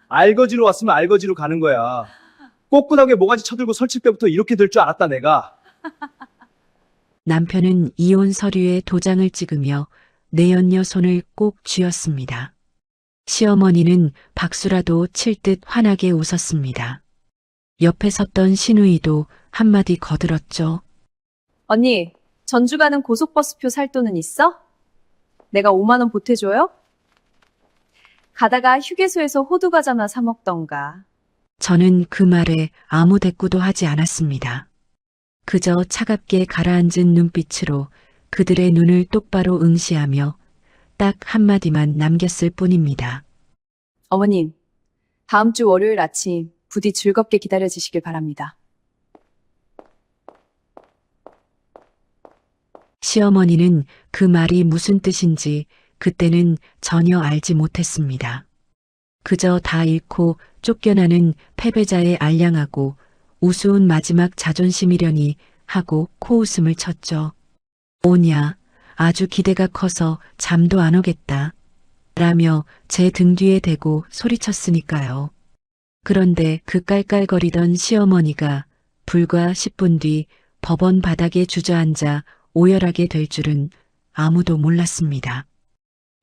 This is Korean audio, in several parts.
알거지로 왔으면 알거지로 가는 거야. 꼿꼿하게 모가지 쳐들고 설칠 때부터 이렇게 될 줄 알았다, 내가. 남편은 이혼 서류에 도장을 찍으며 내연녀 손을 꼭 쥐었습니다. 시어머니는 박수라도 칠 듯 환하게 웃었습니다. 옆에 섰던 시누이도 한마디 거들었죠. 언니, 전주 가는 고속버스표 살 돈은 있어? 내가 5만 원 보태줘요? 가다가 휴게소에서 호두 과자나 사 먹던가. 저는 그 말에 아무 대꾸도 하지 않았습니다. 그저 차갑게 가라앉은 눈빛으로 그들의 눈을 똑바로 응시하며 딱 한마디만 남겼을 뿐입니다. 어머님, 다음 주 월요일 아침 부디 즐겁게 기다려주시길 바랍니다. 시어머니는 그 말이 무슨 뜻인지 그때는 전혀 알지 못했습니다. 그저 다 잃고 쫓겨나는 패배자의 알량하고 우스운 마지막 자존심이려니 하고 코웃음을 쳤죠. 오냐, 아주 기대가 커서 잠도 안 오겠다. 라며 제 등 뒤에 대고 소리쳤으니까요. 그런데 그 깔깔거리던 시어머니가 불과 10분 뒤 법원 바닥에 주저앉아 오열하게 될 줄은 아무도 몰랐습니다.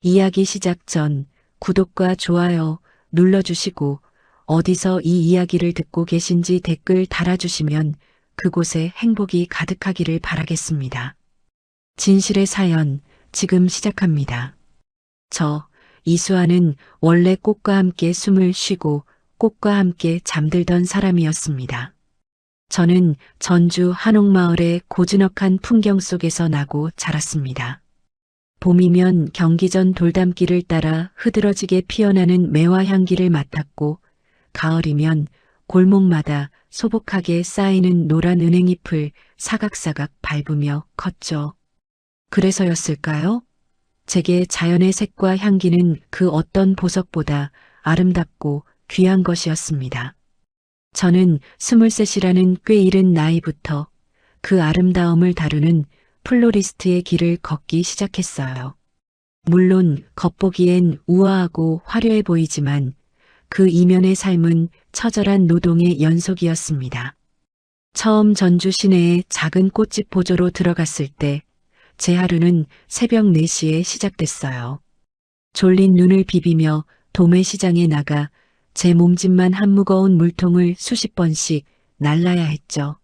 이야기 시작 전 구독과 좋아요 눌러주시고 어디서 이 이야기를 듣고 계신지 댓글 달아주시면 그곳에 행복이 가득하기를 바라겠습니다. 진실의 사연 지금 시작합니다. 저 이수아는 원래 꽃과 함께 숨을 쉬고 꽃과 함께 잠들던 사람이었습니다. 저는 전주 한옥마을의 고즈넉한 풍경 속에서 나고 자랐습니다. 봄이면 경기전 돌담길을 따라 흐드러지게 피어나는 매화 향기를 맡았고 가을이면 골목마다 소복하게 쌓이는 노란 은행잎을 사각사각 밟으며 컸죠. 그래서였을까요? 제게 자연의 색과 향기는 그 어떤 보석보다 아름답고 귀한 것이었습니다. 저는 23이라는 꽤 이른 나이부터 그 아름다움을 다루는 플로리스트의 길을 걷기 시작했어요. 물론 겉보기엔 우아하고 화려해 보이지만 그 이면의 삶은 처절한 노동의 연속이었습니다. 처음 전주 시내의 작은 꽃집 보조로 들어갔을 때 제 하루는 새벽 4시에 시작됐어요. 졸린 눈을 비비며 도매시장에 나가 제 몸집만 한 무거운 물통을 수십 번씩 날라야 했죠.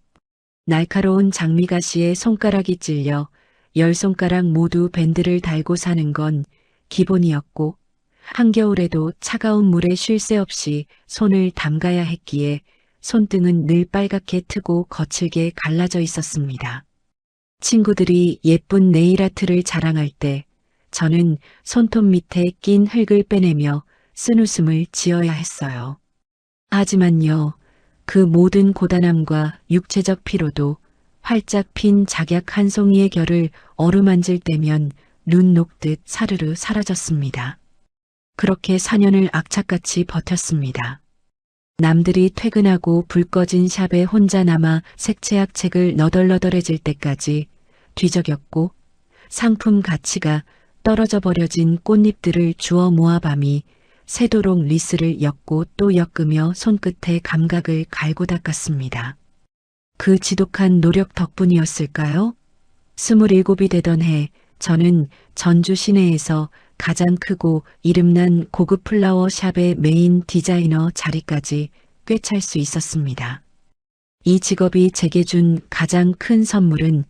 날카로운 장미가시에 손가락이 찔려 10손가락 모두 밴드를 달고 사는 건 기본이었고 한겨울에도 차가운 물에 쉴 새 없이 손을 담가야 했기에 손등은 늘 빨갛게 트고 거칠게 갈라져 있었습니다. 친구들이 예쁜 네일아트를 자랑할 때 저는 손톱 밑에 낀 흙을 빼내며 쓴웃음을 지어야 했어요. 하지만요, 그 모든 고단함과 육체적 피로도 활짝 핀 작약 한 송이의 결을 어루만질 때면 눈 녹듯 사르르 사라졌습니다. 그렇게 4년을 악착같이 버텼습니다. 남들이 퇴근하고 불 꺼진 샵에 혼자 남아 색채학 책을 너덜너덜해질 때까지 뒤적였고 상품 가치가 떨어져 버려진 꽃잎들을 주워 모아밤이 새도록 리스를 엮고 또 엮으며 손끝에 감각을 갈고 닦았습니다. 그 지독한 노력 덕분이었을까요? 27이 되던 해 저는 전주 시내에서 가장 크고 이름난 고급 플라워 샵의 메인 디자이너 자리까지 꿰찰 수 있었습니다. 이 직업이 제게 준 가장 큰 선물은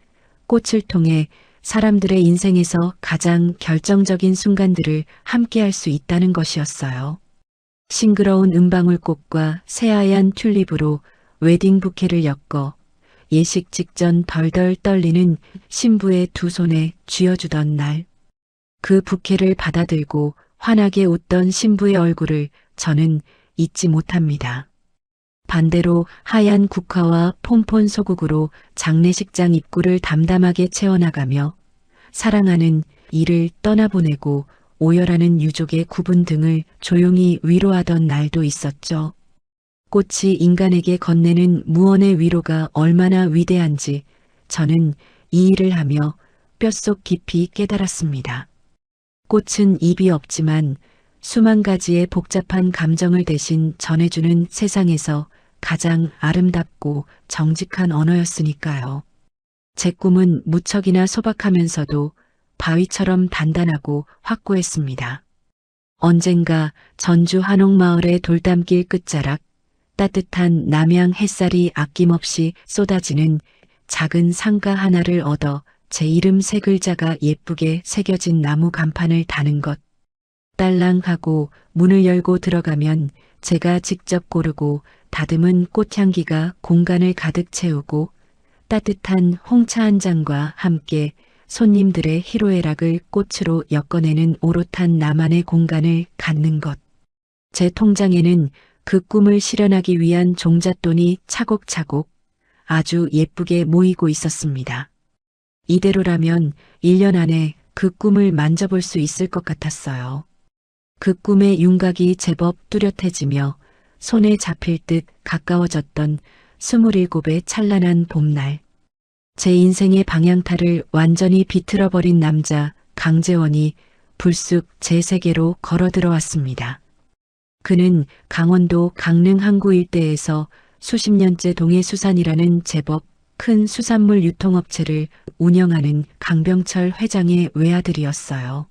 꽃을 통해 사람들의 인생에서 가장 결정적인 순간들을 함께할 수 있다는 것이었어요. 싱그러운 은방울꽃과 새하얀 튤립으로 웨딩 부케를 엮어 예식 직전 덜덜 떨리는 신부의 두 손에 쥐어주던 날, 그 부케를 받아들고 환하게 웃던 신부의 얼굴을 저는 잊지 못합니다. 반대로 하얀 국화와 폰폰 소국으로 장례식장 입구를 담담하게 채워나가며 사랑하는 이를 떠나보내고 오열하는 유족의 구분 등을 조용히 위로하던 날도 있었죠. 꽃이 인간에게 건네는 무언의 위로가 얼마나 위대한지 저는 이 일을 하며 뼛속 깊이 깨달았습니다. 꽃은 입이 없지만 수만 가지의 복잡한 감정을 대신 전해주는 세상에서 가장 아름답고 정직한 언어였으니까요. 제 꿈은 무척이나 소박하면서도 바위처럼 단단하고 확고했습니다. 언젠가 전주 한옥마을의 돌담길 끝자락, 따뜻한 남양 햇살이 아낌없이 쏟아지는 작은 상가 하나를 얻어 제 이름 세 글자가 예쁘게 새겨진 나무 간판을 다는 것. 딸랑하고 문을 열고 들어가면 제가 직접 고르고 다듬은 꽃향기가 공간을 가득 채우고 따뜻한 홍차 한 잔과 함께 손님들의 희로애락을 꽃으로 엮어내는 오롯한 나만의 공간을 갖는 것. 제 통장에는 그 꿈을 실현하기 위한 종잣돈이 차곡차곡 아주 예쁘게 모이고 있었습니다. 이대로라면 1년 안에 그 꿈을 만져볼 수 있을 것 같았어요. 그 꿈의 윤곽이 제법 뚜렷해지며 손에 잡힐 듯 가까워졌던 27의 찬란한 봄날. 제 인생의 방향타를 완전히 비틀어버린 남자 강재원이 불쑥 제 세계로 걸어 들어왔습니다. 그는 강원도 강릉 항구 일대에서 수십 년째 동해수산이라는 제법 큰 수산물 유통업체를 운영하는 강병철 회장의 외아들이었어요.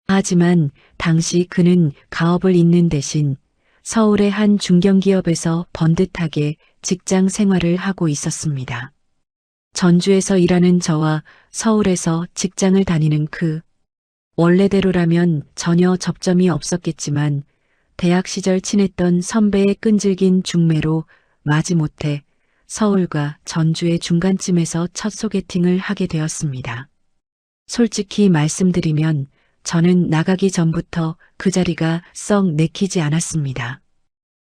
하지만 당시 그는 가업을 잇는 대신 서울의 한 중견기업에서 번듯하게 직장 생활을 하고 있었습니다. 전주에서 일하는 저와 서울에서 직장을 다니는 원래대로라면 전혀 접점이 없었겠지만 대학 시절 친했던 선배의 끈질긴 중매로 마지못해 서울과 전주의 중간쯤에서 첫 소개팅을 하게 되었습니다. 솔직히 말씀드리면 저는 나가기 전부터 그 자리가 썩 내키지 않았습니다.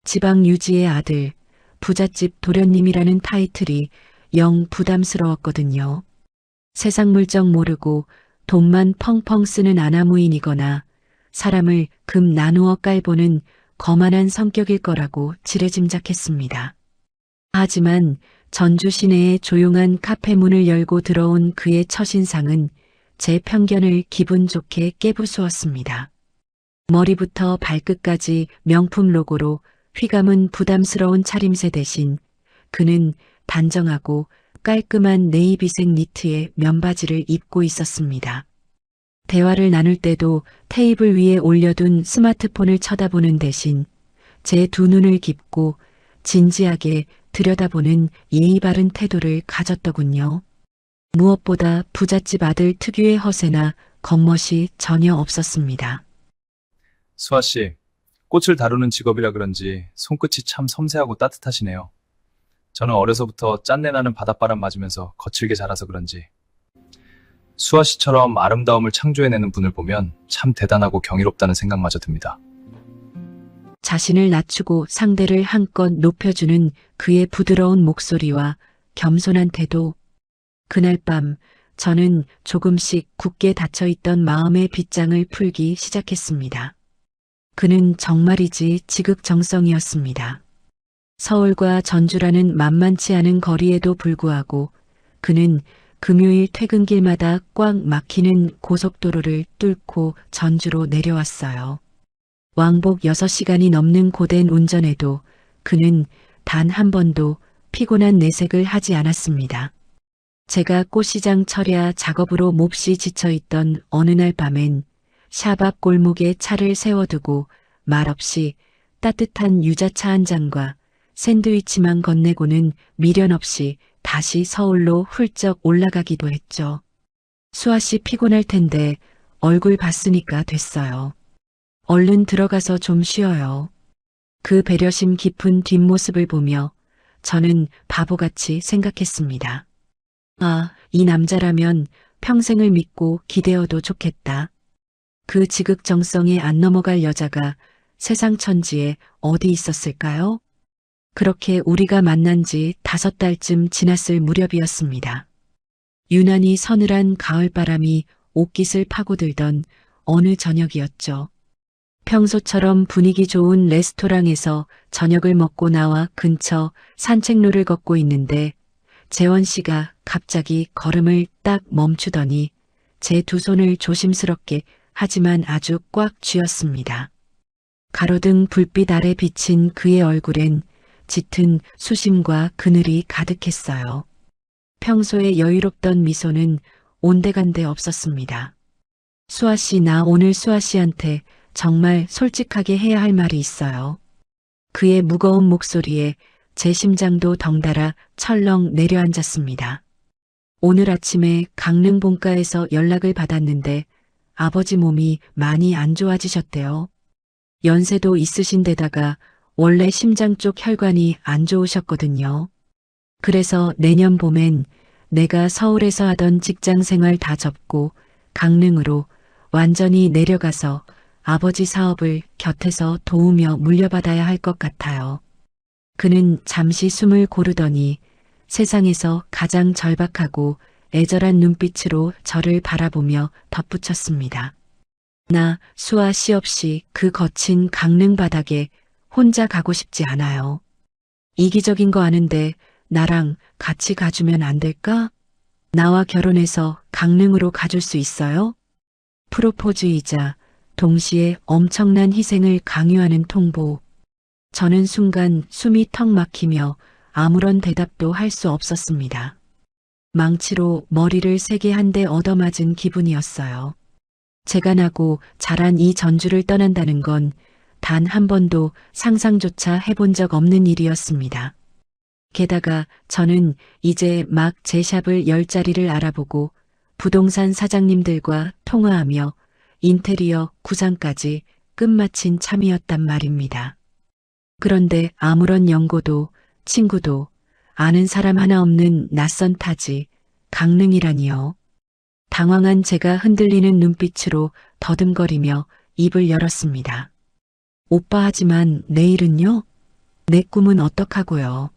지방 유지의 아들, 부잣집 도련님이라는 타이틀이 영 부담스러웠거든요. 세상 물정 모르고 돈만 펑펑 쓰는 아나무인이거나 사람을 금 나누어 깔보는 거만한 성격일 거라고 지레짐작했습니다. 하지만 전주 시내의 조용한 카페 문을 열고 들어온 그의 첫인상은 제 편견을 기분 좋게 깨부수었습니다. 머리부터 발끝까지 명품 로고로 휘감은 부담스러운 차림새 대신 그는 단정하고 깔끔한 네이비색 니트의 면바지를 입고 있었습니다. 대화를 나눌 때도 테이블 위에 올려둔 스마트폰을 쳐다보는 대신 제 두 눈을 깊고 진지하게 들여다보는 예의 바른 태도를 가졌더군요. 무엇보다 부잣집 아들 특유의 허세나 겉멋이 전혀 없었습니다. 수아 씨, 꽃을 다루는 직업이라 그런지 손끝이 참 섬세하고 따뜻하시네요. 저는 어려서부터 짠내나는 바닷바람 맞으면서 거칠게 자라서 그런지 수아 씨처럼 아름다움을 창조해내는 분을 보면 참 대단하고 경이롭다는 생각마저 듭니다. 자신을 낮추고 상대를 한껏 높여주는 그의 부드러운 목소리와 겸손한 태도. 그날 밤 저는 조금씩 굳게 닫혀있던 마음의 빗장을 풀기 시작했습니다. 그는 정말이지 지극정성이었습니다. 서울과 전주라는 만만치 않은 거리에도 불구하고 그는 금요일 퇴근길마다 꽉 막히는 고속도로를 뚫고 전주로 내려왔어요. 왕복 6시간이 넘는 고된 운전에도 그는 단 한 번도 피곤한 내색을 하지 않았습니다. 제가 꽃시장 철야 작업으로 몹시 지쳐있던 어느 날 밤엔 샵 앞 골목에 차를 세워두고 말없이 따뜻한 유자차 한 잔과 샌드위치만 건네고는 미련 없이 다시 서울로 훌쩍 올라가기도 했죠. 수아 씨 피곤할 텐데 얼굴 봤으니까 됐어요. 얼른 들어가서 좀 쉬어요. 그 배려심 깊은 뒷모습을 보며 저는 바보같이 생각했습니다. 아, 이 남자라면 평생을 믿고 기대어도 좋겠다. 그 지극정성에 안 넘어갈 여자가 세상 천지에 어디 있었을까요? 그렇게 우리가 만난 지 5달쯤 지났을 무렵이었습니다. 유난히 서늘한 가을바람이 옷깃을 파고들던 어느 저녁이었죠. 평소처럼 분위기 좋은 레스토랑에서 저녁을 먹고 나와 근처 산책로를 걷고 있는데 재원 씨가 갑자기 걸음을 딱 멈추더니 제 두 손을 조심스럽게 하지만 아주 꽉 쥐었습니다. 가로등 불빛 아래 비친 그의 얼굴엔 짙은 수심과 그늘이 가득했어요. 평소에 여유롭던 미소는 온데간데 없었습니다. 수아 씨, 나 오늘 수아 씨한테 정말 솔직하게 해야 할 말이 있어요. 그의 무거운 목소리에 제 심장도 덩달아 철렁 내려앉았습니다. 오늘 아침에 강릉 본가에서 연락을 받았는데 아버지 몸이 많이 안 좋아지셨대요. 연세도 있으신 데다가 원래 심장 쪽 혈관이 안 좋으셨거든요. 그래서 내년 봄엔 내가 서울에서 하던 직장 생활 다 접고 강릉으로 완전히 내려가서 아버지 사업을 곁에서 도우며 물려받아야 할 것 같아요. 그는 잠시 숨을 고르더니 세상에서 가장 절박하고 애절한 눈빛으로 저를 바라보며 덧붙였습니다. 나 수아 씨 없이 그 거친 강릉 바닥에 혼자 가고 싶지 않아요. 이기적인 거 아는데 나랑 같이 가주면 안 될까? 나와 결혼해서 강릉으로 가줄 수 있어요? 프로포즈이자 동시에 엄청난 희생을 강요하는 통보. 저는 순간 숨이 턱 막히며 아무런 대답도 할 수 없었습니다. 망치로 머리를 세게 한 대 얻어맞은 기분이었어요. 제가 나고 자란 이 전주를 떠난다는 건 단 한 번도 상상조차 해본 적 없는 일이었습니다. 게다가 저는 이제 막 제 샵을 열 자리를 알아보고 부동산 사장님들과 통화하며 인테리어 구상까지 끝마친 참이었단 말입니다. 그런데 아무런 연고도 친구도 아는 사람 하나 없는 낯선 타지 강릉이라니요. 당황한 제가 흔들리는 눈빛으로 더듬거리며 입을 열었습니다. 오빠, 하지만 내일은요? 내 꿈은 어떡하고요?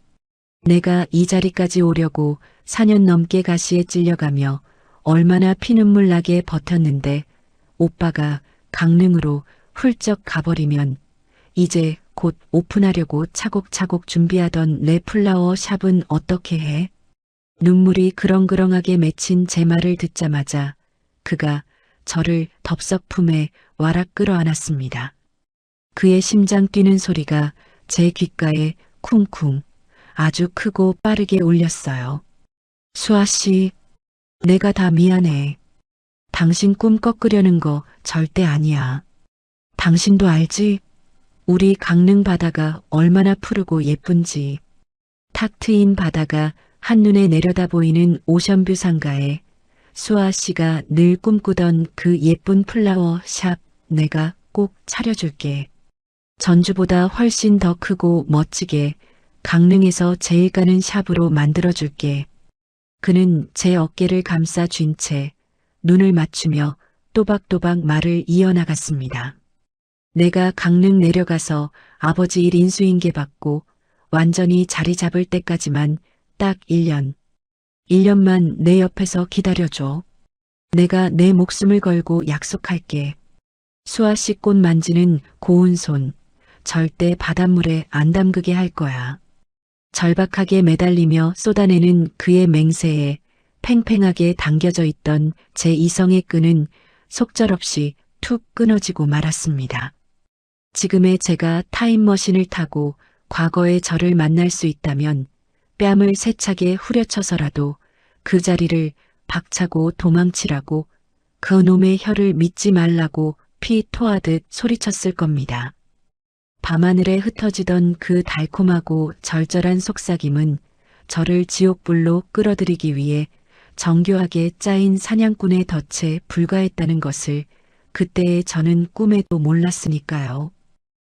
내가 이 자리까지 오려고 4년 넘게 가시에 찔려가며 얼마나 피눈물 나게 버텼는데 오빠가 강릉으로 훌쩍 가버리면 이제 곧 오픈하려고 차곡차곡 준비하던 내 플라워 샵은 어떻게 해? 눈물이 그렁그렁하게 맺힌 제 말을 듣자마자 그가 저를 덥석 품에 와락 끌어안았습니다. 그의 심장 뛰는 소리가 제 귓가에 쿵쿵 아주 크고 빠르게 울렸어요. 수아 씨, 내가 다 미안해. 당신 꿈 꺾으려는 거 절대 아니야. 당신도 알지? 우리 강릉 바다가 얼마나 푸르고 예쁜지. 탁 트인 바다가 한눈에 내려다 보이는 오션뷰 상가에 수아 씨가 늘 꿈꾸던 그 예쁜 플라워 샵 내가 꼭 차려줄게. 전주보다 훨씬 더 크고 멋지게 강릉에서 제일 가는 샵으로 만들어줄게. 그는 제 어깨를 감싸 쥔 채 눈을 맞추며 또박또박 말을 이어나갔습니다. 내가 강릉 내려가서 아버지 일 인수인계 받고 완전히 자리 잡을 때까지만 딱 1년. 1년만 내 옆에서 기다려줘. 내가 내 목숨을 걸고 약속할게. 수아 씨 꽃 만지는 고운 손, 절대 바닷물에 안 담그게 할 거야. 절박하게 매달리며 쏟아내는 그의 맹세에 팽팽하게 당겨져 있던 제 이성의 끈은 속절없이 툭 끊어지고 말았습니다. 지금의 제가 타임머신을 타고 과거의 저를 만날 수 있다면 뺨을 세차게 후려쳐서라도 그 자리를 박차고 도망치라고 그 놈의 혀를 믿지 말라고 피 토하듯 소리쳤을 겁니다. 밤하늘에 흩어지던 그 달콤하고 절절한 속삭임은 저를 지옥불로 끌어들이기 위해 정교하게 짜인 사냥꾼의 덫에 불과했다는 것을 그때의 저는 꿈에도 몰랐으니까요.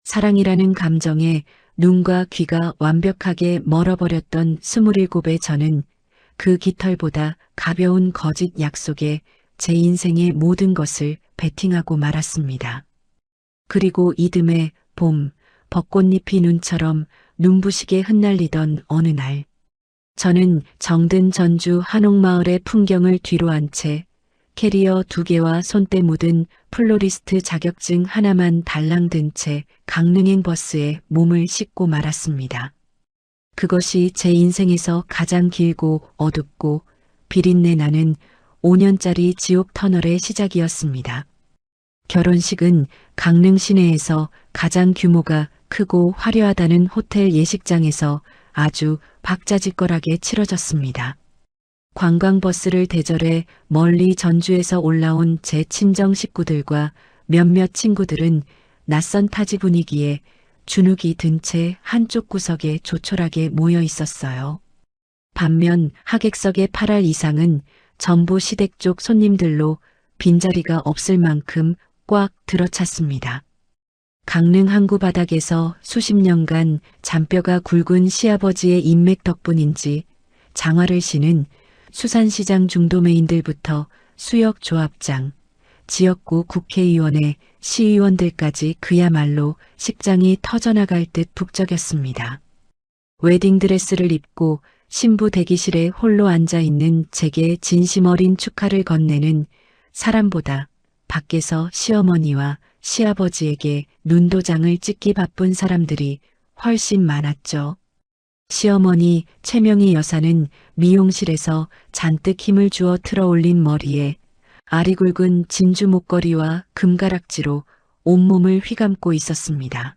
사랑이라는 감정에 눈과 귀가 완벽하게 멀어버렸던 27의 저는 그 깃털보다 가벼운 거짓 약속에 제 인생의 모든 것을 베팅하고 말았습니다. 그리고 이듬해 봄, 벚꽃잎이 눈처럼 눈부시게 흩날리던 어느 날, 저는 정든 전주 한옥마을의 풍경을 뒤로한 채 캐리어 2개와 손때 묻은 플로리스트 자격증 하나만 달랑 든 채 강릉행 버스에 몸을 싣고 말았습니다. 그것이 제 인생에서 가장 길고 어둡고 비린내 나는 5년짜리 지옥 터널의 시작이었습니다. 결혼식은 강릉 시내에서 가장 규모가 크고 화려하다는 호텔 예식장에서 아주 박자지껄하게 치러졌습니다. 관광버스를 대절해 멀리 전주에서 올라온 제 친정 식구들과 몇몇 친구들은 낯선 타지 분위기에 주눅이 든 채 한쪽 구석에 조촐하게 모여 있었어요. 반면 하객석의 8할 이상은 전부 시댁 쪽 손님들로 빈자리가 없을 만큼 꽉 들어찼습니다. 강릉 항구 바닥에서 수십 년간 잔뼈가 굵은 시아버지의 인맥 덕분인지 장화를 신은 수산시장 중도매인들부터 수역조합장, 지역구 국회의원의 시의원들까지 그야말로 식장이 터져나갈 듯 북적였습니다. 웨딩드레스를 입고 신부 대기실에 홀로 앉아있는 제게 진심 어린 축하를 건네는 사람보다 밖에서 시어머니와 시아버지에게 눈도장을 찍기 바쁜 사람들이 훨씬 많았죠. 시어머니 최명희 여사는 미용실에서 잔뜩 힘을 주어 틀어올린 머리에 알이 굵은 진주 목걸이와 금가락지로 온몸을 휘감고 있었습니다.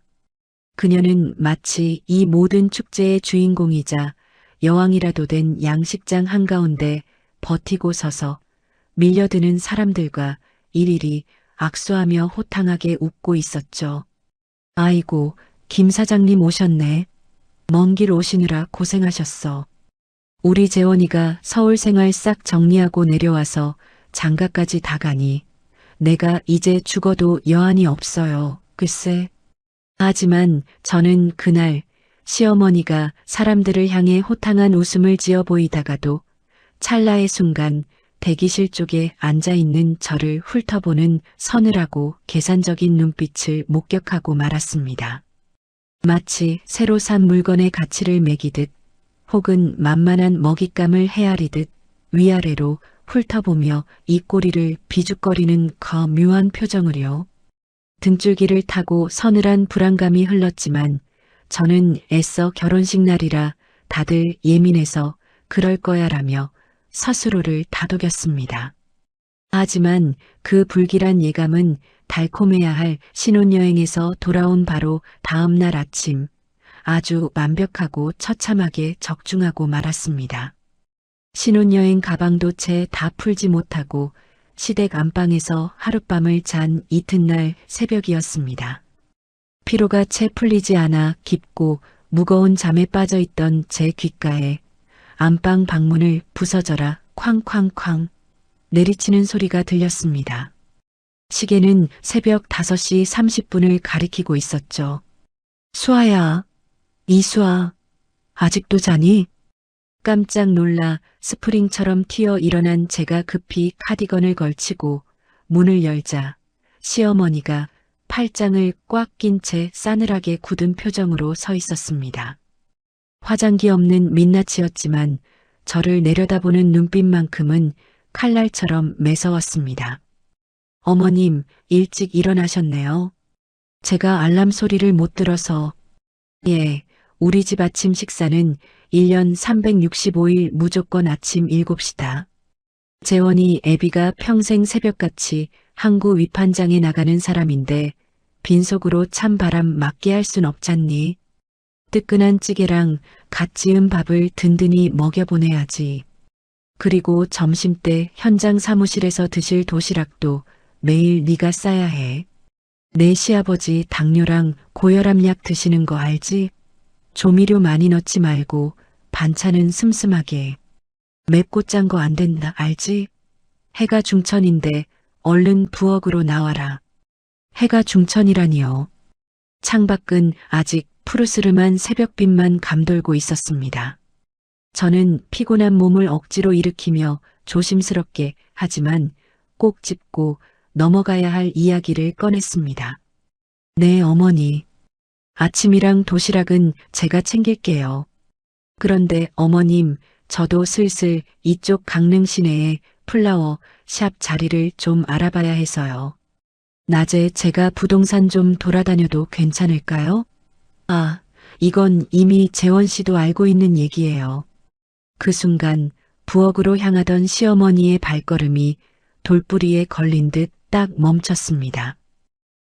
그녀는 마치 이 모든 축제의 주인공이자 여왕이라도 된 양식장 한가운데 버티고 서서 밀려드는 사람들과 일일이 악수하며 호탕하게 웃고 있었죠. 아이고, 김 사장님 오셨네. 먼 길 오시느라 고생하셨어. 우리 재원이가 서울 생활 싹 정리하고 내려와서 장가까지 다 가니 내가 이제 죽어도 여한이 없어요. 글쎄. 하지만 저는 그날 시어머니가 사람들을 향해 호탕한 웃음을 지어 보이다가도 찰나의 순간 대기실 쪽에 앉아있는 저를 훑어보는 서늘하고 계산적인 눈빛을 목격하고 말았습니다. 마치 새로 산 물건의 가치를 매기듯 혹은 만만한 먹잇감을 헤아리듯 위아래로 훑어보며 입꼬리를 비죽거리는 거묘한 표정을요. 등줄기를 타고 서늘한 불안감이 흘렀지만 저는 애써 결혼식 날이라 다들 예민해서 그럴 거야라며 스스로를 다독였습니다. 하지만 그 불길한 예감은 달콤해야 할 신혼여행에서 돌아온 바로 다음 날 아침 아주 완벽하고 처참하게 적중하고 말았습니다. 신혼여행 가방도 채 다 풀지 못하고 시댁 안방에서 하룻밤을 잔 이튿날 새벽이었습니다. 피로가 채 풀리지 않아 깊고 무거운 잠에 빠져있던 제 귓가에 안방 방문을 부서져라 쾅쾅쾅 내리치는 소리가 들렸습니다. 시계는 새벽 5시 30분을 가리키고 있었죠. 수아야, 이수아, 아직도 자니? 깜짝 놀라 스프링처럼 튀어 일어난 제가 급히 카디건을 걸치고 문을 열자 시어머니가 팔짱을 꽉 낀 채 싸늘하게 굳은 표정으로 서 있었습니다. 화장기 없는 민낯이었지만 저를 내려다보는 눈빛만큼은 칼날처럼 매서웠습니다. 어머님, 일찍 일어나셨네요. 제가 알람 소리를 못 들어서. 예, 우리 집 아침 식사는 1년 365일 무조건 아침 7시다. 재원이 애비가 평생 새벽같이 항구 위판장에 나가는 사람인데 빈속으로 찬바람 맞게 할 순 없잖니. 뜨끈한 찌개랑 갓 지은 밥을 든든히 먹여보내야지. 그리고 점심때 현장 사무실에서 드실 도시락도 매일 네가 싸야 해. 내 시아버지 당뇨랑 고혈압약 드시는 거 알지? 조미료 많이 넣지 말고 반찬은 슴슴하게. 맵고 짠 거 안 된다 알지? 해가 중천인데 얼른 부엌으로 나와라. 해가 중천이라니요. 창밖은 아직 푸르스름한 새벽빛만 감돌고 있었습니다. 저는 피곤한 몸을 억지로 일으키며 조심스럽게 하지만 꼭 짚고 넘어가야 할 이야기를 꺼냈습니다. 네, 어머니. 아침이랑 도시락은 제가 챙길게요. 그런데 어머님, 저도 슬슬 이쪽 강릉 시내에 플라워 샵 자리를 좀 알아봐야 해서요. 낮에 제가 부동산 좀 돌아다녀도 괜찮을까요? 아, 이건 이미 재원 씨도 알고 있는 얘기예요. 그 순간 부엌으로 향하던 시어머니의 발걸음이 돌부리에 걸린 듯 딱 멈췄습니다.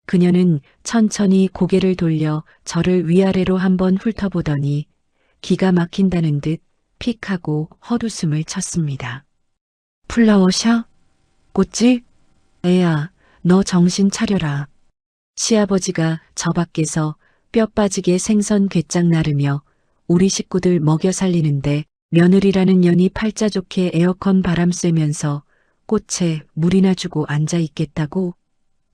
그녀는 천천히 고개를 돌려 저를 위아래로 한번 훑어보더니 기가 막힌다는 듯 픽 하고 헛웃음을 쳤습니다. 플라워셔? 꽃집? 애야, 너 정신 차려라. 시아버지가 저 밖에서 뼈 빠지게 생선 괴짝 나르며 우리 식구들 먹여 살리는데 며느리라는 년이 팔자 좋게 에어컨 바람 쐬면서 꽃에 물이나 주고 앉아 있겠다고?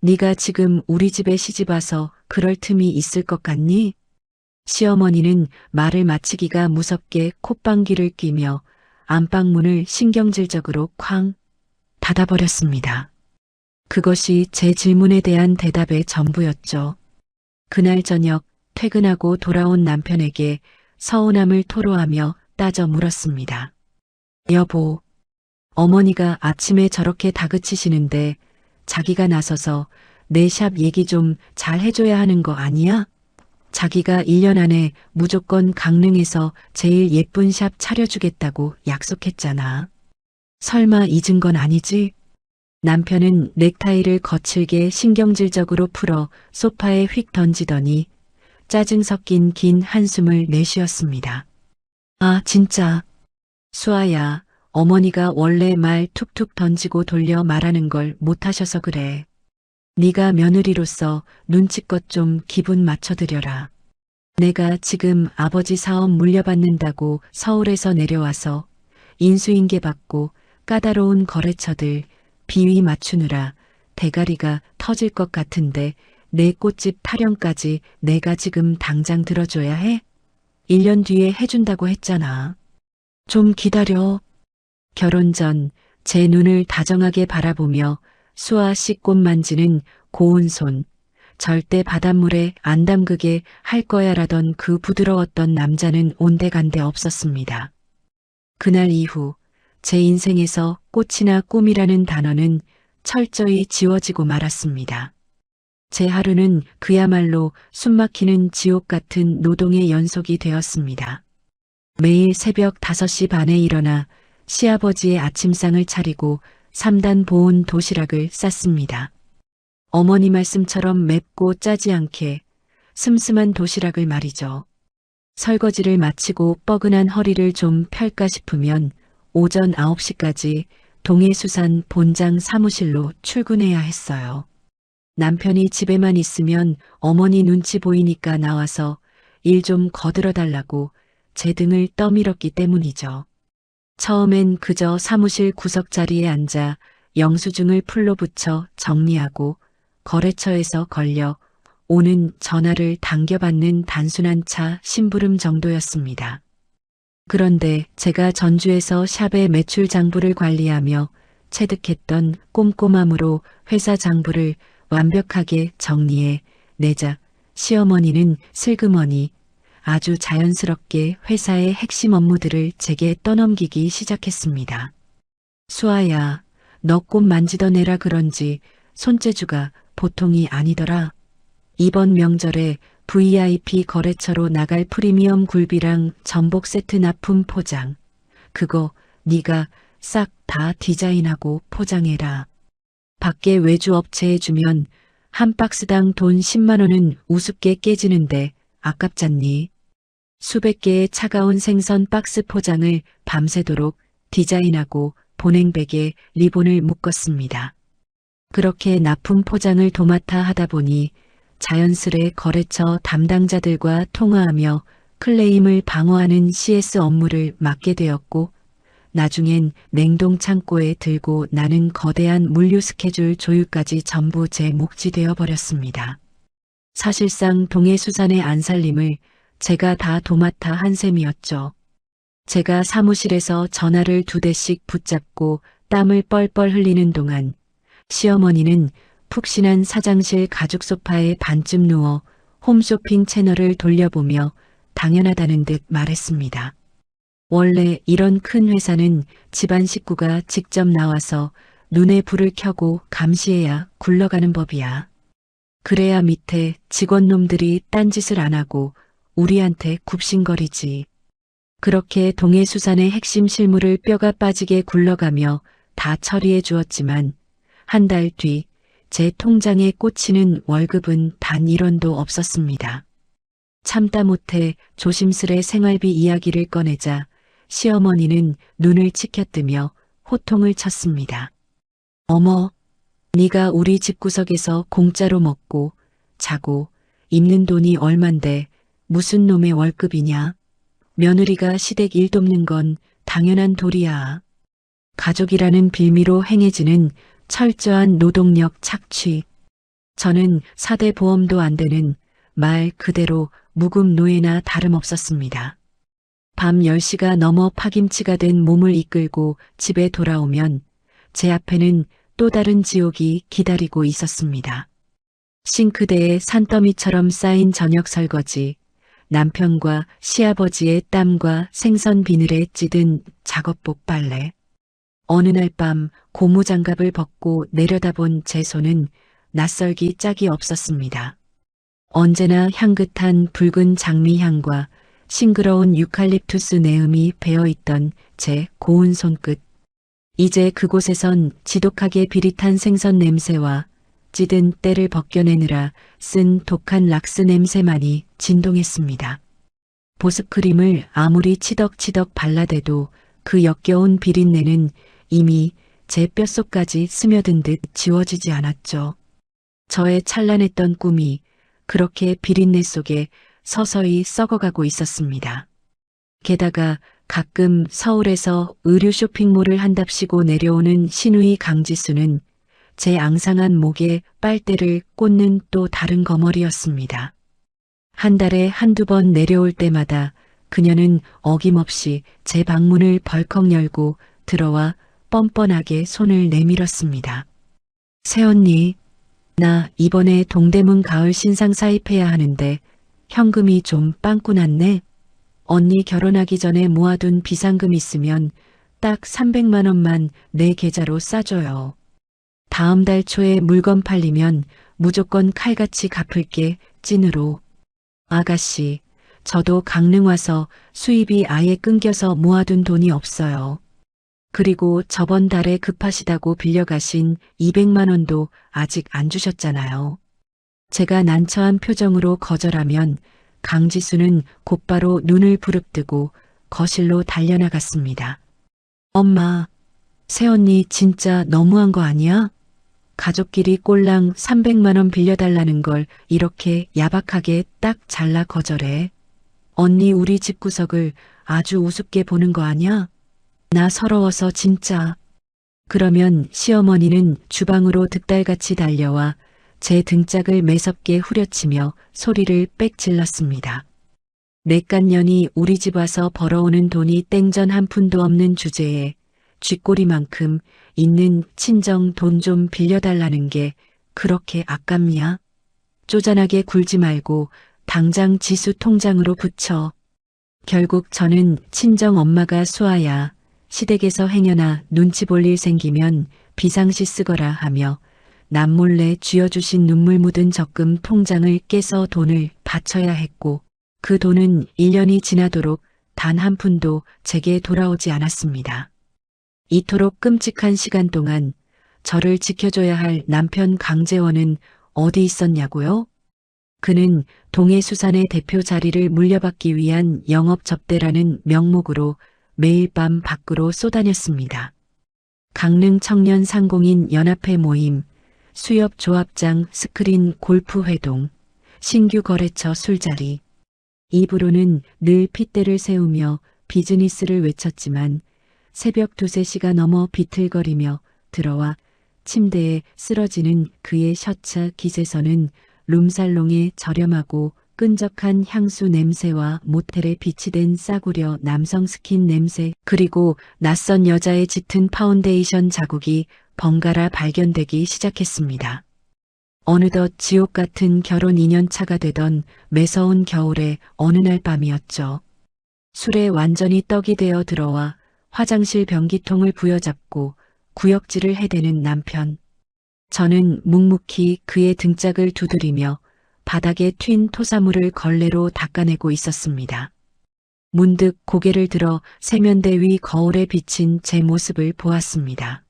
네가 지금 우리 집에 시집 와서 그럴 틈이 있을 것 같니? 시어머니는 말을 마치기가 무섭게 콧방귀를 뀌며 안방문을 신경질적으로 쾅 닫아버렸습니다. 그것이 제 질문에 대한 대답의 전부였죠. 그날 저녁 퇴근하고 돌아온 남편에게 서운함을 토로하며 따져 물었습니다. 여보, 어머니가 아침에 저렇게 다그치시는데 자기가 나서서 내 샵 얘기 좀 잘 해줘야 하는 거 아니야? 자기가 1년 안에 무조건 강릉에서 제일 예쁜 샵 차려주겠다고 약속했잖아. 설마 잊은 건 아니지? 남편은 넥타이를 거칠게 신경질적으로 풀어 소파에 휙 던지더니 짜증 섞인 긴 한숨을 내쉬었습니다. 아, 진짜. 수아야, 어머니가 원래 말 툭툭 던지고 돌려 말하는 걸 못하셔서 그래. 네가 며느리로서 눈치껏 좀 기분 맞춰드려라. 내가 지금 아버지 사업 물려받는다고 서울에서 내려와서 인수인계 받고 까다로운 거래처들 비위 맞추느라 대가리가 터질 것 같은데 내 꽃집 타령까지 내가 지금 당장 들어줘야 해? 1년 뒤에 해준다고 했잖아. 좀 기다려. 결혼 전 제 눈을 다정하게 바라보며 수아 씨 꽃 만지는 고운 손, 절대 바닷물에 안 담그게 할 거야라던 그 부드러웠던 남자는 온데간데 없었습니다. 그날 이후 제 인생에서 꽃이나 꿈이라는 단어는 철저히 지워지고 말았습니다. 제 하루는 그야말로 숨막히는 지옥 같은 노동의 연속이 되었습니다. 매일 새벽 5시 반에 일어나 시아버지의 아침상을 차리고 3단 보온 도시락을 쌌습니다. 어머니 말씀처럼 맵고 짜지 않게 슴슴한 도시락을 말이죠. 설거지를 마치고 뻐근한 허리를 좀 펼까 싶으면 오전 9시까지 동해수산 본장 사무실로 출근해야 했어요. 남편이 집에만 있으면 어머니 눈치 보이니까 나와서 일 좀 거들어 달라고 제 등을 떠밀었기 때문이죠. 처음엔 그저 사무실 구석자리에 앉아 영수증을 풀로 붙여 정리하고 거래처에서 걸려 오는 전화를 당겨받는 단순한 차 심부름 정도였습니다. 그런데 제가 전주에서 샵의 매출 장부를 관리하며 체득했던 꼼꼼함으로 회사 장부를 완벽하게 정리해 내자 시어머니는 슬그머니 아주 자연스럽게 회사의 핵심 업무들을 제게 떠넘기기 시작했습니다. 수아야, 너 꽃 만지던 애라 그런지 손재주가 보통이 아니더라. 이번 명절에 VIP 거래처로 나갈 프리미엄 굴비랑 전복 세트 납품 포장. 그거 네가 싹 다 디자인하고 포장해라. 밖에 외주 업체에 주면 한 박스당 돈 10만 원은 우습게 깨지는데 아깝잖니. 수백 개의 차가운 생선 박스 포장을 밤새도록 디자인하고 보냉백에 리본을 묶었습니다. 그렇게 납품 포장을 도맡아 하다 보니 자연스레 거래처 담당자들과 통화하며 클레임을 방어하는 CS 업무를 맡게 되었고 나중엔 냉동 창고에 들고 나는 거대한 물류 스케줄 조율까지 전부 제 몫이 되어 버렸습니다. 사실상 동해수산의 안살림을 제가 다 도맡아 한 셈이었죠. 제가 사무실에서 전화를 2대씩 붙잡고 땀을 뻘뻘 흘리는 동안 시어머니는 푹신한 사장실 가죽 소파에 반쯤 누워 홈쇼핑 채널을 돌려보며 당연하다는 듯 말했습니다. 원래 이런 큰 회사는 집안 식구가 직접 나와서 눈에 불을 켜고 감시해야 굴러가는 법이야. 그래야 밑에 직원놈들이 딴짓을 안 하고 우리한테 굽신거리지. 그렇게 동해수산의 핵심 실무를 뼈가 빠지게 굴러가며 다 처리해 주었지만 한 달 뒤 제 통장에 꽂히는 월급은 단 1원도 없었습니다. 참다 못해 조심스레 생활비 이야기를 꺼내자 시어머니는 눈을 치켜뜨며 호통을 쳤습니다. 어머, 네가 우리 집구석에서 공짜로 먹고 자고 입는 돈이 얼만데 무슨 놈의 월급이냐? 며느리가 시댁 일 돕는 건 당연한 도리야. 가족이라는 빌미로 행해지는 철저한 노동력 착취. 저는 4대 보험도 안 되는 말 그대로 무급 노예나 다름없었습니다. 밤 10시가 넘어 파김치가 된 몸을 이끌고 집에 돌아오면 제 앞에는 또 다른 지옥이 기다리고 있었습니다. 싱크대에 산더미처럼 쌓인 저녁 설거지, 남편과 시아버지의 땀과 생선 비늘에 찌든 작업복 빨래. 어느 날 밤 고무장갑을 벗고 내려다본 제 손은 낯설기 짝이 없었습니다. 언제나 향긋한 붉은 장미향과 싱그러운 유칼립투스 내음이 배어있던 제 고운 손끝. 이제 그곳에선 지독하게 비릿한 생선 냄새와 찌든 때를 벗겨내느라 쓴 독한 락스 냄새만이 진동했습니다. 보습크림을 아무리 치덕치덕 발라대도 그 역겨운 비린내는 이미 제 뼛속까지 스며든 듯 지워지지 않았죠. 저의 찬란했던 꿈이 그렇게 비린내 속에 서서히 썩어가고 있었습니다. 게다가 가끔 서울에서 의류 쇼핑몰을 한답시고 내려오는 시누이 강지수는 제 앙상한 목에 빨대를 꽂는 또 다른 거머리였습니다. 한 달에 한두 번 내려올 때마다 그녀는 어김없이 제 방문을 벌컥 열고 들어와 뻔뻔하게 손을 내밀었습니다. 새언니, 나 이번에 동대문 가을 신상 사입해야 하는데 현금이 좀 빵꾸 났네. 언니 결혼하기 전에 모아둔 비상금 있으면 딱 300만 원만 내 계좌로 싸줘요. 다음 달 초에 물건 팔리면 무조건 칼같이 갚을게, 찐으로. 아가씨, 저도 강릉 와서 수입이 아예 끊겨서 모아둔 돈이 없어요. 그리고 저번 달에 급하시다고 빌려가신 200만 원도 아직 안 주셨잖아요. 제가 난처한 표정으로 거절하면 강지수는 곧바로 눈을 부릅뜨고 거실로 달려나갔습니다. 엄마, 새언니 진짜 너무한 거 아니야? 가족끼리 꼴랑 300만 원 빌려달라는 걸 이렇게 야박하게 딱 잘라 거절해. 언니 우리 집구석을 아주 우습게 보는 거 아니야? 나 서러워서 진짜. 그러면 시어머니는 주방으로 득달같이 달려와 제 등짝을 매섭게 후려치며 소리를 빽 질렀습니다. 내깐년이 우리 집 와서 벌어오는 돈이 땡전 한 푼도 없는 주제에 쥐꼬리만큼 있는 친정 돈 좀 빌려달라는 게 그렇게 아깝냐? 쪼잔하게 굴지 말고 당장 지수 통장으로 붙여. 결국 저는 친정 엄마가 수아야, 시댁에서 행여나 눈치 볼 일 생기면 비상시 쓰거라 하며 남몰래 쥐어주신 눈물 묻은 적금 통장을 깨서 돈을 바쳐야 했고 그 돈은 1년이 지나도록 단 한 푼도 제게 돌아오지 않았습니다. 이토록 끔찍한 시간 동안 저를 지켜줘야 할 남편 강재원은 어디 있었냐고요? 그는 동해수산의 대표 자리를 물려받기 위한 영업 접대라는 명목으로 매일 밤 밖으로 쏘다녔습니다. 강릉 청년 상공인 연합회 모임, 수협 조합장 스크린 골프 회동, 신규 거래처 술자리. 입으로는 늘 핏대를 세우며 비즈니스를 외쳤지만 새벽 2, 3시가 넘어 비틀거리며 들어와 침대에 쓰러지는 그의 셔츠 깃에서는 룸살롱의 저렴하고 끈적한 향수 냄새와 모텔에 비치된 싸구려 남성 스킨 냄새, 그리고 낯선 여자의 짙은 파운데이션 자국이 번갈아 발견되기 시작했습니다. 어느덧 지옥 같은 결혼 2년차가 되던 매서운 겨울의 어느 날 밤이었죠. 술에 완전히 떡이 되어 들어와 화장실 변기통을 부여잡고 구역질을 해대는 남편. 저는 묵묵히 그의 등짝을 두드리며 바닥에 튄 토사물을 걸레로 닦아내고 있었습니다. 문득 고개를 들어 세면대 위 거울에 비친 제 모습을 보았습니다.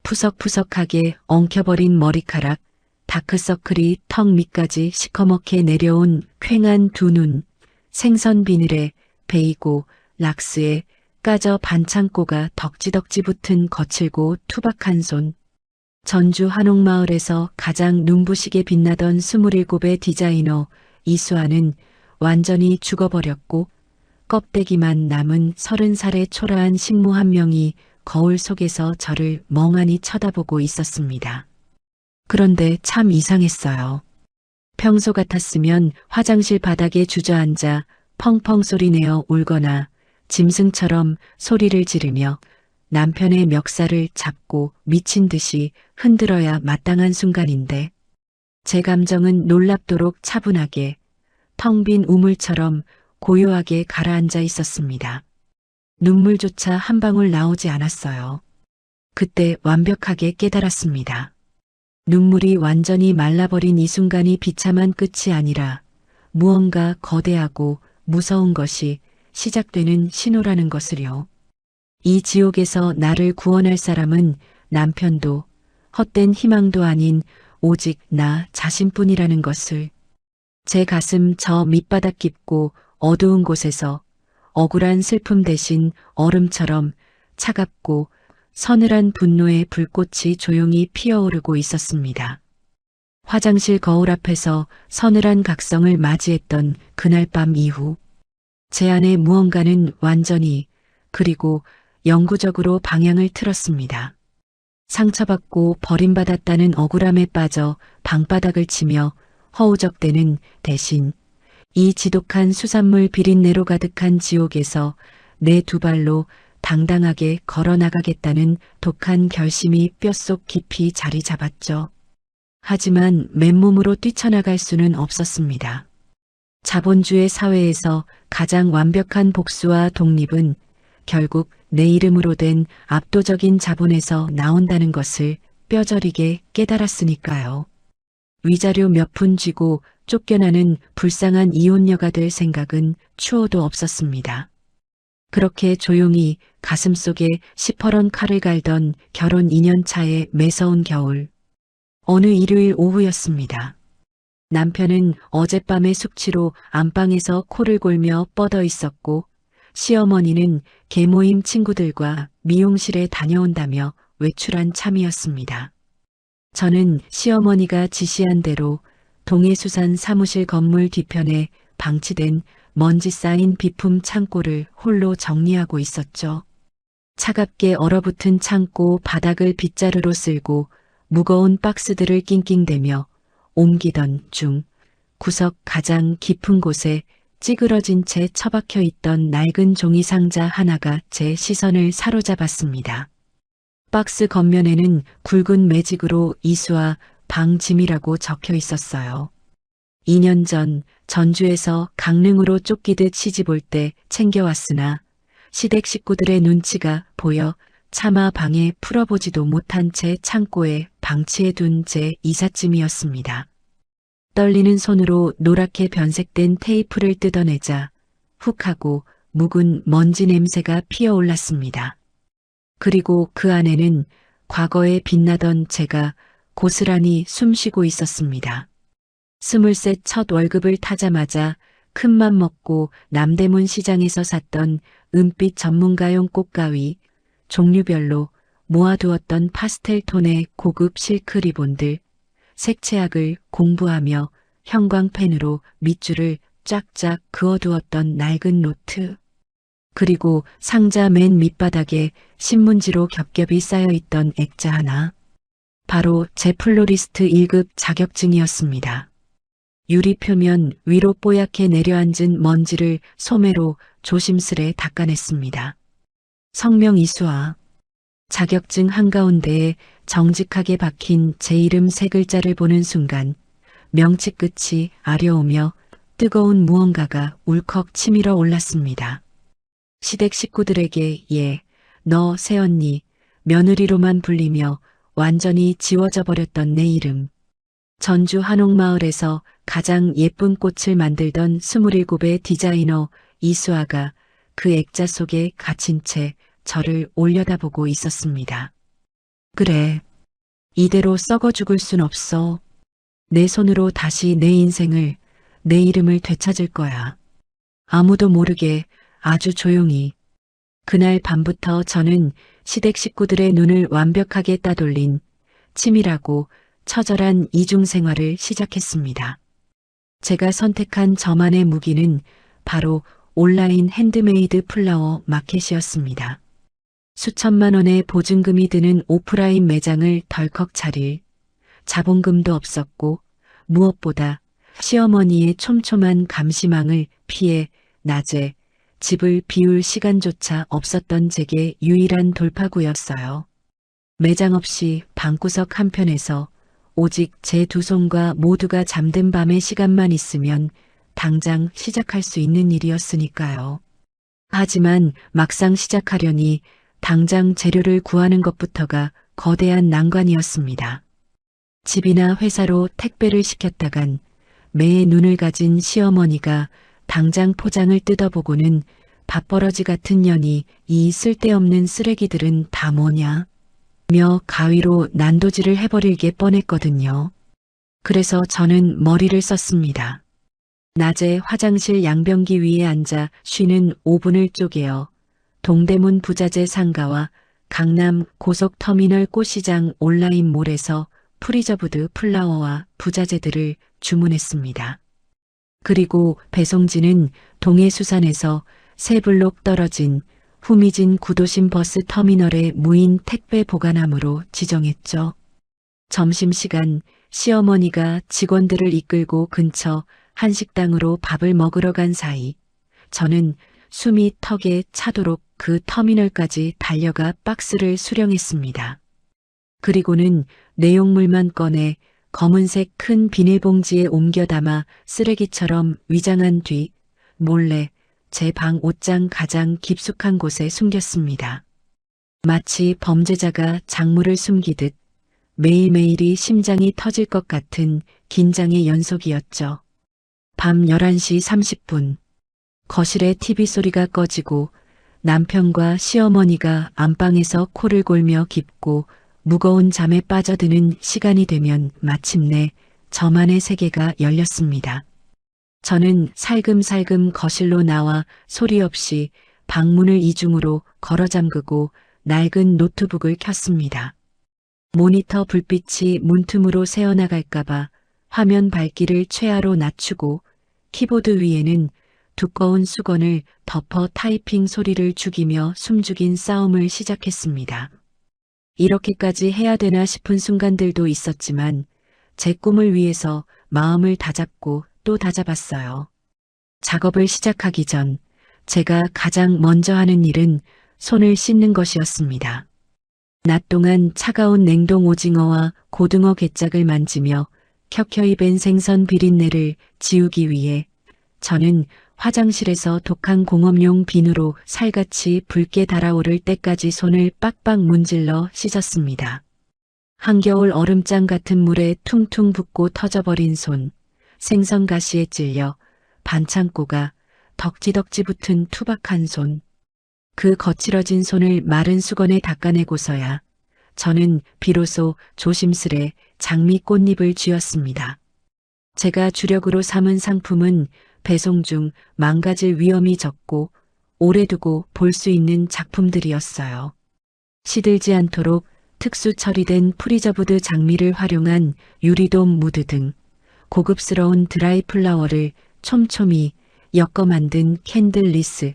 푸석푸석하게 엉켜버린 머리카락, 다크서클이 턱 밑까지 시커멓게 내려온 퀭한 두 눈, 생선 비늘에 베이고 락스에 까져 반창고가 덕지덕지 붙은 거칠고 투박한 손. 전주 한옥마을에서 가장 눈부시게 빛나던 27의 디자이너 이수아는 완전히 죽어버렸고 껍데기만 남은 30살의 초라한 식모 한 명이 거울 속에서 저를 멍하니 쳐다보고 있었습니다. 그런데 참 이상했어요. 평소 같았으면 화장실 바닥에 주저앉아 펑펑 소리내어 울거나 짐승처럼 소리를 지르며 남편의 멱살을 잡고 미친 듯이 흔들어야 마땅한 순간인데 제 감정은 놀랍도록 차분하게 텅 빈 우물처럼 고요하게 가라앉아 있었습니다. 눈물조차 한 방울 나오지 않았어요. 그때 완벽하게 깨달았습니다. 눈물이 완전히 말라버린 이 순간이 비참한 끝이 아니라 무언가 거대하고 무서운 것이 시작되는 신호라는 것을요. 이 지옥에서 나를 구원할 사람은 남편도 헛된 희망도 아닌 오직 나 자신뿐이라는 것을. 제 가슴 저 밑바닥 깊고 어두운 곳에서 억울한 슬픔 대신 얼음처럼 차갑고 서늘한 분노의 불꽃이 조용히 피어오르고 있었습니다. 화장실 거울 앞에서 서늘한 각성을 맞이했던 그날 밤 이후 제 안에 무언가는 완전히 그리고 영구적으로 방향을 틀었습니다. 상처받고 버림받았다는 억울함에 빠져 방바닥을 치며 허우적대는 대신 이 지독한 수산물 비린내로 가득한 지옥에서 내 두 발로 당당하게 걸어나가겠다는 독한 결심이 뼛속 깊이 자리 잡았죠. 하지만 맨몸으로 뛰쳐나갈 수는 없었습니다. 자본주의 사회에서 가장 완벽한 복수와 독립은 결국 내 이름으로 된 압도적인 자본에서 나온다는 것을 뼈저리게 깨달았으니까요. 위자료 몇 푼 쥐고 쫓겨나는 불쌍한 이혼녀가 될 생각은 추호도 없었습니다. 그렇게 조용히 가슴속에 시퍼런 칼을 갈던 결혼 2년 차의 매서운 겨울. 어느 일요일 오후였습니다. 남편은 어젯밤의 숙취로 안방에서 코를 골며 뻗어 있었고 시어머니는 계모임 친구들과 미용실에 다녀온다며 외출한 참이었습니다. 저는 시어머니가 지시한 대로 동해수산 사무실 건물 뒤편에 방치된 먼지 쌓인 비품 창고를 홀로 정리하고 있었죠. 차갑게 얼어붙은 창고 바닥을 빗자루로 쓸고 무거운 박스들을 낑낑대며 옮기던 중 구석 가장 깊은 곳에 찌그러진 채 처박혀 있던 낡은 종이 상자 하나가 제 시선을 사로잡았습니다. 박스 겉면에는 굵은 매직으로 이수아 방짐이라고 적혀 있었어요. 2년 전 전주에서 강릉으로 쫓기듯 시집올 때 챙겨왔으나 시댁 식구들의 눈치가 보여 차마 방에 풀어보지도 못한 채 창고에 방치해둔 제 이삿짐이었습니다. 떨리는 손으로 노랗게 변색된 테이프를 뜯어내자 훅 하고 묵은 먼지 냄새가 피어올랐습니다. 그리고 그 안에는 과거에 빛나던 제가 고스란히 숨쉬고 있었습니다. 23 첫 월급을 타자마자 큰맘 먹고 남대문 시장에서 샀던 은빛 전문가용 꽃가위, 종류별로 모아두었던 파스텔 톤의 고급 실크 리본들, 색채학을 공부하며 형광펜으로 밑줄을 쫙쫙 그어두었던 낡은 노트, 그리고 상자 맨 밑바닥에 신문지로 겹겹이 쌓여있던 액자 하나, 바로 제 플로리스트 1급 자격증이었습니다. 유리 표면 위로 뽀얗게 내려앉은 먼지를 소매로 조심스레 닦아냈습니다. 성명 이수아. 자격증 한가운데에 정직하게 박힌 제 이름 3글자를 보는 순간 명치 끝이 아려오며 뜨거운 무언가가 울컥 치밀어 올랐습니다. 시댁 식구들에게 너 새언니, 며느리로만 불리며 완전히 지워져 버렸던 내 이름. 전주 한옥마을에서 가장 예쁜 꽃을 만들던 27의 디자이너 이수아가 그 액자 속에 갇힌 채 저를 올려다보고 있었습니다. 그래. 이대로 썩어 죽을 순 없어. 내 손으로 다시 내 인생을, 내 이름을 되찾을 거야. 아무도 모르게 아주 조용히. 그날 밤부터 저는 시댁 식구들의 눈을 완벽하게 따돌린 치밀하고 처절한 이중 생활을 시작했습니다. 제가 선택한 저만의 무기는 바로 온라인 핸드메이드 플라워 마켓이었습니다. 수천만 원의 보증금이 드는 오프라인 매장을 덜컥 차릴 자본금도 없었고 무엇보다 시어머니의 촘촘한 감시망을 피해 낮에 집을 비울 시간조차 없었던 제게 유일한 돌파구였어요. 매장 없이 방구석 한편에서 오직 제 두 손과 모두가 잠든 밤의 시간만 있으면 당장 시작할 수 있는 일이었으니까요. 하지만 막상 시작하려니 당장 재료를 구하는 것부터가 거대한 난관이었습니다. 집이나 회사로 택배를 시켰다간 매의 눈을 가진 시어머니가 당장 포장을 뜯어보고는 밥버러지 같은 년이 이 쓸데없는 쓰레기들은 다 뭐냐? 며 가위로 난도질을 해버릴 뻔했거든요. 그래서 저는 머리를 썼습니다. 낮에 화장실 양변기 위에 앉아 쉬는 5분을 쪼개어 동대문 부자재 상가와 강남 고속터미널 꽃시장 온라인몰에서 프리저브드 플라워와 부자재들을 주문했습니다. 그리고 배송지는 동해수산에서 세 블록 떨어진 후미진 구도심 버스 터미널의 무인 택배 보관함으로 지정했죠. 점심시간 시어머니가 직원들을 이끌고 근처 한식당으로 밥을 먹으러 간 사이 저는 숨이 턱에 차도록 그 터미널까지 달려가 박스를 수령했습니다. 그리고는 내용물만 꺼내 검은색 큰 비닐봉지에 옮겨 담아 쓰레기처럼 위장한 뒤 몰래 제 방 옷장 가장 깊숙한 곳에 숨겼습니다. 마치 범죄자가 작물을 숨기듯 매일매일이 심장이 터질 것 같은 긴장의 연속이었죠. 밤 11시 30분 거실에 TV 소리가 꺼지고 남편과 시어머니가 안방에서 코를 골며 깊고 무거운 잠에 빠져드는 시간이 되면 마침내 저만의 세계가 열렸습니다. 저는 살금살금 거실로 나와 소리 없이 방문을 이중으로 걸어 잠그고 낡은 노트북을 켰습니다. 모니터 불빛이 문틈으로 새어나갈까봐 화면 밝기를 최하로 낮추고 키보드 위에는 두꺼운 수건을 덮어 타이핑 소리를 죽이며 숨죽인 싸움을 시작했습니다. 이렇게까지 해야 되나 싶은 순간들도 있었지만 제 꿈을 위해서 마음을 다잡고 또 다잡았어요. 작업을 시작하기 전 제가 가장 먼저 하는 일은 손을 씻는 것이었습니다. 낮 동안 차가운 냉동 오징어와 고등어 게짝을 만지며 켜켜이 밴 생선 비린내를 지우기 위해 저는 화장실에서 독한 공업용 비누로 살같이 붉게 달아오를 때까지 손을 빡빡 문질러 씻었습니다. 한겨울 얼음장 같은 물에 퉁퉁 붓고 터져버린 손, 생선 가시에 찔려 반창고가 덕지덕지 붙은 투박한 손, 그 거칠어진 손을 마른 수건에 닦아내고서야 저는 비로소 조심스레 장미 꽃잎을 쥐었습니다. 제가 주력으로 삼은 상품은 배송 중 망가질 위험이 적고 오래 두고 볼 수 있는 작품들이었어요. 시들지 않도록 특수 처리된 프리저브드 장미를 활용한 유리돔 무드 등 고급스러운 드라이 플라워를 촘촘히 엮어 만든 캔들 리스,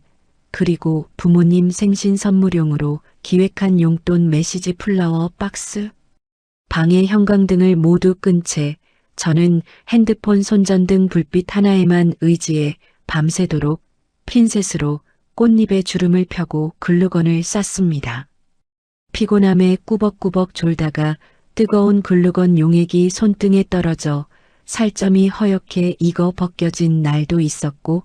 그리고 부모님 생신 선물용으로 기획한 용돈 메시지 플라워 박스, 방의 형광등을 모두 끈 채 저는 핸드폰 손전등 불빛 하나에만 의지해 밤새도록 핀셋으로 꽃잎에 주름을 펴고 글루건을 쌌습니다. 피곤함에 꾸벅꾸벅 졸다가 뜨거운 글루건 용액이 손등에 떨어져 살점이 허옇게 익어 벗겨진 날도 있었고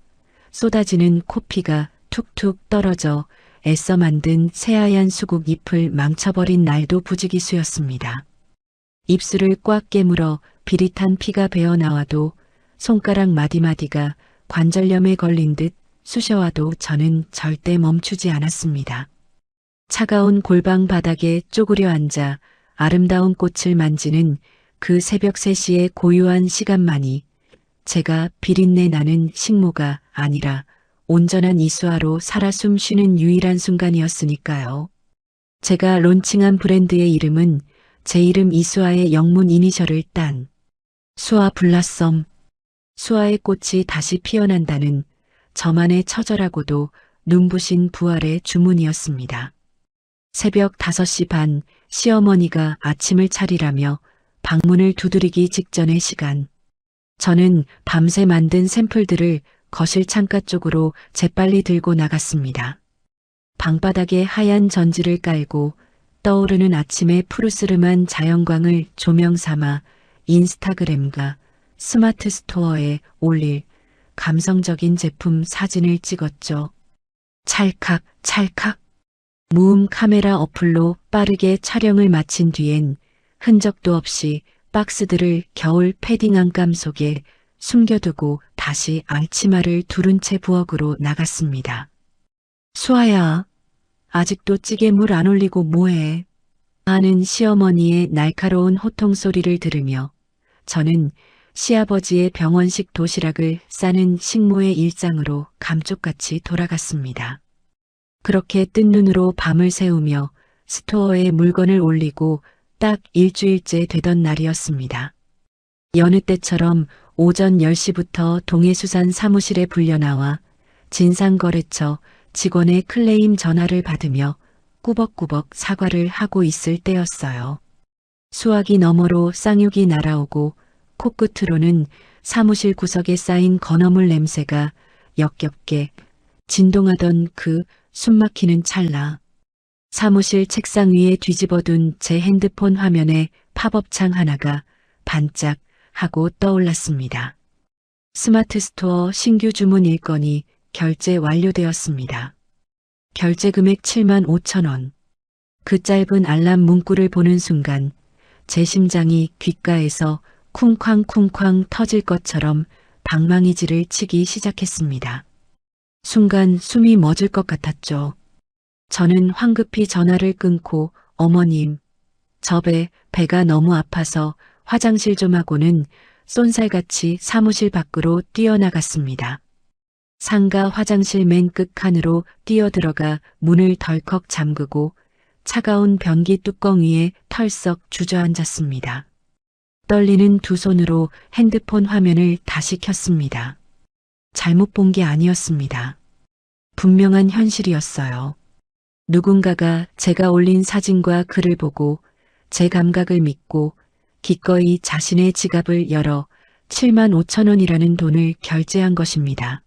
쏟아지는 코피가 툭툭 떨어져 애써 만든 새하얀 수국 잎을 망쳐버린 날도 부지기수였습니다. 입술을 꽉 깨물어 비릿한 피가 배어나와도 손가락 마디마디가 관절염에 걸린 듯 쑤셔와도 저는 절대 멈추지 않았습니다. 차가운 골방 바닥에 쪼그려 앉아 아름다운 꽃을 만지는 그 새벽 3시의 고요한 시간만이 제가 비린내 나는 식모가 아니라 온전한 이수아로 살아 숨쉬는 유일한 순간이었으니까요. 제가 론칭한 브랜드의 이름은 제 이름 이수아의 영문 이니셜을 딴 수아 블라썸, 수아의 꽃이 다시 피어난다는 저만의 처절하고도 눈부신 부활의 주문이었습니다. 새벽 5시 반, 시어머니가 아침을 차리라며 방문을 두드리기 직전의 시간. 저는 밤새 만든 샘플들을 거실 창가 쪽으로 재빨리 들고 나갔습니다. 방바닥에 하얀 전지를 깔고 떠오르는 아침의 푸르스름한 자연광을 조명 삼아 인스타그램과 스마트 스토어에 올릴 감성적인 제품 사진을 찍었죠. 찰칵, 찰칵. 무음 카메라 어플로 빠르게 촬영을 마친 뒤엔 흔적도 없이 박스들을 겨울 패딩 안감 속에 숨겨두고 다시 앙치마를 두른 채 부엌으로 나갔습니다. 수아야, 아직도 찌개 물 안 올리고 뭐해? 하는 시어머니의 날카로운 호통 소리를 들으며 저는 시아버지의 병원식 도시락을 싸는 식모의 일상으로 감쪽같이 돌아갔습니다. 그렇게 뜬 눈으로 밤을 새우며 스토어에 물건을 올리고 딱 일주일째 되던 날이었습니다. 여느 때처럼 오전 10시부터 동해수산 사무실에 불려나와 진상거래처 직원의 클레임 전화를 받으며 꾸벅꾸벅 사과를 하고 있을 때였어요. 수화기 너머로 쌍욕이 날아오고 코끝으로는 사무실 구석에 쌓인 건어물 냄새가 역겹게 진동하던 그 숨막히는 찰나. 사무실 책상 위에 뒤집어둔 제 핸드폰 화면에 팝업창 하나가 반짝 하고 떠올랐습니다. 스마트 스토어 신규 주문 일건이 결제 완료되었습니다. 결제 금액 75,000원. 그 짧은 알람 문구를 보는 순간 제 심장이 귓가에서 쿵쾅쿵쾅 터질 것처럼 방망이질을 치기 시작했습니다. 순간 숨이 멎을 것 같았죠. 저는 황급히 전화를 끊고 어머님, 배가 너무 아파서 화장실 좀 하고는 쏜살같이 사무실 밖으로 뛰어나갔습니다. 상가 화장실 맨 끝 칸으로 뛰어들어가 문을 덜컥 잠그고 차가운 변기 뚜껑 위에 털썩 주저앉았습니다. 떨리는 두 손으로 핸드폰 화면을 다시 켰습니다. 잘못 본 게 아니었습니다. 분명한 현실이었어요. 누군가가 제가 올린 사진과 글을 보고 제 감각을 믿고 기꺼이 자신의 지갑을 열어 75,000원이라는 돈을 결제한 것입니다.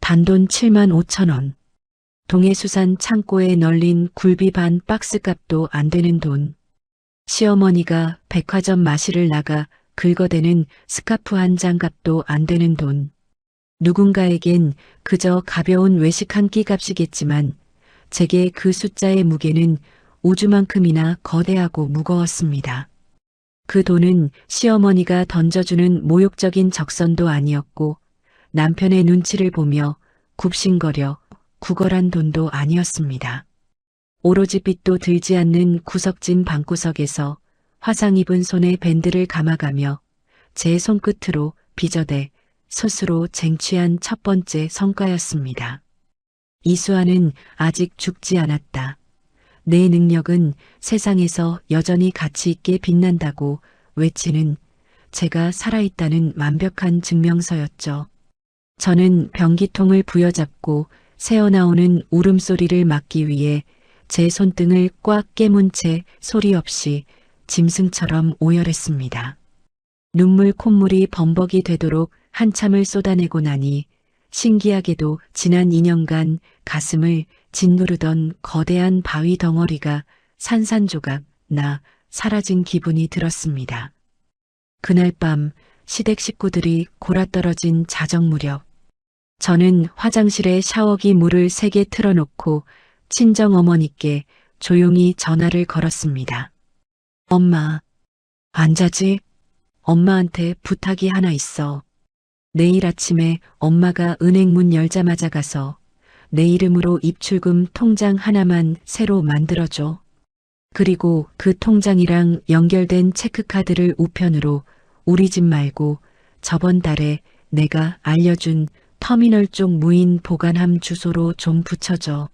단돈 75,000원. 동해수산 창고에 널린 굴비 반 박스 값도 안 되는 돈. 시어머니가 백화점 마실을 나가 긁어대는 스카프 한 장 값도 안 되는 돈. 누군가에겐 그저 가벼운 외식 한 끼 값이겠지만 제게 그 숫자의 무게는 우주만큼이나 거대하고 무거웠습니다. 그 돈은 시어머니가 던져주는 모욕적인 적선도 아니었고 남편의 눈치를 보며 굽신거려 구걸한 돈도 아니었습니다. 오로지 빛도 들지 않는 구석진 방구석에서 화상 입은 손에 밴드를 감아가며 제 손끝으로 빚어대 스스로 쟁취한 첫 번째 성과였습니다. 이수아는 아직 죽지 않았다. 내 능력은 세상에서 여전히 가치 있게 빛난다고 외치는 제가 살아있다는 완벽한 증명서였죠. 저는 변기통을 부여잡고 새어나오는 울음소리를 막기 위해 제 손등을 꽉 깨문 채 소리 없이 짐승처럼 오열했습니다. 눈물 콧물이 범벅이 되도록 한참을 쏟아내고 나니 신기하게도 지난 2년간 가슴을 짓누르던 거대한 바위 덩어리가 산산조각 나 사라진 기분이 들었습니다. 그날 밤 시댁 식구들이 골아떨어진 자정 무렵 저는 화장실에 샤워기 물을 3개 틀어놓고 친정어머니께 조용히 전화를 걸었습니다. 엄마, 안 자지? 엄마한테 부탁이 하나 있어. 내일 아침에 엄마가 은행 문 열자마자 가서 내 이름으로 입출금 통장 하나만 새로 만들어줘. 그리고 그 통장이랑 연결된 체크카드를 우편으로 우리 집 말고 저번 달에 내가 알려준 터미널 쪽 무인 보관함 주소로 좀 붙여줘.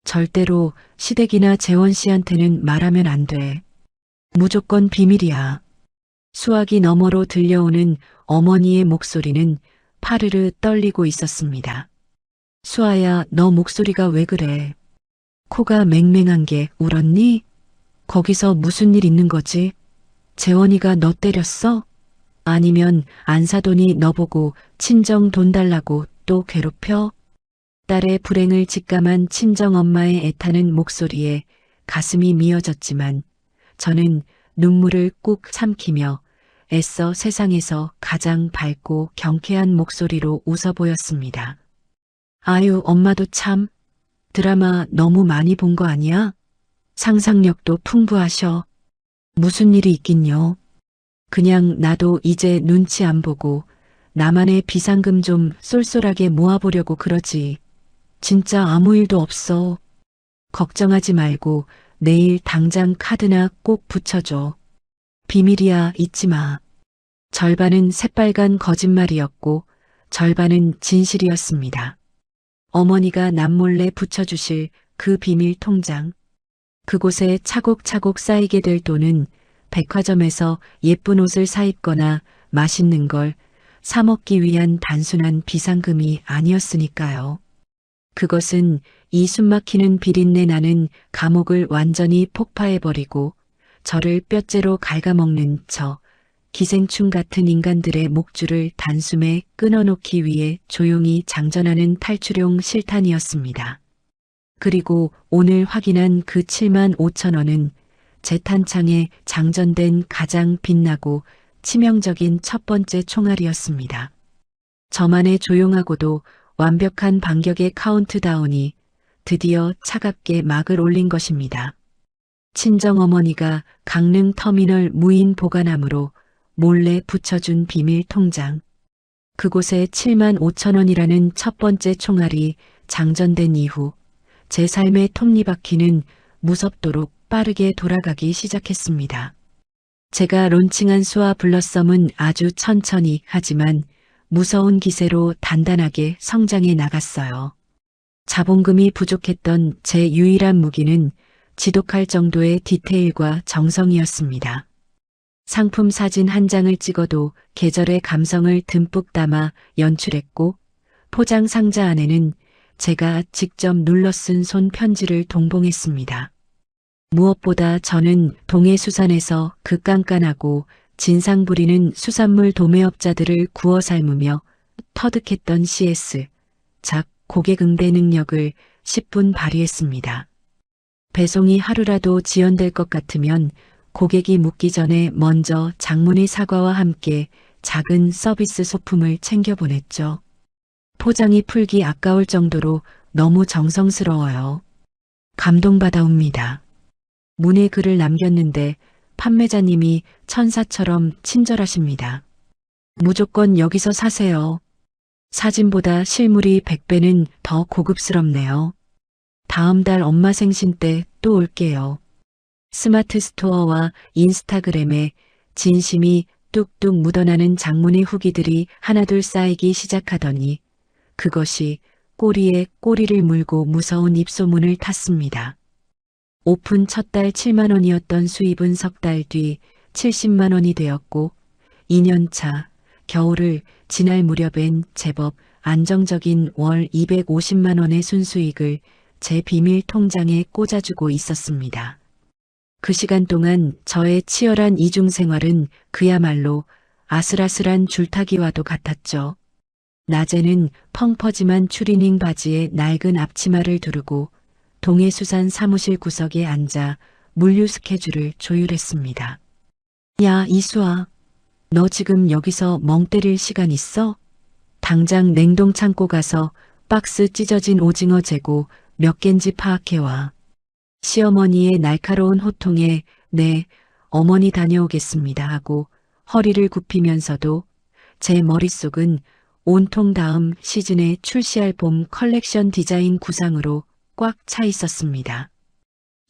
절대로 시댁이나 재원 씨한테는 말하면 안 돼. 무조건 비밀이야. 수화기 너머로 들려오는 어머니의 목소리는 파르르 떨리고 있었습니다. 수아야, 너 목소리가 왜 그래? 코가 맹맹한 게 울었니? 거기서 무슨 일 있는 거지? 재원이가 너 때렸어? 아니면 안사돈이 너보고 친정 돈 달라고 또 괴롭혀? 딸의 불행을 직감한 친정엄마의 애타는 목소리에 가슴이 미어졌지만 저는 눈물을 꾹 삼키며 애써 세상에서 가장 밝고 경쾌한 목소리로 웃어 보였습니다. 아유, 엄마도 참 드라마 너무 많이 본 거 아니야? 상상력도 풍부하셔. 무슨 일이 있긴요. 그냥 나도 이제 눈치 안 보고 나만의 비상금 좀 쏠쏠하게 모아보려고 그러지. 진짜 아무 일도 없어. 걱정하지 말고 내일 당장 카드나 꼭 붙여줘. 비밀이야, 잊지 마. 절반은 새빨간 거짓말이었고 절반은 진실이었습니다. 어머니가 남몰래 붙여주실 그 비밀 통장. 그곳에 차곡차곡 쌓이게 될 돈은 백화점에서 예쁜 옷을 사입거나 맛있는 걸 사 먹기 위한 단순한 비상금이 아니었으니까요. 그것은 이 숨막히는 비린내 나는 감옥을 완전히 폭파해버리고 저를 뼈째로 갉아먹는 저 기생충 같은 인간들의 목줄을 단숨에 끊어놓기 위해 조용히 장전하는 탈출용 실탄이었습니다. 그리고 오늘 확인한 그 7만 5천 원은 제 탄창에 장전된 가장 빛나고 치명적인 첫 번째 총알이었습니다. 저만의 조용하고도 완벽한 반격의 카운트다운이 드디어 차갑게 막을 올린 것입니다. 친정어머니가 강릉 터미널 무인 보관함으로 몰래 붙여준 비밀 통장. 그곳에 7만 5천 원이라는 첫 번째 총알이 장전된 이후 제 삶의 톱니바퀴는 무섭도록 빠르게 돌아가기 시작했습니다. 제가 론칭한 수아 블러썸은 아주 천천히 하지만 무서운 기세로 단단하게 성장해 나갔어요. 자본금이 부족했던 제 유일한 무기는 지독할 정도의 디테일과 정성이었습니다. 상품 사진 한 장을 찍어도 계절의 감성을 듬뿍 담아 연출했고 포장 상자 안에는 제가 직접 눌러 쓴 손 편지를 동봉했습니다. 무엇보다 저는 동해수산에서 그 깐깐하고 진상 부리는 수산물 도매업자들을 구워 삶으며 터득했던 CS, 작 고객 응대 능력을 10분 발휘했습니다. 배송이 하루라도 지연될 것 같으면 고객이 묻기 전에 먼저 장문의 사과와 함께 작은 서비스 소품을 챙겨 보냈죠. 포장이 풀기 아까울 정도로 너무 정성스러워요. 감동받아옵니다. 문에 글을 남겼는데 판매자님이 천사처럼 친절하십니다. 무조건 여기서 사세요. 사진보다 실물이 100배는 더 고급스럽네요. 다음 달 엄마 생신 때 또 올게요. 스마트 스토어와 인스타그램에 진심이 뚝뚝 묻어나는 장문의 후기들이 하나둘 쌓이기 시작하더니 그것이 꼬리에 꼬리를 물고 무서운 입소문을 탔습니다. 오픈 첫 달 7만 원이었던 수입은 석 달 뒤 70만 원이 되었고 2년차 겨울을 지날 무렵엔 제법 안정적인 월 250만 원의 순수익을 제 비밀 통장에 꽂아주고 있었습니다. 그 시간 동안 저의 치열한 이중생활은 그야말로 아슬아슬한 줄타기와도 같았죠. 낮에는 펑퍼짐한 추리닝 바지에 낡은 앞치마를 두르고 동해수산 사무실 구석에 앉아 물류 스케줄을 조율했습니다. 야, 이수아. 너 지금 여기서 멍 때릴 시간 있어? 당장 냉동 창고 가서 박스 찢어진 오징어 재고 몇 갠지 파악해와. 시어머니의 날카로운 호통에 네, 어머니 다녀오겠습니다 하고 허리를 굽히면서도 제 머릿속은 온통 다음 시즌에 출시할 봄 컬렉션 디자인 구상으로 꽉 차 있었습니다.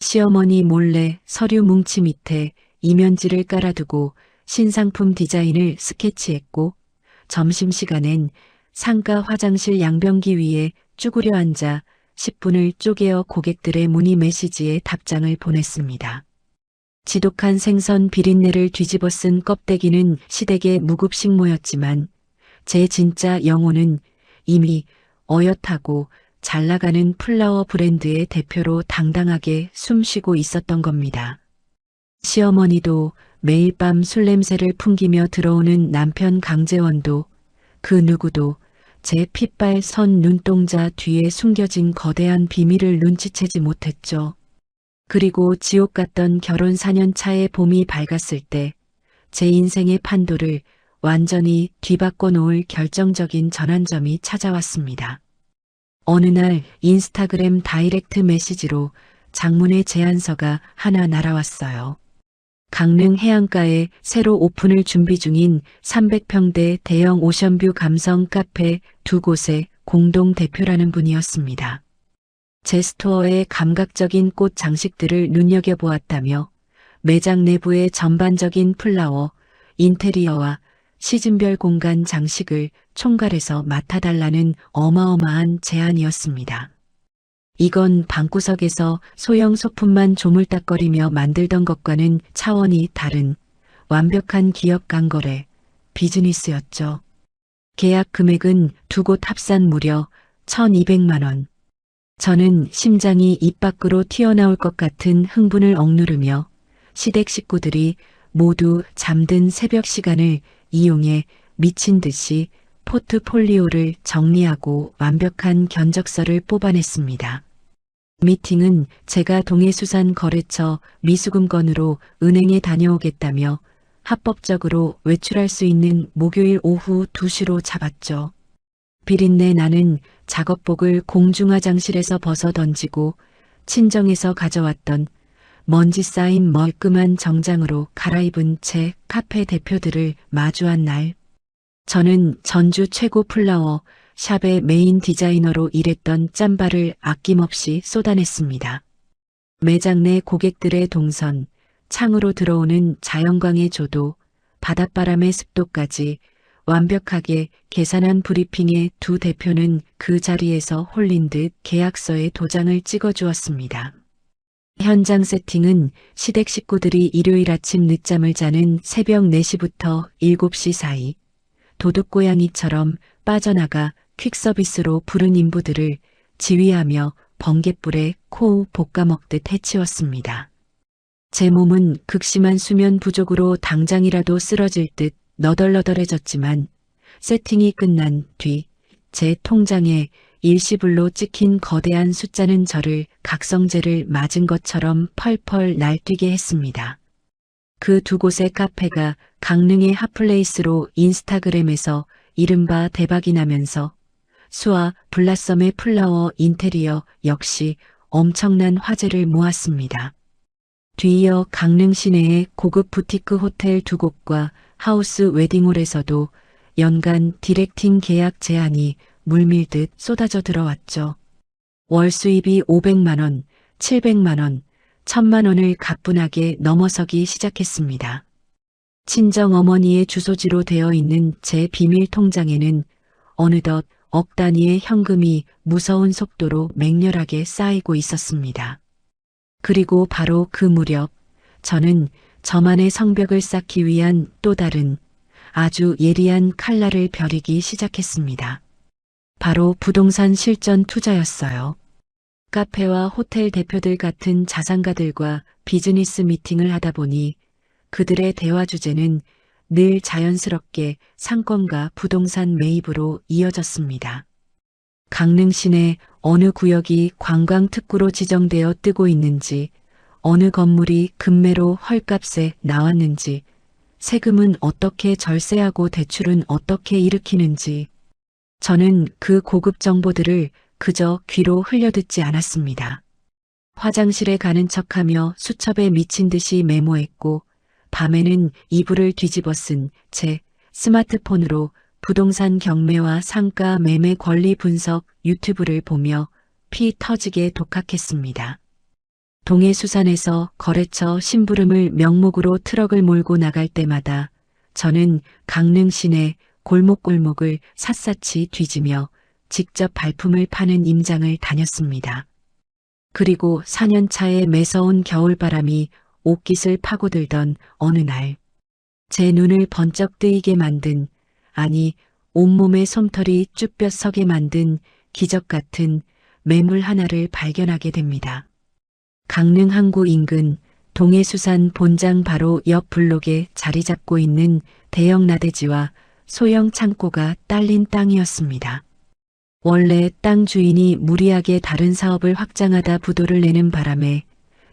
시어머니 몰래 서류 뭉치 밑에 이면지를 깔아두고 신상품 디자인을 스케치했고, 점심시간엔 상가 화장실 양변기 위에 쭈그려 앉아 10분을 쪼개어 고객들의 문의 메시지에 답장을 보냈습니다. 지독한 생선 비린내를 뒤집어 쓴 껍데기는 시댁의 무급식모였지만 제 진짜 영혼은 이미 어엿하고 잘 나가는 플라워 브랜드의 대표로 당당하게 숨쉬고 있었던 겁니다. 시어머니도 매일 밤 술 냄새를 풍기며 들어오는 남편 강재원도 그 누구도 제 핏발 선 눈동자 뒤에 숨겨진 거대한 비밀을 눈치채지 못했죠. 그리고 지옥 같던 결혼 4년 차의 봄이 밝았을 때 제 인생의 판도를 완전히 뒤바꿔 놓을 결정적인 전환점이 찾아왔습니다. 어느 날 인스타그램 다이렉트 메시지로 장문의 제안서가 하나 날아왔어요. 강릉 해안가에 새로 오픈을 준비 중인 300평대 대형 오션뷰 감성 카페 두 곳의 공동 대표라는 분이었습니다. 제 스토어의 감각적인 꽃 장식들을 눈여겨보았다며 매장 내부의 전반적인 플라워, 인테리어와 시즌별 공간 장식을 총괄해서 맡아달라는 어마어마한 제안이었습니다. 이건 방구석에서 소형 소품만 조물딱거리며 만들던 것과는 차원이 다른 완벽한 기업 간거래, 비즈니스였죠. 계약 금액은 두 곳 합산 무려 1,200만 원. 저는 심장이 입 밖으로 튀어나올 것 같은 흥분을 억누르며 시댁 식구들이 모두 잠든 새벽 시간을 이용해 미친 듯이 포트폴리오를 정리하고 완벽한 견적서를 뽑아냈습니다. 미팅은 제가 동해수산거래처 미수금건으로 은행에 다녀오겠다며 합법적으로 외출할 수 있는 목요일 오후 2시로 잡았죠. 비린내 나는 작업복을 공중화장실에서 벗어 던지고 친정에서 가져왔던 먼지 쌓인 멀끔한 정장으로 갈아입은 채 카페 대표들을 마주한 날, 저는 전주 최고 플라워 샵의 메인 디자이너로 일했던 짬바를 아낌없이 쏟아냈습니다. 매장 내 고객들의 동선, 창으로 들어오는 자연광의 조도, 바닷바람의 습도까지 완벽하게 계산한 브리핑에 두 대표는 그 자리에서 홀린 듯 계약서에 도장을 찍어주었습니다. 현장 세팅은 시댁 식구들이 일요일 아침 늦잠을 자는 새벽 4시부터 7시 사이 도둑고양이처럼 빠져나가 퀵서비스로 부른 인부들을 지휘하며 번갯불에 코 볶아먹듯 해치웠습니다. 제 몸은 극심한 수면 부족으로 당장이라도 쓰러질 듯 너덜너덜해졌지만 세팅이 끝난 뒤 제 통장에 일시불로 찍힌 거대한 숫자는 저를 각성제를 맞은 것처럼 펄펄 날뛰게 했습니다. 그 두 곳의 카페가 강릉의 핫플레이스로 인스타그램에서 이른바 대박이 나면서 수아 블라썸의 플라워 인테리어 역시 엄청난 화제를 모았습니다. 뒤이어 강릉 시내의 고급 부티크 호텔 두 곳과 하우스 웨딩홀에서도 연간 디렉팅 계약 제안이 물밀듯 쏟아져 들어왔죠. 월 수입이 500만 원, 700만 원, 1000만 원을 가뿐하게 넘어서기 시작했습니다. 친정 어머니의 주소지로 되어 있는 제 비밀 통장에는 어느덧 억 단위의 현금이 무서운 속도로 맹렬하게 쌓이고 있었습니다. 그리고 바로 그 무렵 저는 저만의 성벽을 쌓기 위한 또 다른 아주 예리한 칼날을 벼리기 시작했습니다. 바로 부동산 실전 투자였어요. 카페와 호텔 대표들 같은 자산가들과 비즈니스 미팅을 하다 보니 그들의 대화 주제는 늘 자연스럽게 상권과 부동산 매입으로 이어졌습니다. 강릉 시내 어느 구역이 관광특구로 지정되어 뜨고 있는지, 어느 건물이 급매로 헐값에 나왔는지, 세금은 어떻게 절세하고 대출은 어떻게 일으키는지, 저는 그 고급 정보들을 그저 귀로 흘려듣지 않았습니다. 화장실에 가는 척하며 수첩에 미친 듯이 메모했고, 밤에는 이불을 뒤집어 쓴 제 스마트폰으로 부동산 경매와 상가 매매 권리 분석 유튜브를 보며 피 터지게 독학했습니다. 동해수산에서 거래처 심부름을 명목으로 트럭을 몰고 나갈 때마다 저는 강릉 시내 골목골목을 샅샅이 뒤지며 직접 발품을 파는 임장을 다녔습니다. 그리고 4년차에 매서운 겨울바람이 옷깃을 파고들던 어느 날, 제 눈을 번쩍 뜨이게 만든, 아니 온몸에 솜털이 쭈뼛 서게 만든 기적 같은 매물 하나를 발견하게 됩니다. 강릉 항구 인근 동해수산 본장 바로 옆 블록에 자리 잡고 있는 대형 나대지와 소형 창고가 딸린 땅이었습니다. 원래 땅 주인이 무리하게 다른 사업을 확장하다 부도를 내는 바람에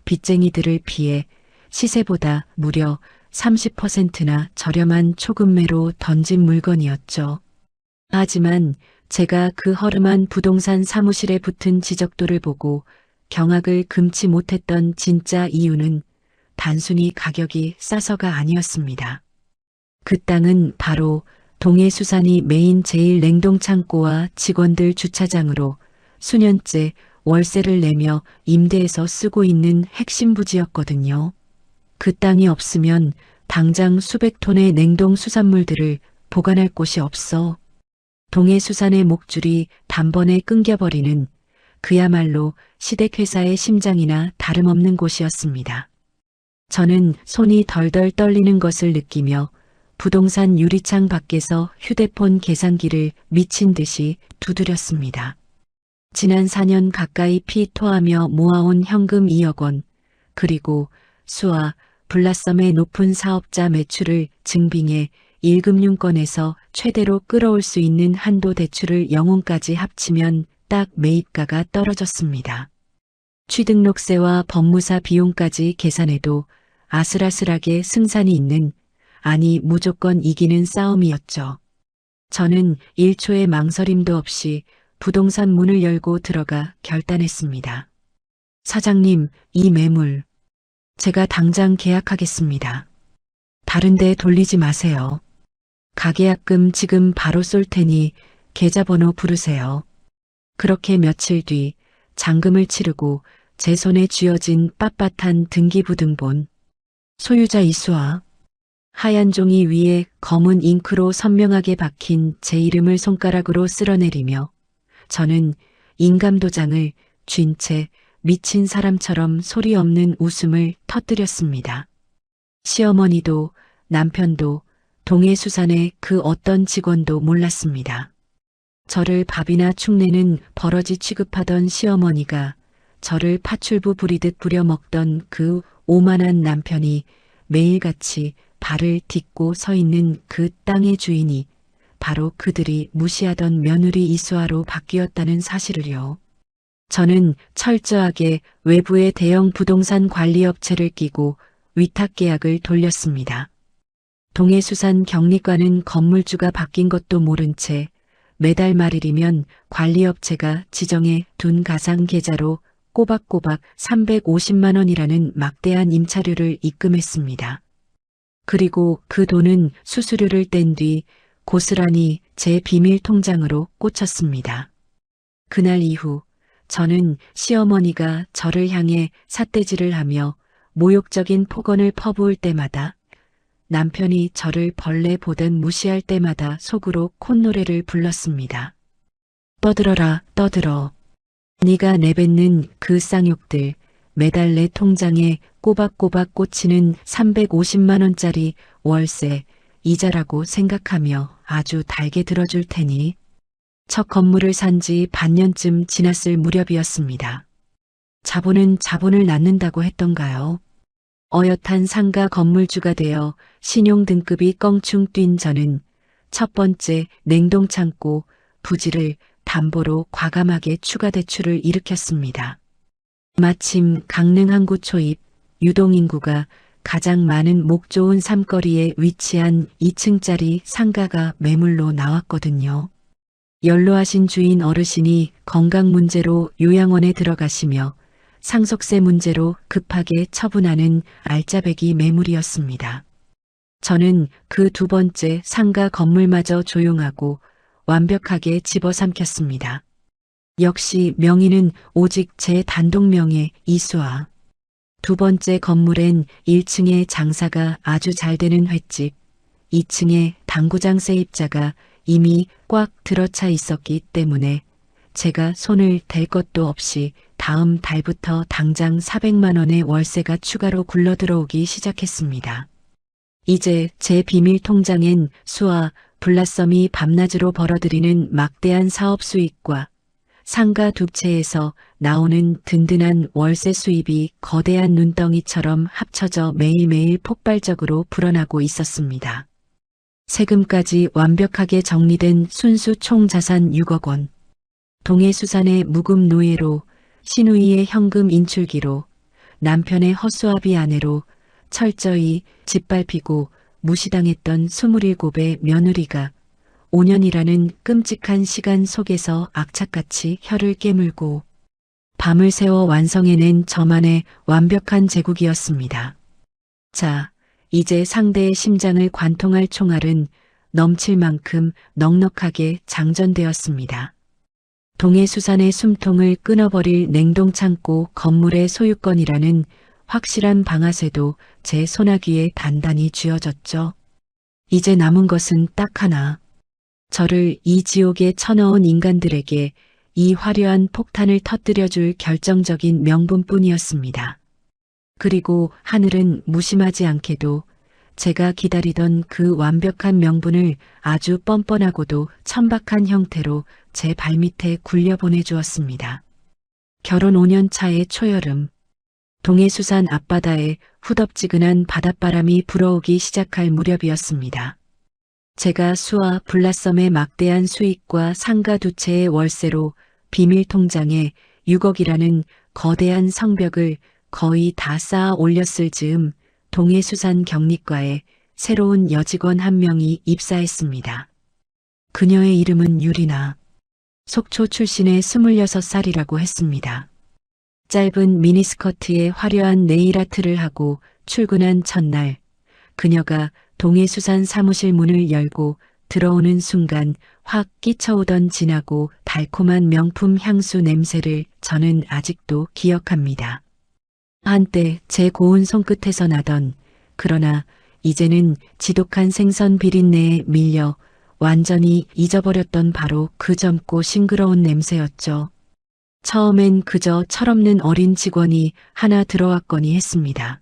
빚쟁이들을 피해 시세보다 무려 30%나 저렴한 초급매로 던진 물건이었죠. 하지만 제가 그 허름한 부동산 사무실에 붙은 지적도를 보고 경악을 금치 못했던 진짜 이유는 단순히 가격이 싸서가 아니었습니다. 그 땅은 바로 동해수산이 메인 제일 냉동창고와 직원들 주차장으로 수년째 월세를 내며 임대해서 쓰고 있는 핵심 부지였거든요. 그 땅이 없으면 당장 수백 톤의 냉동 수산물들을 보관할 곳이 없어 동해수산의 목줄이 단번에 끊겨버리는 그야말로 시댁회사의 심장이나 다름없는 곳이었습니다. 저는 손이 덜덜 떨리는 것을 느끼며 부동산 유리창 밖에서 휴대폰 계산기를 미친 듯이 두드렸습니다. 지난 4년 가까이 피토하며 모아온 현금 2억 원, 그리고 수아, 블라썸의 높은 사업자 매출을 증빙해 1금융권에서 최대로 끌어올 수 있는 한도 대출을 영혼까지 합치면 딱 매입가가 떨어졌습니다. 취등록세와 법무사 비용까지 계산해도 아슬아슬하게 승산이 있는, 아니 무조건 이기는 싸움이었죠. 저는 1초의 망설임도 없이 부동산 문을 열고 들어가 결단했습니다. 사장님, 이 매물 제가 당장 계약하겠습니다. 다른 데 돌리지 마세요. 가계약금 지금 바로 쏠 테니 계좌번호 부르세요. 그렇게 며칠 뒤 잔금을 치르고 제 손에 쥐어진 빳빳한 등기부등본. 소유자 이수아. 하얀 종이 위에 검은 잉크로 선명하게 박힌 제 이름을 손가락으로 쓸어내리며 저는 인감도장을 쥔 채 미친 사람처럼 소리 없는 웃음을 터뜨렸습니다. 시어머니도 남편도 동해수산의 그 어떤 직원도 몰랐습니다. 저를 밥이나 축내는 버러지 취급하던 시어머니가 저를 파출부 부리듯 부려먹던 그 오만한 남편이 매일같이 발을 딛고 서 있는 그 땅의 주인이 바로 그들이 무시하던 며느리 이수아로 바뀌었다는 사실을요. 저는 철저하게 외부의 대형 부동산 관리업체를 끼고 위탁계약을 돌렸습니다. 동해수산 경리과는 건물주가 바뀐 것도 모른 채 매달 말일이면 관리업체가 지정해 둔 가상계좌로 꼬박꼬박 350만 원이라는 막대한 임차료를 입금했습니다. 그리고 그 돈은 수수료를 뗀 뒤 고스란히 제 비밀 통장으로 꽂혔습니다. 그날 이후 저는 시어머니가 저를 향해 삿대질을 하며 모욕적인 폭언을 퍼부을 때마다, 남편이 저를 벌레 보듯 무시할 때마다 속으로 콧노래를 불렀습니다. 떠들어라, 떠들어. 네가 내뱉는 그 쌍욕들, 매달 내 통장에 꼬박꼬박 꽂히는 350만 원짜리 월세, 이자라고 생각하며 아주 달게 들어줄 테니. 첫 건물을 산 지 반년쯤 지났을 무렵이었습니다. 자본은 자본을 낳는다고 했던가요? 어엿한 상가 건물주가 되어 신용 등급이 껑충 뛴 저는 첫 번째 냉동창고 부지를 담보로 과감하게 추가 대출을 일으켰습니다. 마침 강릉 항구 초입 유동인구가 가장 많은 목 좋은 삼거리에 위치한 2층짜리 상가가 매물로 나왔거든요. 연로하신 주인 어르신이 건강 문제로 요양원에 들어가시며 상속세 문제로 급하게 처분하는 알짜배기 매물이었습니다. 저는 그 두 번째 상가 건물마저 조용하고 완벽하게 집어삼켰습니다. 역시 명의는 오직 제 단독 명의 이수아. 두 번째 건물엔 1층에 장사가 아주 잘 되는 횟집, 2층에 당구장 세입자가 이미 꽉 들어차 있었기 때문에 제가 손을 댈 것도 없이 다음 달부터 당장 400만 원의 월세가 추가로 굴러 들어오기 시작했습니다. 이제 제 비밀 통장엔 수와 블라썸이 밤낮으로 벌어들이는 막대한 사업 수익과 상가 두 채에서 나오는 든든한 월세 수입이 거대한 눈덩이처럼 합쳐져 매일매일 폭발적으로 불어나고 있었습니다. 세금까지 완벽하게 정리된 순수 총자산 6억 원. 동해수산의 무금 노예로, 시누이의 현금 인출기로, 남편의 허수아비 아내로 철저히 짓밟히고 무시당했던 27의 며느리가 5년이라는 끔찍한 시간 속에서 악착같이 혀를 깨물고 밤을 새워 완성해낸 저만의 완벽한 제국이었습니다. 자, 이제 상대의 심장을 관통할 총알은 넘칠 만큼 넉넉하게 장전되었습니다. 동해수산의 숨통을 끊어버릴 냉동창고 건물의 소유권이라는 확실한 방아쇠도 제 소나귀에 단단히 쥐어졌죠. 이제 남은 것은 딱 하나. 저를 이 지옥에 쳐넣은 인간들에게 이 화려한 폭탄을 터뜨려줄 결정적인 명분뿐이었습니다. 그리고 하늘은 무심하지 않게도 제가 기다리던 그 완벽한 명분을 아주 뻔뻔하고도 천박한 형태로 제 발밑에 굴려보내주었습니다. 결혼 5년 차의 초여름, 동해수산 앞바다에 후덥지근한 바닷바람이 불어오기 시작할 무렵이었습니다. 제가 수와 블라썸의 막대한 수익과 상가 두 채의 월세로 비밀 통장에 6억이라는 거대한 성벽을 거의 다 쌓아 올렸을 즈음 동해수산 경리과에 새로운 여직원 한 명이 입사했습니다. 그녀의 이름은 유리나. 속초 출신의 26살이라고 했습니다. 짧은 미니스커트에 화려한 네일아트를 하고 출근한 첫날, 그녀가 동해수산 사무실 문을 열고 들어오는 순간 확 끼쳐오던 진하고 달콤한 명품 향수 냄새를 저는 아직도 기억합니다. 한때 제 고운 손끝에서 나던, 그러나 이제는 지독한 생선 비린내에 밀려 완전히 잊어버렸던 바로 그 젊고 싱그러운 냄새였죠. 처음엔 그저 철없는 어린 직원이 하나 들어왔거니 했습니다.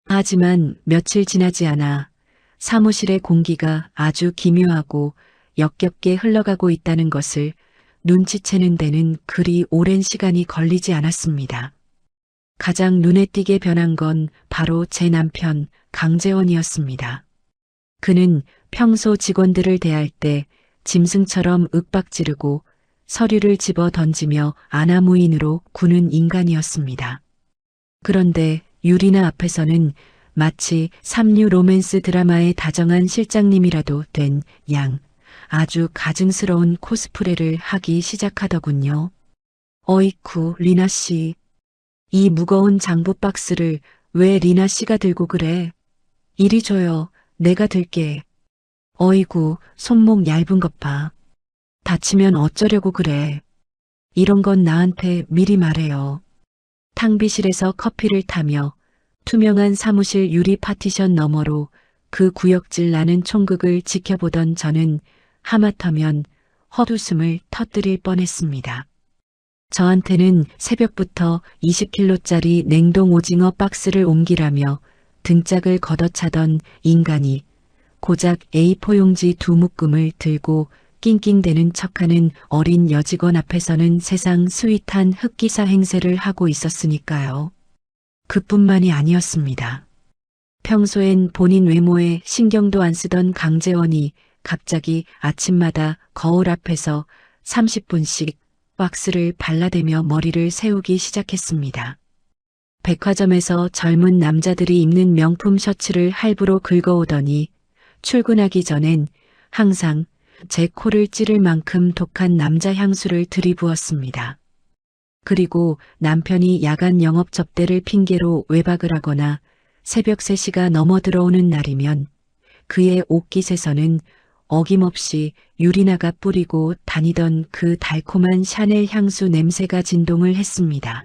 하지만 며칠 지나지 않아 사무실의 공기가 아주 기묘하고 역겹게 흘러가고 있다는 것을 눈치채는 데는 그리 오랜 시간이 걸리지 않았습니다. 가장 눈에 띄게 변한 건 바로 제 남편 강재원이었습니다. 그는 평소 직원들을 대할 때 짐승처럼 윽박지르고 서류를 집어 던지며 아나무인으로 구는 인간이었습니다. 그런데 유리나 앞에서는 마치 삼류 로맨스 드라마의 다정한 실장님이라도 된 양 아주 가증스러운 코스프레를 하기 시작하더군요. 어이쿠, 리나 씨. 이 무거운 장부 박스를 왜 리나 씨가 들고 그래? 이리 줘요. 내가 들게. 어이구, 손목 얇은 것 봐. 다치면 어쩌려고 그래. 이런 건 나한테 미리 말해요. 탕비실에서 커피를 타며 투명한 사무실 유리 파티션 너머로 그 구역질 나는 총극을 지켜보던 저는 하마터면 헛웃음을 터뜨릴 뻔했습니다. 저한테는 새벽부터 20kg짜리 냉동 오징어 박스를 옮기라며 등짝을 걷어차던 인간이 고작 A4 용지 두 묶음을 들고 낑낑대는 척하는 어린 여직원 앞에서는 세상 스윗한 흑기사 행세를 하고 있었으니까요. 그뿐만이 아니었습니다. 평소엔 본인 외모에 신경도 안 쓰던 강재원이 갑자기 아침마다 거울 앞에서 30분씩 왁스를 발라대며 머리를 세우기 시작했습니다. 백화점에서 젊은 남자들이 입는 명품 셔츠를 할부로 긁어오더니 출근하기 전엔 항상 제 코를 찌를 만큼 독한 남자 향수를 들이부었습니다. 그리고 남편이 야간 영업 접대를 핑계로 외박을 하거나 새벽 3시가 넘어 들어오는 날이면 그의 옷깃에서는 어김없이 유리나가 뿌리고 다니던 그 달콤한 샤넬 향수 냄새가 진동을 했습니다.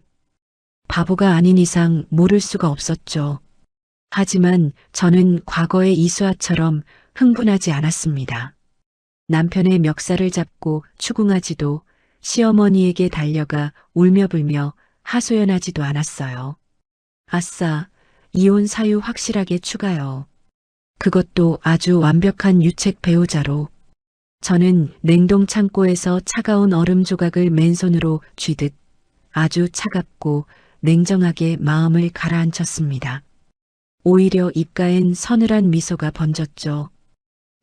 바보가 아닌 이상 모를 수가 없었죠. 하지만 저는 과거의 이수아처럼 흥분하지 않았습니다. 남편의 멱살을 잡고 추궁하지도 시어머니에게 달려가 울며불며 하소연하지도 않았어요. 아싸, 이혼 사유 확실하게 추가요. 그것도 아주 완벽한 유책 배우자로. 저는 냉동 창고에서 차가운 얼음 조각을 맨손으로 쥐듯 아주 차갑고 냉정하게 마음을 가라앉혔습니다. 오히려 입가엔 서늘한 미소가 번졌죠.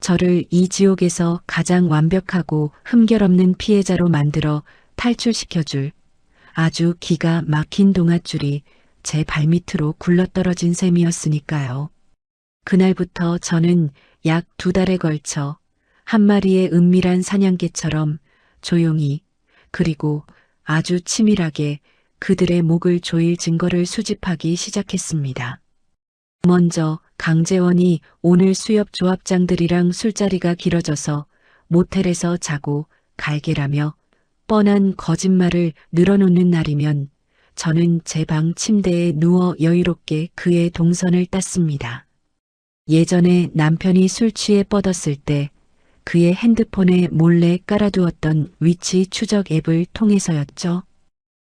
저를 이 지옥에서 가장 완벽하고 흠결 없는 피해자로 만들어 탈출시켜줄 아주 기가 막힌 동아줄이 제 발밑으로 굴러떨어진 셈이었으니까요. 그날부터 저는 약 2달에 걸쳐 한 마리의 은밀한 사냥개처럼 조용히 그리고 아주 치밀하게 그들의 목을 조일 증거를 수집하기 시작했습니다. 먼저 강재원이 오늘 수협 조합장들이랑 술자리가 길어져서 모텔에서 자고 갈게라며 뻔한 거짓말을 늘어놓는 날이면 저는 제 방 침대에 누워 여유롭게 그의 동선을 땄습니다. 예전에 남편이 술 취해 뻗었을 때 그의 핸드폰에 몰래 깔아두었던 위치 추적 앱을 통해서였죠.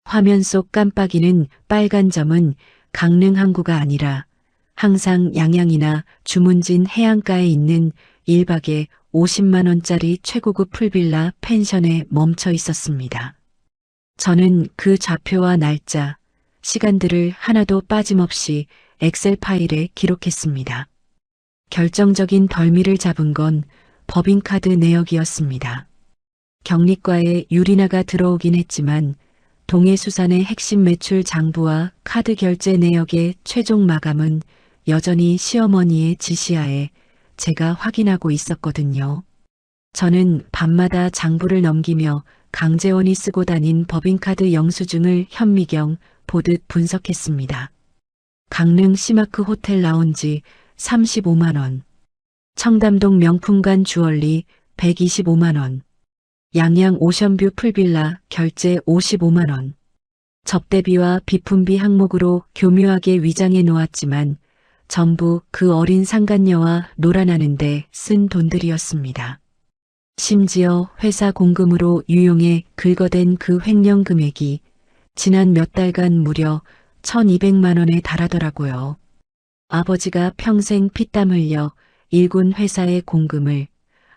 화면 속 깜빡이는 빨간 점은 강릉 항구가 아니라 항상 양양이나 주문진 해안가에 있는 1박에 50만 원짜리 최고급 풀빌라 펜션에 멈춰 있었습니다. 저는 그 좌표와 날짜, 시간들을 하나도 빠짐없이 엑셀 파일에 기록했습니다. 결정적인 덜미를 잡은 건 법인카드 내역이었습니다. 경리과에 유리나가 들어오긴 했지만 동해수산의 핵심 매출 장부와 카드 결제 내역의 최종 마감은 여전히 시어머니의 지시하에 제가 확인하고 있었거든요. 저는 밤마다 장부를 넘기며 강재원이 쓰고 다닌 법인카드 영수증을 현미경 보듯 분석했습니다. 강릉 시마크 호텔 라운지 35만 원, 청담동 명품관 주얼리 125만 원, 양양 오션뷰 풀빌라 결제 55만 원, 접대비와 비품비 항목으로 교묘하게 위장해 놓았지만 전부 그 어린 상간녀와 놀아나는데 쓴 돈들이었습니다. 심지어 회사 공금으로 유용해 긁어댄 그 횡령 금액이 지난 몇 달간 무려 1,200만 원에 달하더라고요. 아버지가 평생 피땀 흘려 일군 회사의 공금을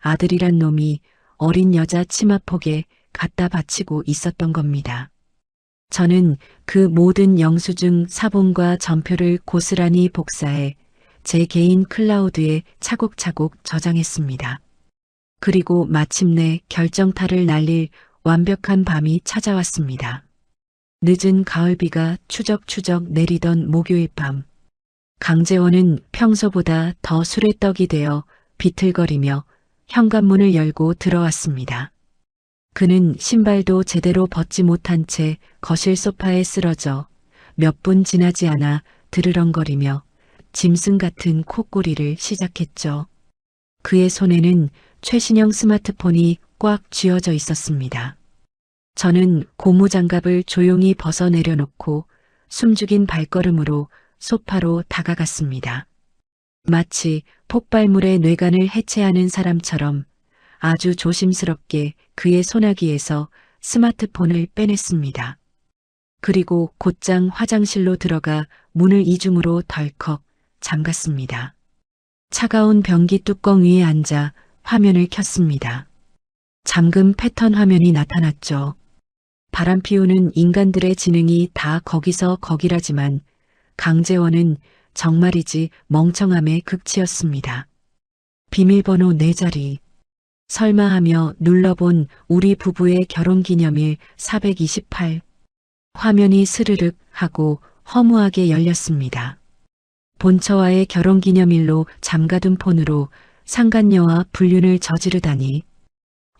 아들이란 놈이 어린 여자 치마폭에 갖다 바치고 있었던 겁니다. 저는 그 모든 영수증 사본과 전표를 고스란히 복사해 제 개인 클라우드에 차곡차곡 저장했습니다. 그리고 마침내 결정타를 날릴 완벽한 밤이 찾아왔습니다. 늦은 가을비가 추적추적 내리던 목요일 밤, 강재원은 평소보다 더 술에 떡이 되어 비틀거리며 현관문을 열고 들어왔습니다. 그는 신발도 제대로 벗지 못한 채 거실 소파에 쓰러져 몇 분 지나지 않아 드르렁거리며 짐승 같은 콧꼬리를 시작했죠. 그의 손에는 최신형 스마트폰이 꽉 쥐어져 있었습니다. 저는 고무장갑을 조용히 벗어 내려놓고 숨죽인 발걸음으로 소파로 다가갔습니다. 마치 폭발물의 뇌관을 해체하는 사람처럼 아주 조심스럽게 그의 소나기에서 스마트폰을 빼냈습니다. 그리고 곧장 화장실로 들어가 문을 이중으로 덜컥 잠갔습니다. 차가운 변기 뚜껑 위에 앉아 화면을 켰습니다. 잠금 패턴 화면이 나타났죠. 바람 피우는 인간들의 지능이 다 거기서 거기라지만 강재원은 정말이지 멍청함의 극치였습니다. 비밀번호 4자리. 설마 하며 눌러본 우리 부부의 결혼기념일 428. 화면이 스르륵 하고 허무하게 열렸습니다. 본처와의 결혼기념일로 잠가둔 폰으로 상간녀와 불륜을 저지르다니.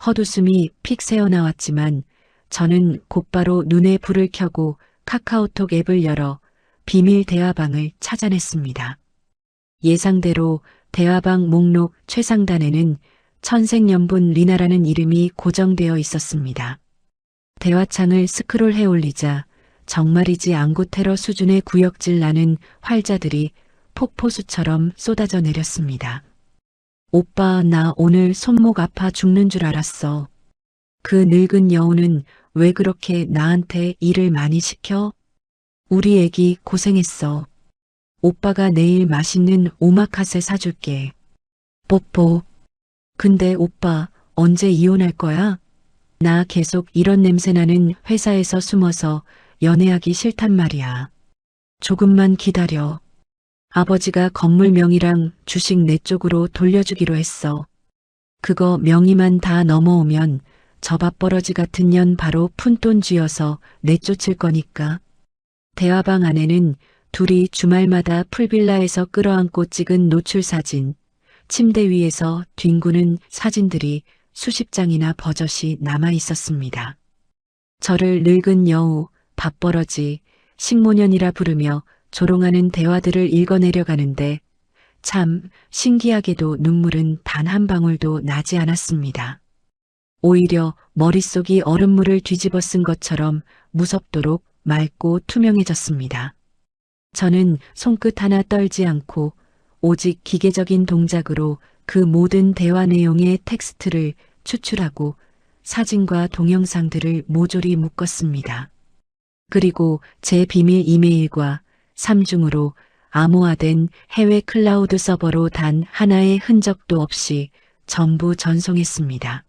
헛웃음이 픽 새어나왔지만 저는 곧바로 눈에 불을 켜고 카카오톡 앱을 열어 비밀 대화방을 찾아냈습니다. 예상대로 대화방 목록 최상단에는 천생연분 리나라는 이름이 고정되어 있었습니다. 대화창을 스크롤해 올리자 정말이지 안구 테러 수준의 구역질 나는 활자들이 폭포수처럼 쏟아져 내렸습니다. 오빠, 나 오늘 손목 아파 죽는 줄 알았어. 그 늙은 여우는 왜 그렇게 나한테 일을 많이 시켜? 우리 애기 고생했어. 오빠가 내일 맛있는 오마카세 사줄게. 뽀뽀. 근데 오빠, 언제 이혼할 거야? 나 계속 이런 냄새나는 회사에서 숨어서 연애하기 싫단 말이야. 조금만 기다려. 아버지가 건물 명의랑 주식 내 쪽으로 돌려주기로 했어. 그거 명의만 다 넘어오면 저 밥버러지 같은 년 바로 푼돈 쥐어서 내쫓을 거니까. 대화방 안에는 둘이 주말마다 풀빌라에서 끌어안고 찍은 노출 사진, 침대 위에서 뒹구는 사진들이 수십 장이나 버젓이 남아 있었습니다. 저를 늙은 여우, 밥버러지, 식모년이라 부르며 조롱하는 대화들을 읽어내려가는데 참 신기하게도 눈물은 단 한 방울도 나지 않았습니다. 오히려 머릿속이 얼음물을 뒤집어 쓴 것처럼 무섭도록 맑고 투명해졌습니다. 저는 손끝 하나 떨지 않고 오직 기계적인 동작으로 그 모든 대화 내용의 텍스트를 추출하고 사진과 동영상들을 모조리 묶었습니다. 그리고 제 비밀 이메일과 삼중으로 암호화된 해외 클라우드 서버로 단 하나의 흔적도 없이 전부 전송했습니다.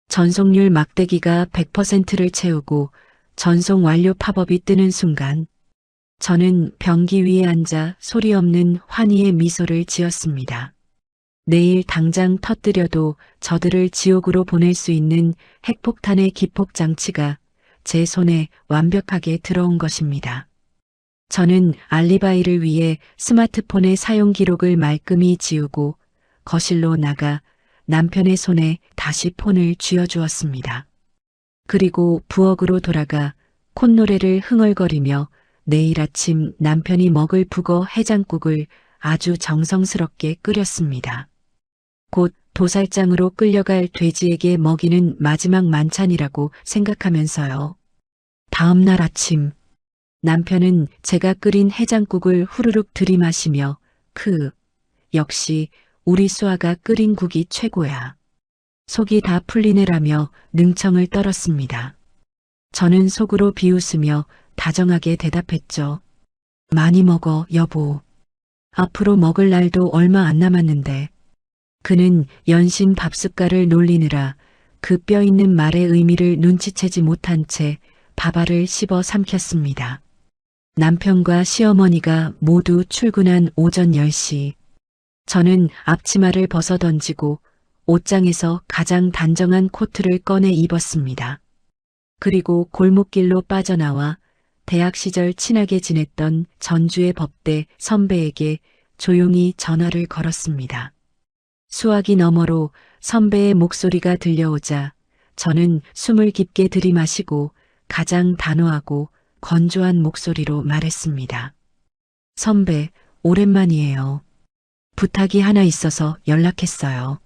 전송률 막대기가 100%를 채우고 전송 완료 팝업이 뜨는 순간 저는 변기 위에 앉아 소리 없는 환희의 미소를 지었습니다. 내일 당장 터뜨려도 저들을 지옥으로 보낼 수 있는 핵폭탄의 기폭 장치가 제 손에 완벽하게 들어온 것입니다. 저는 알리바이를 위해 스마트폰의 사용 기록을 말끔히 지우고 거실로 나가 남편의 손에 다시 폰을 쥐어주었습니다. 그리고 부엌으로 돌아가 콧노래를 흥얼거리며 내일 아침 남편이 먹을 북어 해장국을 아주 정성스럽게 끓였습니다. 곧 도살장으로 끌려갈 돼지에게 먹이는 마지막 만찬이라고 생각하면서요. 다음 날 아침 남편은 제가 끓인 해장국을 후루룩 들이마시며 역시 우리 수아가 끓인 국이 최고야. 속이 다 풀리네라며 능청을 떨었습니다. 저는 속으로 비웃으며 다정하게 대답했죠. 많이 먹어, 여보. 앞으로 먹을 날도 얼마 안 남았는데. 그는 연신 밥숟갈을 놀리느라 그 뼈 있는 말의 의미를 눈치채지 못한 채 밥알을 씹어 삼켰습니다. 남편과 시어머니가 모두 출근한 오전 10시. 저는 앞치마를 벗어 던지고 옷장에서 가장 단정한 코트를 꺼내 입었습니다. 그리고 골목길로 빠져나와 대학 시절 친하게 지냈던 전주의 법대 선배에게 조용히 전화를 걸었습니다. 수화기 너머로 선배의 목소리가 들려오자 저는 숨을 깊게 들이마시고 가장 단호하고 건조한 목소리로 말했습니다. 선배, 오랜만이에요. 부탁이 하나 있어서 연락했어요.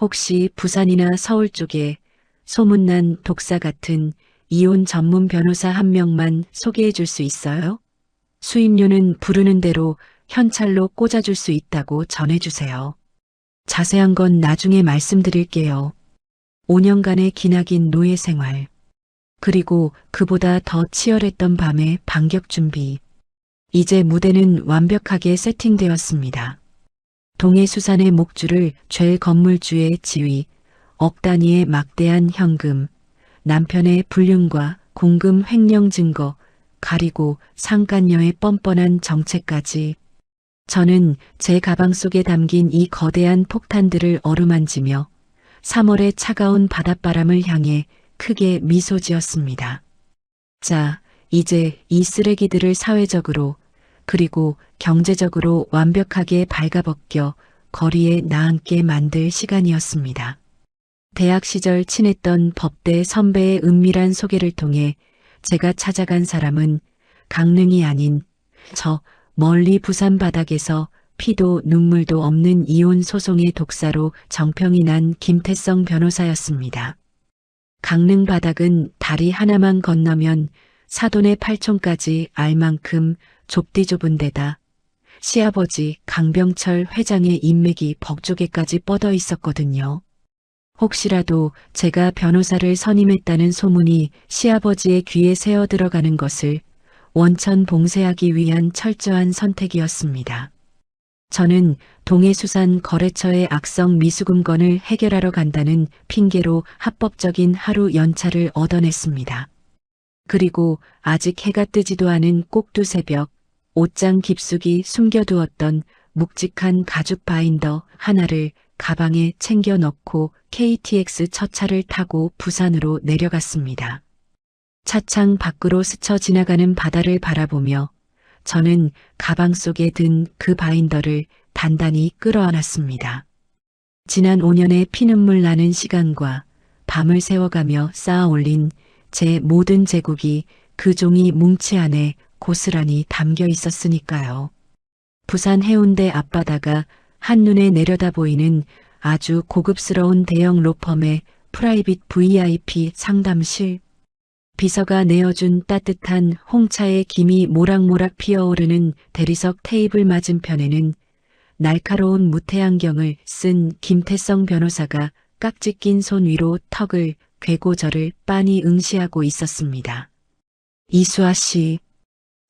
혹시 부산이나 서울 쪽에 소문난 독사 같은 이혼 전문 변호사 한 명만 소개해 줄 수 있어요? 수임료는 부르는 대로 현찰로 꽂아줄 수 있다고 전해주세요. 자세한 건 나중에 말씀드릴게요. 5년간의 기나긴 노예 생활. 그리고 그보다 더 치열했던 밤의 반격 준비. 이제 무대는 완벽하게 세팅되었습니다. 동해수산의 목줄을 죄 건물주의 지위, 억 단위의 막대한 현금, 남편의 불륜과 공금 횡령 증거, 가리고 상간녀의 뻔뻔한 정체까지. 저는 제 가방 속에 담긴 이 거대한 폭탄들을 어루만지며 3월의 차가운 바닷바람을 향해 크게 미소 지었습니다. 자, 이제 이 쓰레기들을 사회적으로 그리고 경제적으로 완벽하게 발가벗겨 거리에 나앉게 만들 시간이었습니다. 대학 시절 친했던 법대 선배의 은밀한 소개를 통해 제가 찾아간 사람은 강릉이 아닌 저 멀리 부산 바닥에서 피도 눈물도 없는 이혼 소송의 독사로 정평이 난 김태성 변호사였습니다. 강릉 바닥은 다리 하나만 건너면 사돈의 팔촌까지 알 만큼 좁디 좁은 데다 시아버지 강병철 회장의 인맥이 벅쪽에까지 뻗어 있었거든요. 혹시라도 제가 변호사를 선임했다는 소문이 시아버지의 귀에 새어 들어가는 것을 원천 봉쇄하기 위한 철저한 선택이었습니다. 저는 동해수산 거래처의 악성 미수금건을 해결하러 간다는 핑계로 합법적인 하루 연차를 얻어냈습니다. 그리고 아직 해가 뜨지도 않은 꼭두 새벽, 옷장 깊숙이 숨겨두었던 묵직한 가죽 바인더 하나를 가방에 챙겨 넣고 KTX 첫 차를 타고 부산으로 내려갔습니다. 차창 밖으로 스쳐 지나가는 바다를 바라보며 저는 가방 속에 든 그 바인더를 단단히 끌어안았습니다. 지난 5년의 피눈물 나는 시간과 밤을 새워가며 쌓아 올린 제 모든 제국이 그 종이 뭉치 안에 고스란히 담겨 있었으니까요. 부산 해운대 앞바다가 한눈에 내려다 보이는 아주 고급스러운 대형 로펌의 프라이빗 VIP 상담실. 비서가 내어준 따뜻한 홍차의 김이 모락모락 피어오르는 대리석 테이블 맞은편에는 날카로운 무태안경을 쓴 김태성 변호사가 깍지 낀 손 위로 턱을 괴고 저를 빤히 응시하고 있었습니다. 이수아 씨,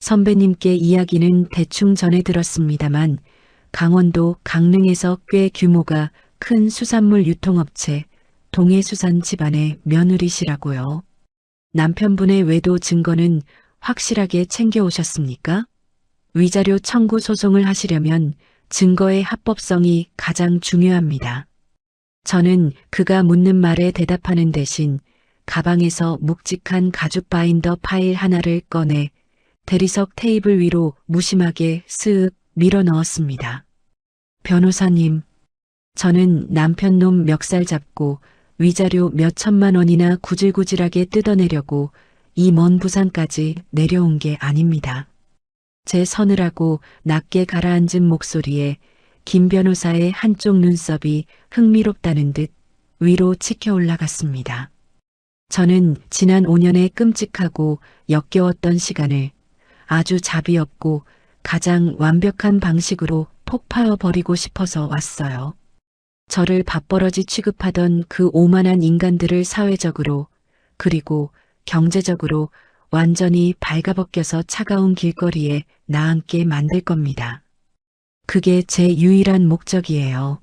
선배님께 이야기는 대충 전해 들었습니다만 강원도 강릉에서 꽤 규모가 큰 수산물 유통업체 동해수산 집안의 며느리시라고요. 남편분의 외도 증거는 확실하게 챙겨오셨습니까? 위자료 청구 소송을 하시려면 증거의 합법성이 가장 중요합니다. 저는 그가 묻는 말에 대답하는 대신 가방에서 묵직한 가죽 바인더 파일 하나를 꺼내 대리석 테이블 위로 무심하게 쓱 밀어 넣었습니다. 변호사님, 저는 남편 놈 멱살 잡고 위자료 몇 천만 원이나 구질구질하게 뜯어내려고 이 먼 부산까지 내려온 게 아닙니다. 제 서늘하고 낮게 가라앉은 목소리에 김 변호사의 한쪽 눈썹이 흥미롭다는 듯 위로 치켜 올라갔습니다. 저는 지난 5년의 끔찍하고 역겨웠던 시간을 아주 자비 없고 가장 완벽한 방식으로 폭파해버리고 싶어서 왔어요. 저를 밥버러지 취급하던 그 오만한 인간들을 사회적으로 그리고 경제적으로 완전히 발가벗겨서 차가운 길거리에 나앉게 만들 겁니다. 그게 제 유일한 목적이에요.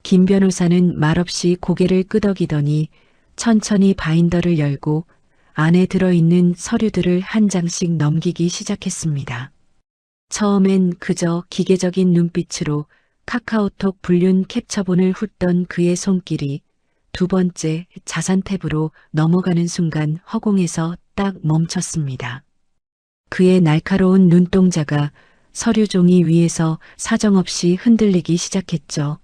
김 변호사는 말없이 고개를 끄덕이더니 천천히 바인더를 열고 안에 들어있는 서류들을 한 장씩 넘기기 시작했습니다. 처음엔 그저 기계적인 눈빛으로 카카오톡 불륜 캡처본을 훑던 그의 손길이 두 번째 자산 탭으로 넘어가는 순간 허공에서 딱 멈췄습니다. 그의 날카로운 눈동자가 서류 종이 위에서 사정없이 흔들리기 시작했죠.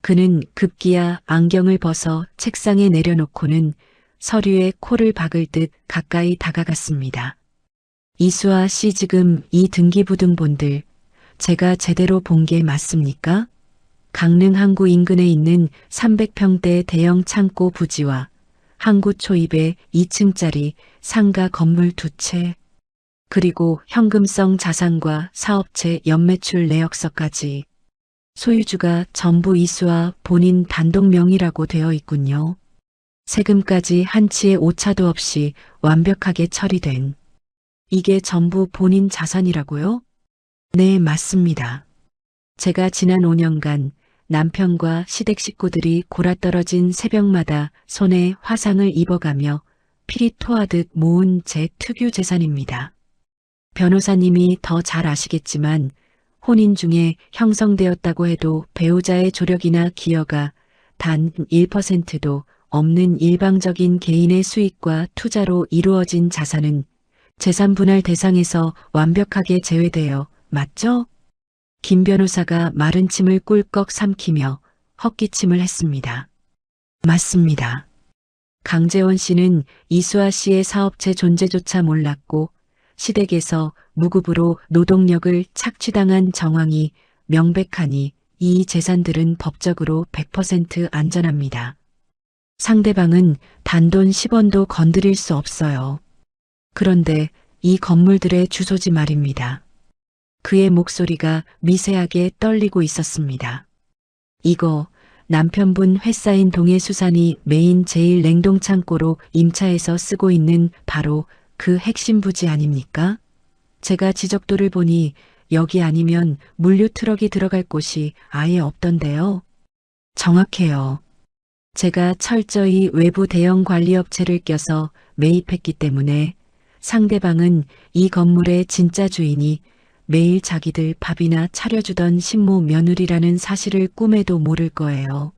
그는 급기야 안경을 벗어 책상에 내려놓고는 서류에 코를 박을 듯 가까이 다가갔습니다. 이수아 씨, 지금 이 등기부등본들 제가 제대로 본 게 맞습니까? 강릉 항구 인근에 있는 300평대 대형 창고 부지와 항구 초입에 2층짜리 상가 건물 2채, 그리고 현금성 자산과 사업체 연매출 내역서까지 소유주가 전부 이수아 본인 단독 명의라고 되어 있군요. 세금까지 한치의 오차도 없이 완벽하게 처리된. 이게 전부 본인 자산이라고요? 네, 맞습니다. 제가 지난 5년간 남편과 시댁 식구들이 골아떨어진 새벽마다 손에 화상을 입어가며 피리 토하듯 모은 제 특유 재산입니다. 변호사님이 더 잘 아시겠지만 혼인 중에 형성되었다고 해도 배우자의 조력이나 기여가 단 1%도 없는 일방적인 개인의 수익과 투자로 이루어진 자산은 재산 분할 대상에서 완벽하게 제외되어 맞죠? 김 변호사가 마른 침을 꿀꺽 삼키며 헛기침을 했습니다. 맞습니다. 강재원 씨는 이수아 씨의 사업체 존재조차 몰랐고 시댁에서 무급으로 노동력을 착취당한 정황이 명백하니 이 재산들은 법적으로 100% 안전합니다. 상대방은 단돈 10원도 건드릴 수 없어요. 그런데 이 건물들의 주소지 말입니다. 그의 목소리가 미세하게 떨리고 있었습니다. 이거 남편분 회사인 동해수산이 메인 제일 냉동창고로 임차해서 쓰고 있는 바로 그 핵심 부지 아닙니까? 제가 지적도를 보니 여기 아니면 물류 트럭이 들어갈 곳이 아예 없던데요. 정확해요. 제가 철저히 외부 대형 관리업체를 껴서 매입했기 때문에 상대방은 이 건물의 진짜 주인이 매일 자기들 밥이나 차려주던 신모 며느리라는 사실을 꿈에도 모를 거예요.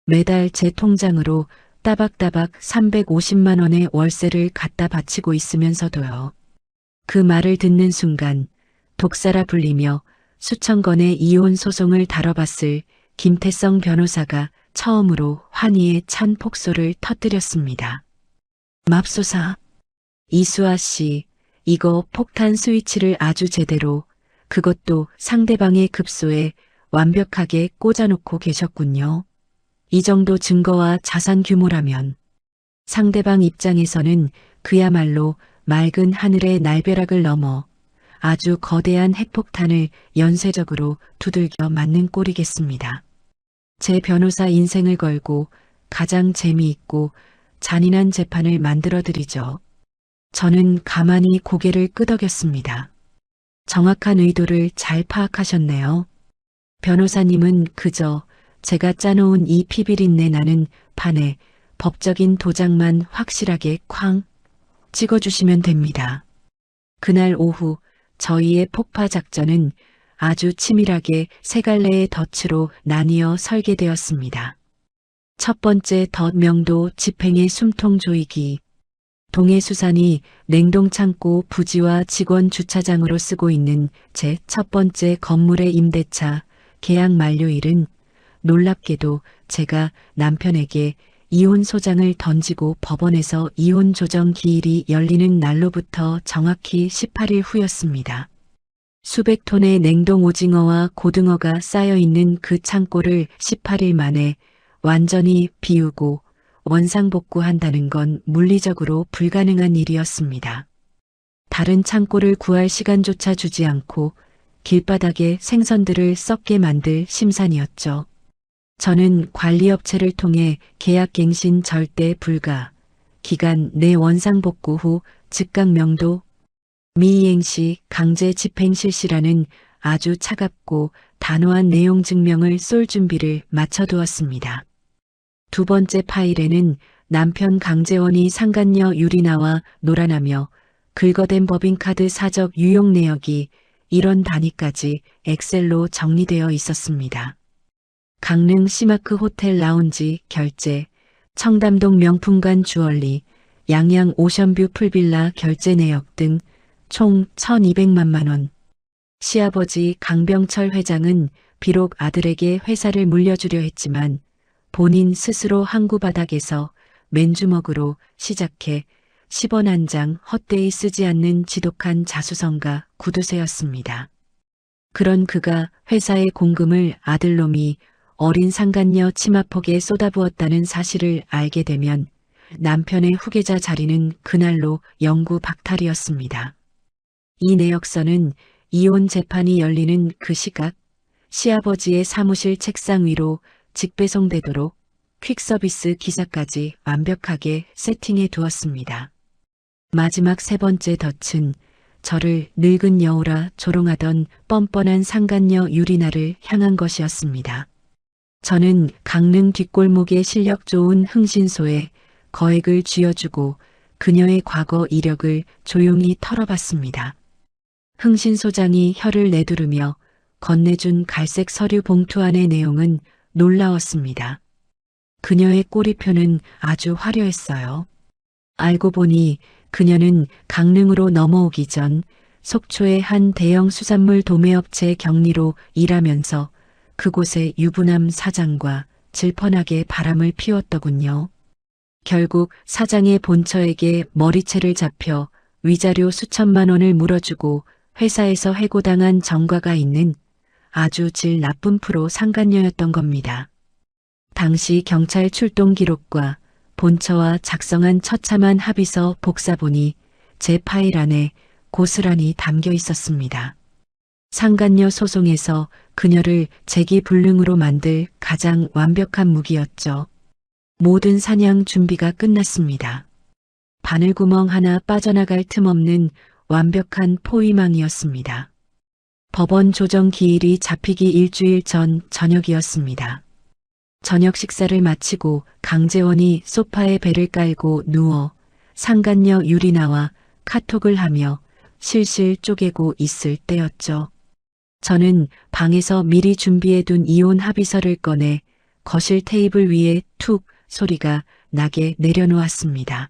매달 제 통장으로 따박따박 350만 원의 월세를 갖다 바치고 있으면서도요. 그 말을 듣는 순간 독사라 불리며 수천 건의 이혼 소송을 다뤄봤을 김태성 변호사가 처음으로 환희에 찬 폭소를 터뜨렸습니다. 맙소사. 이수아 씨, 이거 폭탄 스위치를 아주 제대로, 그것도 상대방의 급소에 완벽하게 꽂아놓고 계셨군요. 이 정도 증거와 자산 규모라면 상대방 입장에서는 그야말로 맑은 하늘의 날벼락을 넘어 아주 거대한 핵폭탄을 연쇄적으로 두들겨 맞는 꼴이겠습니다. 제 변호사 인생을 걸고 가장 재미있고 잔인한 재판을 만들어드리죠. 저는 가만히 고개를 끄덕였습니다. 정확한 의도를 잘 파악하셨네요. 변호사님은 그저 제가 짜놓은 이 피비린내 나는 판에 법적인 도장만 확실하게 쾅 찍어주시면 됩니다. 그날 오후 저희의 폭파 작전은 아주 치밀하게 세 갈래의 덫으로 나뉘어 설계되었습니다. 첫 번째 덫 명도 집행의 숨통 조이기. 동해수산이 냉동창고 부지와 직원 주차장으로 쓰고 있는 제 첫 번째 건물의 임대차 계약 만료일은 놀랍게도 제가 남편에게 이혼 소장을 던지고 법원에서 이혼 조정 기일이 열리는 날로부터 정확히 18일 후였습니다. 수백 톤의 냉동 오징어와 고등어가 쌓여있는 그 창고를 18일 만에 완전히 비우고 원상복구한다는 건 물리적으로 불가능한 일이었습니다. 다른 창고를 구할 시간조차 주지 않고 길바닥에 생선들을 썩게 만들 심산이었죠. 저는 관리업체를 통해 계약갱신 절대 불가, 기간 내 원상복구 후 즉각 명도, 미이행 시 강제 집행 실시라는 아주 차갑고 단호한 내용 증명을 쏠 준비를 마쳐두었습니다. 두 번째 파일에는 남편 강재원이 상간녀 유리나와 놀아나며 긁어댄 법인카드 사적 유용 내역이 1원 단위까지 엑셀로 정리되어 있었습니다. 강릉 시마크 호텔 라운지 결제, 청담동 명품관 주얼리, 양양 오션뷰 풀빌라 결제 내역 등 총 1,200만 원. 시아버지 강병철 회장은 비록 아들에게 회사를 물려주려 했지만 본인 스스로 항구 바닥에서 맨주먹으로 시작해 10원 한 장 헛되이 쓰지 않는 지독한 자수성가 구두쇠였습니다. 그런 그가 회사의 공금을 아들놈이 어린 상간녀 치마폭에 쏟아부었다는 사실을 알게 되면 남편의 후계자 자리는 그날로 영구 박탈이었습니다. 이 내역서는 이혼 재판이 열리는 그 시각 시아버지의 사무실 책상 위로 직배송되도록 퀵서비스 기사까지 완벽하게 세팅해 두었습니다. 마지막 세 번째 덫은 저를 늙은 여우라 조롱하던 뻔뻔한 상간녀 유리나를 향한 것이었습니다. 저는 강릉 뒷골목의 실력 좋은 흥신소에 거액을 쥐어주고 그녀의 과거 이력을 조용히 털어봤습니다. 흥신소장이 혀를 내두르며 건네준 갈색 서류 봉투 안의 내용은 놀라웠습니다. 그녀의 꼬리표는 아주 화려했어요. 알고 보니 그녀는 강릉으로 넘어오기 전 속초의 한 대형 수산물 도매업체 경리로 일하면서 그곳의 유부남 사장과 질펀하게 바람을 피웠더군요. 결국 사장의 본처에게 머리채를 잡혀 위자료 수천만 원을 물어주고 회사에서 해고당한 정과가 있는 아주 질 나쁜 프로 상간녀였던 겁니다. 당시 경찰 출동 기록과 본처와 작성한 처참한 합의서 복사본이 제 파일 안에 고스란히 담겨 있었습니다. 상간녀 소송에서 그녀를 재기불능으로 만들 가장 완벽한 무기였죠. 모든 사냥 준비가 끝났습니다. 바늘구멍 하나 빠져나갈 틈 없는 완벽한 포위망이었습니다. 법원 조정 기일이 잡히기 일주일 전 저녁이었습니다. 저녁 식사를 마치고 강재원이 소파에 배를 깔고 누워 상간녀 유리나와 카톡을 하며 실실 쪼개고 있을 때였죠. 저는 방에서 미리 준비해둔 이혼 합의서를 꺼내 거실 테이블 위에 툭 소리가 나게 내려놓았습니다.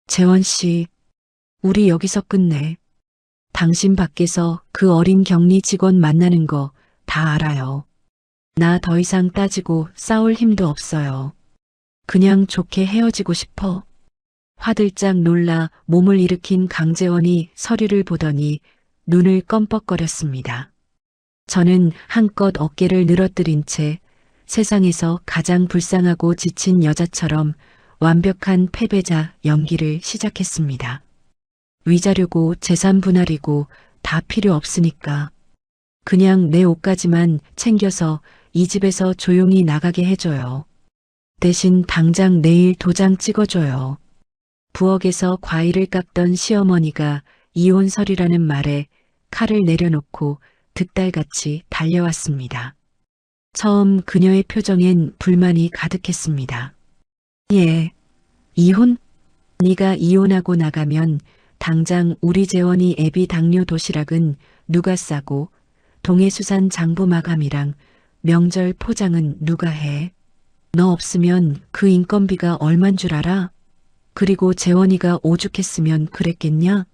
재원 씨, 우리 여기서 끝내. 당신 밖에서 그 어린 격리 직원 만나는 거 다 알아요. 나 더 이상 따지고 싸울 힘도 없어요. 그냥 좋게 헤어지고 싶어. 화들짝 놀라 몸을 일으킨 강재원이 서류를 보더니 눈을 껌뻑거렸습니다. 저는 한껏 어깨를 늘어뜨린 채 세상에서 가장 불쌍하고 지친 여자처럼 완벽한 패배자 연기를 시작했습니다. 위자료고 재산 분할이고 다 필요 없으니까 그냥 내 옷까지만 챙겨서 이 집에서 조용히 나가게 해줘요. 대신 당장 내일 도장 찍어줘요. 부엌에서 과일을 깎던 시어머니가 이혼설이라는 말에 칼을 내려놓고 득달같이 달려왔습니다. 처음 그녀의 표정엔 불만이 가득했습니다. 예, 이혼? 네가 이혼하고 나가면 당장 우리 재원이 애비 당뇨 도시락은 누가 싸고 동해수산 장부 마감이랑 명절 포장은 누가 해? 너 없으면 그 인건비가 얼만 줄 알아? 그리고 재원이가 오죽했으면 그랬겠냐?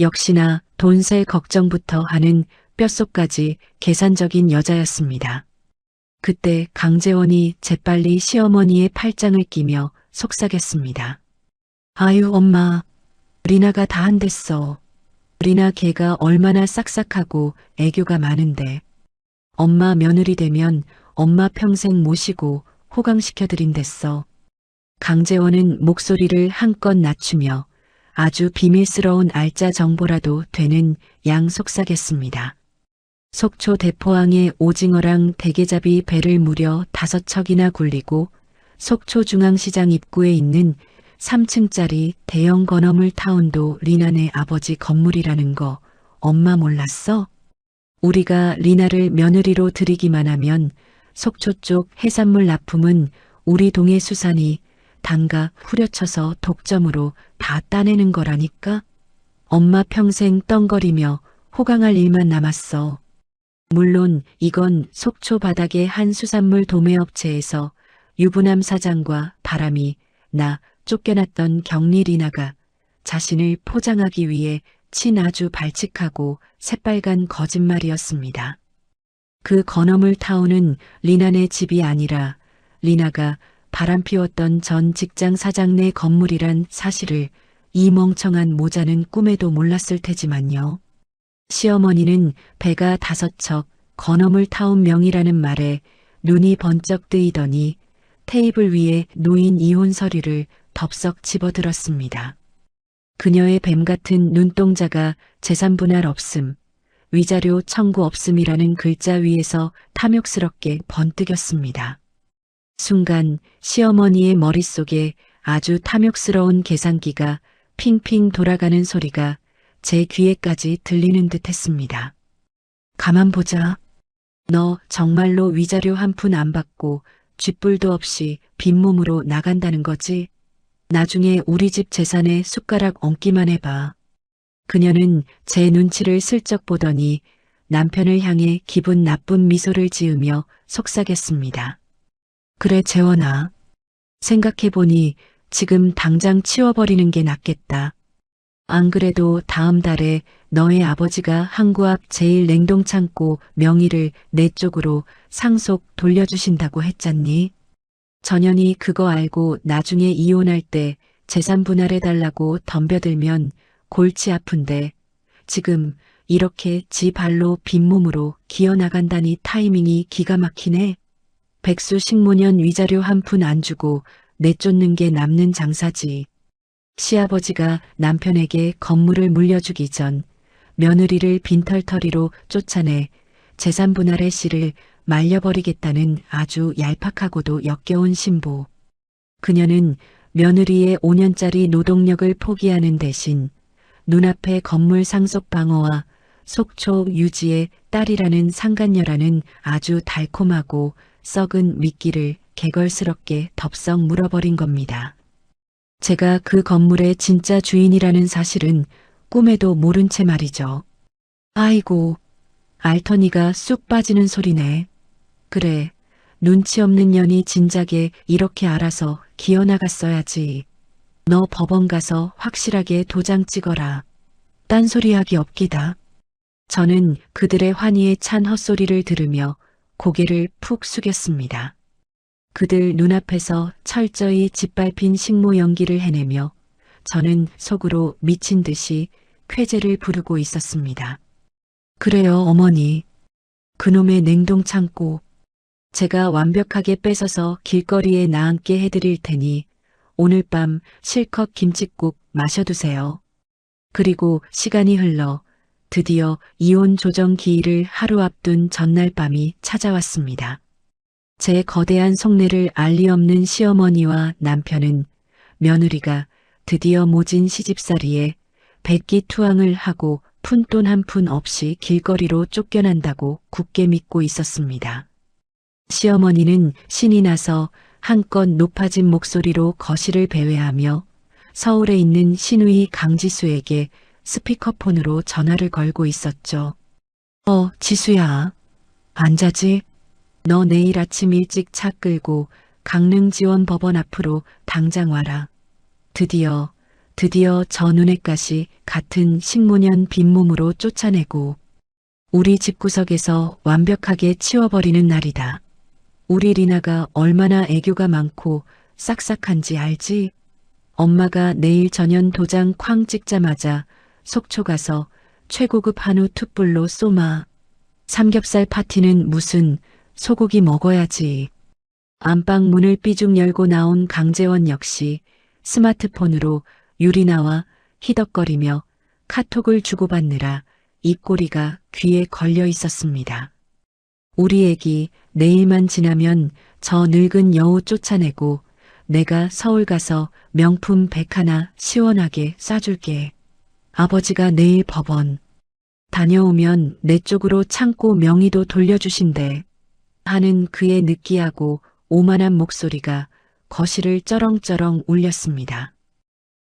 역시나 돈 셀 걱정부터 하는 뼛속까지 계산적인 여자였습니다. 그때 강재원이 재빨리 시어머니의 팔짱을 끼며 속삭였습니다. 아유 엄마, 리나가 다 한댔어. 리나 걔가 얼마나 싹싹하고 애교가 많은데. 엄마 며느리 되면 엄마 평생 모시고 호강시켜드린댔어. 강재원은 목소리를 한껏 낮추며 아주 비밀스러운 알짜 정보라도 되는 양 속삭였습니다. 속초 대포항에 오징어랑 대게잡이 배를 무려 5척이나 굴리고 속초 중앙시장 입구에 있는 3층짜리 대형 건어물 타운도 리나네 아버지 건물이라는 거 엄마 몰랐어? 우리가 리나를 며느리로 들이기만 하면 속초 쪽 해산물 납품은 우리 동해 수산이 단가 후려쳐서 독점으로 다 따내는 거라니까? 엄마 평생 떵거리며 호강할 일만 남았어. 물론 이건 속초 바닥의 한 수산물 도매업체에서 유부남 사장과 바람이 나 쫓겨났던 격리 리나가 자신을 포장하기 위해 친 아주 발칙하고 새빨간 거짓말이었습니다. 그 건어물 타운은 리나네 집이 아니라 리나가 바람 피웠던 전 직장 사장네 건물이란 사실을 이 멍청한 모자는 꿈에도 몰랐을 테지만요. 시어머니는 배가 5척 건어물 타운 명이라는 말에 눈이 번쩍 뜨이더니 테이블 위에 놓인 이혼 서류를 덥석 집어들었습니다. 그녀의 뱀 같은 눈동자가 재산 분할 없음, 위자료 청구 없음이라는 글자 위에서 탐욕스럽게 번뜩였습니다. 순간 시어머니의 머릿속에 아주 탐욕스러운 계산기가 핑핑 돌아가는 소리가 제 귀에까지 들리는 듯 했습니다. 가만 보자. 너 정말로 위자료 한 푼 안 받고 쥐뿔도 없이 빈몸으로 나간다는 거지? 나중에 우리 집 재산에 숟가락 얹기만 해봐. 그녀는 제 눈치를 슬쩍 보더니 남편을 향해 기분 나쁜 미소를 지으며 속삭였습니다. 그래 재원아. 생각해보니 지금 당장 치워버리는 게 낫겠다. 안 그래도 다음 달에 너의 아버지가 항구 앞 제일 냉동창고 명의를 내 쪽으로 상속 돌려주신다고 했잖니. 전현이 그거 알고 나중에 이혼할 때 재산 분할해달라고 덤벼들면 골치 아픈데 지금 이렇게 지 발로 빈몸으로 기어나간다니 타이밍이 기가 막히네. 백수 식모년 위자료 한 푼 안 주고 내쫓는 게 남는 장사지. 시아버지가 남편에게 건물을 물려주기 전 며느리를 빈털터리로 쫓아내 재산 분할의 씨를 말려버리겠다는 아주 얄팍하고도 역겨운 신부. 그녀는 며느리의 5년짜리 노동력을 포기하는 대신 눈앞의 건물 상속 방어와 속초 유지의 딸이라는 상간녀라는 아주 달콤하고 썩은 미끼를 개걸스럽게 덥석 물어버린 겁니다. 제가 그 건물의 진짜 주인이라는 사실은 꿈에도 모른 채 말이죠. 아이고, 알터니가 쑥 빠지는 소리네. 그래, 눈치 없는 년이 진작에 이렇게 알아서 기어나갔어야지. 너 법원 가서 확실하게 도장 찍어라. 딴소리하기 없기다. 저는 그들의 환희에 찬 헛소리를 들으며 고개를 푹 숙였습니다. 그들 눈앞에서 철저히 짓밟힌 식모 연기를 해내며 저는 속으로 미친 듯이 쾌재를 부르고 있었습니다. 그래요, 어머니. 그놈의 냉동 창고. 제가 완벽하게 뺏어서 길거리에 나앉게 해드릴 테니 오늘 밤 실컷 김칫국 마셔두세요. 그리고 시간이 흘러 드디어 이혼 조정 기일을 하루 앞둔 전날 밤이 찾아왔습니다. 제 거대한 속내를 알리 없는 시어머니와 남편은 며느리가 드디어 모진 시집살이에 백기투항을 하고 푼돈 한 푼 없이 길거리로 쫓겨난다고 굳게 믿고 있었습니다. 시어머니는 신이 나서 한껏 높아진 목소리로 거실을 배회하며 서울에 있는 시누이 강지수에게 스피커폰으로 전화를 걸고 있었죠. 지수야. 안 자지? 너 내일 아침 일찍 차 끌고 강릉지원법원 앞으로 당장 와라. 드디어 저 눈엣가시 같은 식모년 빈몸으로 쫓아내고 우리 집구석에서 완벽하게 치워버리는 날이다. 우리 리나가 얼마나 애교가 많고 싹싹한지 알지? 엄마가 내일 전현 도장 쾅 찍자마자 속초 가서 최고급 한우 툭불로 쏘마. 삼겹살 파티는 무슨 소고기 먹어야지. 안방 문을 삐죽 열고 나온 강재원 역시 스마트폰으로 유리나와 히덕거리며 카톡을 주고받느라 입꼬리가 귀에 걸려 있었습니다. 우리 애기 내일만 지나면 저 늙은 여우 쫓아내고 내가 서울 가서 명품 백 하나 시원하게 싸줄게. 아버지가 내일 법원 다녀오면 내 쪽으로 창고 명의도 돌려주신대. 하는 그의 느끼하고 오만한 목소리가 거실을 쩌렁쩌렁 울렸습니다.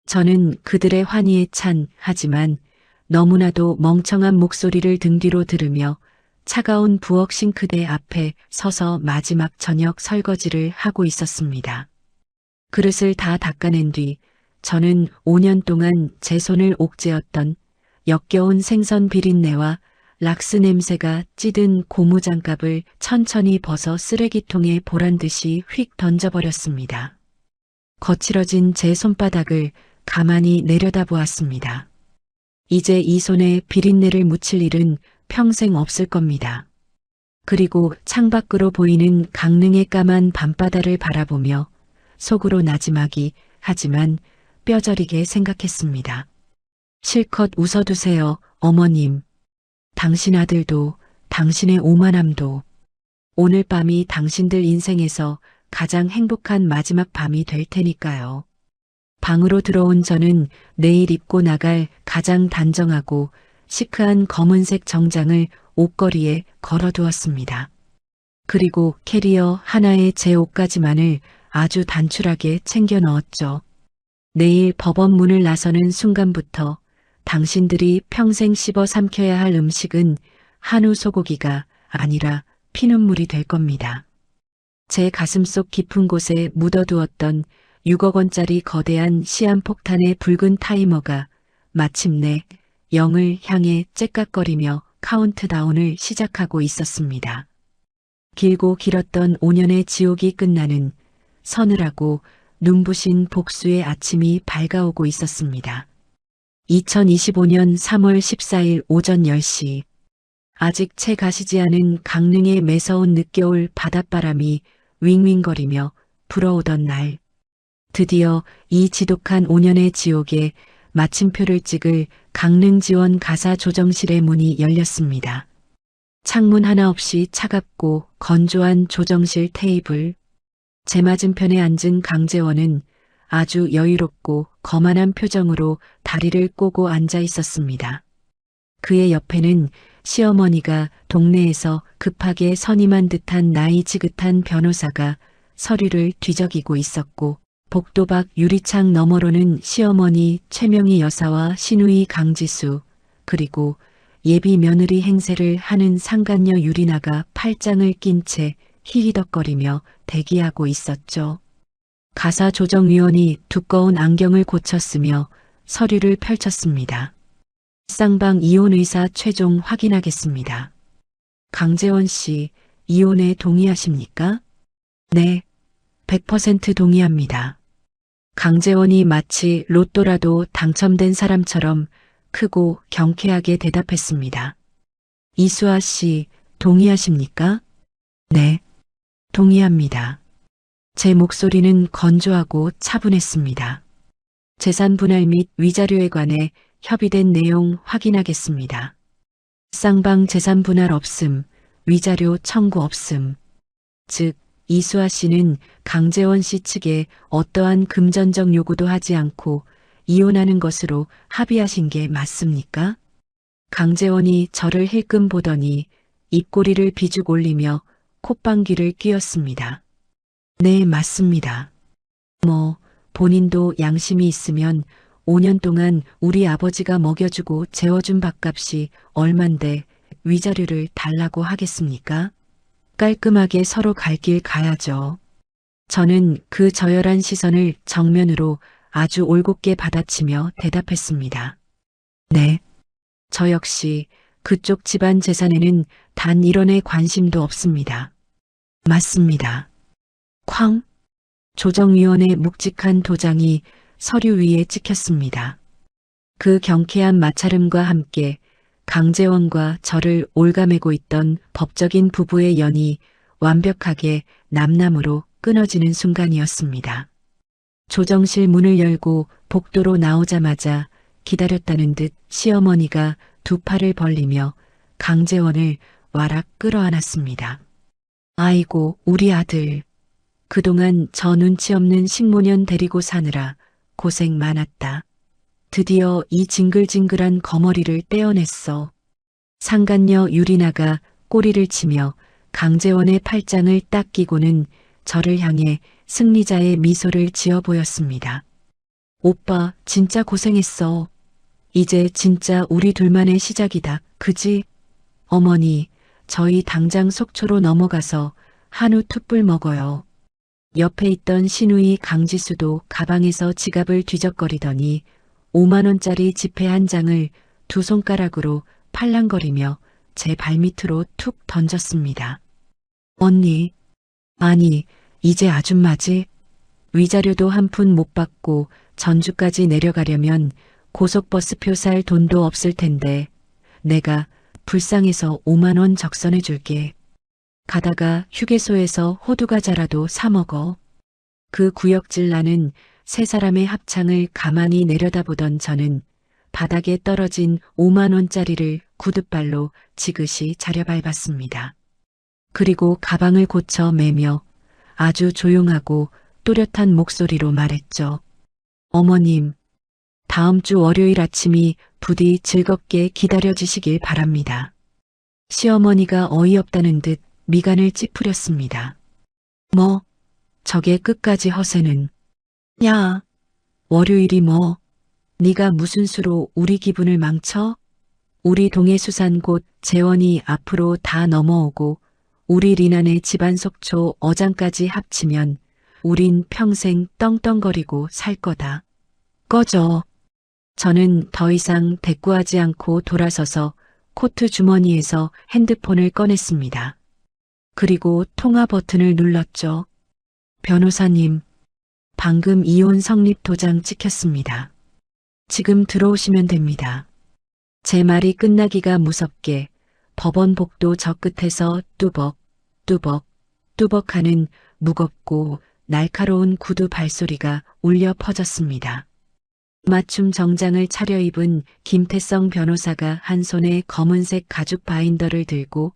저는 그들의 환희에 찬 하지만 너무나도 멍청한 목소리를 등 뒤로 들으며 차가운 부엌 싱크대 앞에 서서 마지막 저녁 설거지를 하고 있었습니다. 그릇을 다 닦아낸 뒤 저는 5년 동안 제 손을 옥죄었던 역겨운 생선 비린내와 락스 냄새가 찌든 고무장갑을 천천히 벗어 쓰레기통에 보란듯이 휙 던져버렸습니다. 거칠어진 제 손바닥을 가만히 내려다보았습니다. 이제 이 손에 비린내를 묻힐 일은 평생 없을 겁니다. 그리고 창밖으로 보이는 강릉의 까만 밤바다를 바라보며 속으로 나지막이 하지만 뼈저리게 생각했습니다. 실컷 웃어두세요, 어머님. 당신 아들도 당신의 오만함도 오늘 밤이 당신들 인생에서 가장 행복한 마지막 밤이 될 테니까요. 방으로 들어온 저는 내일 입고 나갈 가장 단정하고 시크한 검은색 정장을 옷걸이에 걸어두었습니다. 그리고 캐리어 하나에 제 옷가지만을 아주 단출하게 챙겨 넣었죠. 내일 법원 문을 나서는 순간부터 당신들이 평생 씹어 삼켜야 할 음식은 한우 소고기가 아니라 피눈물이 될 겁니다. 제 가슴속 깊은 곳에 묻어두었던 6억 원짜리 거대한 시한폭탄의 붉은 타이머가 마침내 0을 향해 째깍거리며 카운트다운을 시작하고 있었습니다. 길고 길었던 5년의 지옥이 끝나는 서늘하고 눈부신 복수의 아침이 밝아오고 있었습니다. 2025년 3월 14일 오전 10시. 아직 채 가시지 않은 강릉의 매서운 늦겨울 바닷바람이 윙윙거리며 불어오던 날. 드디어 이 지독한 5년의 지옥에 마침표를 찍을 강릉지원 가사조정실의 문이 열렸습니다. 창문 하나 없이 차갑고 건조한 조정실 테이블. 제 맞은편에 앉은 강재원은 아주 여유롭고 거만한 표정으로 다리를 꼬고 앉아 있었습니다. 그의 옆에는 시어머니가 동네에서 급하게 선임한 듯한 나이 지긋한 변호사가 서류를 뒤적이고 있었고, 복도박 유리창 너머로는 시어머니 최명희 여사와 시누이 강지수, 그리고 예비 며느리 행세를 하는 상간녀 유리나가 팔짱을 낀 채 히히덕거리며 대기하고 있었죠. 가사조정위원이 두꺼운 안경을 고쳤으며 서류를 펼쳤습니다. 쌍방 이혼 의사 최종 확인하겠습니다. 강재원 씨, 이혼에 동의하십니까? 네, 100% 동의합니다. 강재원이 마치 로또라도 당첨된 사람처럼 크고 경쾌하게 대답했습니다. 이수아 씨, 동의하십니까? 네, 동의합니다. 제 목소리는 건조하고 차분했습니다. 재산 분할 및 위자료에 관해 협의된 내용 확인하겠습니다. 쌍방 재산 분할 없음, 위자료 청구 없음. 즉, 이수아 씨는 강재원 씨 측에 어떠한 금전적 요구도 하지 않고 이혼하는 것으로 합의하신 게 맞습니까? 강재원이 저를 힐끔 보더니 입꼬리를 비죽 올리며 콧방귀를 뀌었습니다. 네, 맞습니다. 본인도 양심이 있으면 5년 동안 우리 아버지가 먹여주고 재워준 밥값이 얼만데 위자료를 달라고 하겠습니까? 깔끔하게 서로 갈 길 가야죠. 저는 그 저열한 시선을 정면으로 아주 올곧게 받아치며 대답했습니다. 네. 저 역시 그쪽 집안 재산에는 단 1원의 관심도 없습니다. 맞습니다. 쾅! 조정위원의 묵직한 도장이 서류 위에 찍혔습니다. 그 경쾌한 마찰음과 함께 강재원과 저를 올가매고 있던 법적인 부부의 연이 완벽하게 남남으로 끊어지는 순간이었습니다. 조정실 문을 열고 복도로 나오자마자 기다렸다는 듯 시어머니가 두 팔을 벌리며 강재원을 와락 끌어안았습니다. 아이고, 우리 아들. 그동안 저 눈치 없는 식모년 데리고 사느라 고생 많았다. 드디어 이 징글징글한 거머리를 떼어냈어. 상간녀 유리나가 꼬리를 치며 강재원의 팔짱을 딱 끼고는 저를 향해 승리자의 미소를 지어 보였습니다. 오빠, 진짜 고생했어. 이제 진짜 우리 둘만의 시작이다. 그지? 어머니, 저희 당장 속초로 넘어가서 한우 툭불 먹어요. 옆에 있던 시누이 강지수도 가방에서 지갑을 뒤적거리더니 5만 원짜리 지폐 한 장을 두 손가락으로 팔랑거리며 제 발밑으로 툭 던졌습니다. 언니, 아니, 이제 아줌마지? 위자료도 한 푼 못 받고 전주까지 내려가려면 고속버스표 살 돈도 없을 텐데 내가 불쌍해서 5만 원 적선해 줄게. 가다가 휴게소에서 호두과자라도 사 먹어. 그 구역질 나는 세 사람의 합창을 가만히 내려다보던 저는 바닥에 떨어진 5만 원짜리를 구둣발로 지그시 자려밟았습니다. 그리고 가방을 고쳐 매며 아주 조용하고 또렷한 목소리로 말했죠. 어머님, 다음 주 월요일 아침이 부디 즐겁게 기다려지시길 바랍니다. 시어머니가 어이없다는 듯 미간을 찌푸렸습니다. 뭐, 저게 끝까지 허세는. 야, 월요일이 뭐, 네가 무슨 수로 우리 기분을 망쳐? 우리 동해수산 곧 재원이 앞으로 다 넘어오고 우리 리난의 집안 속초 어장까지 합치면 우린 평생 떵떵거리고 살 거다. 꺼져. 저는 더 이상 대꾸하지 않고 돌아서서 코트 주머니에서 핸드폰을 꺼냈습니다. 그리고 통화 버튼을 눌렀죠. 변호사님, 방금 이혼 성립 도장 찍혔습니다. 지금 들어오시면 됩니다. 제 말이 끝나기가 무섭게 법원 복도 저 끝에서 뚜벅, 뚜벅, 뚜벅하는 무겁고 날카로운 구두 발소리가 울려 퍼졌습니다. 맞춤 정장을 차려입은 김태성 변호사가 한 손에 검은색 가죽 바인더를 들고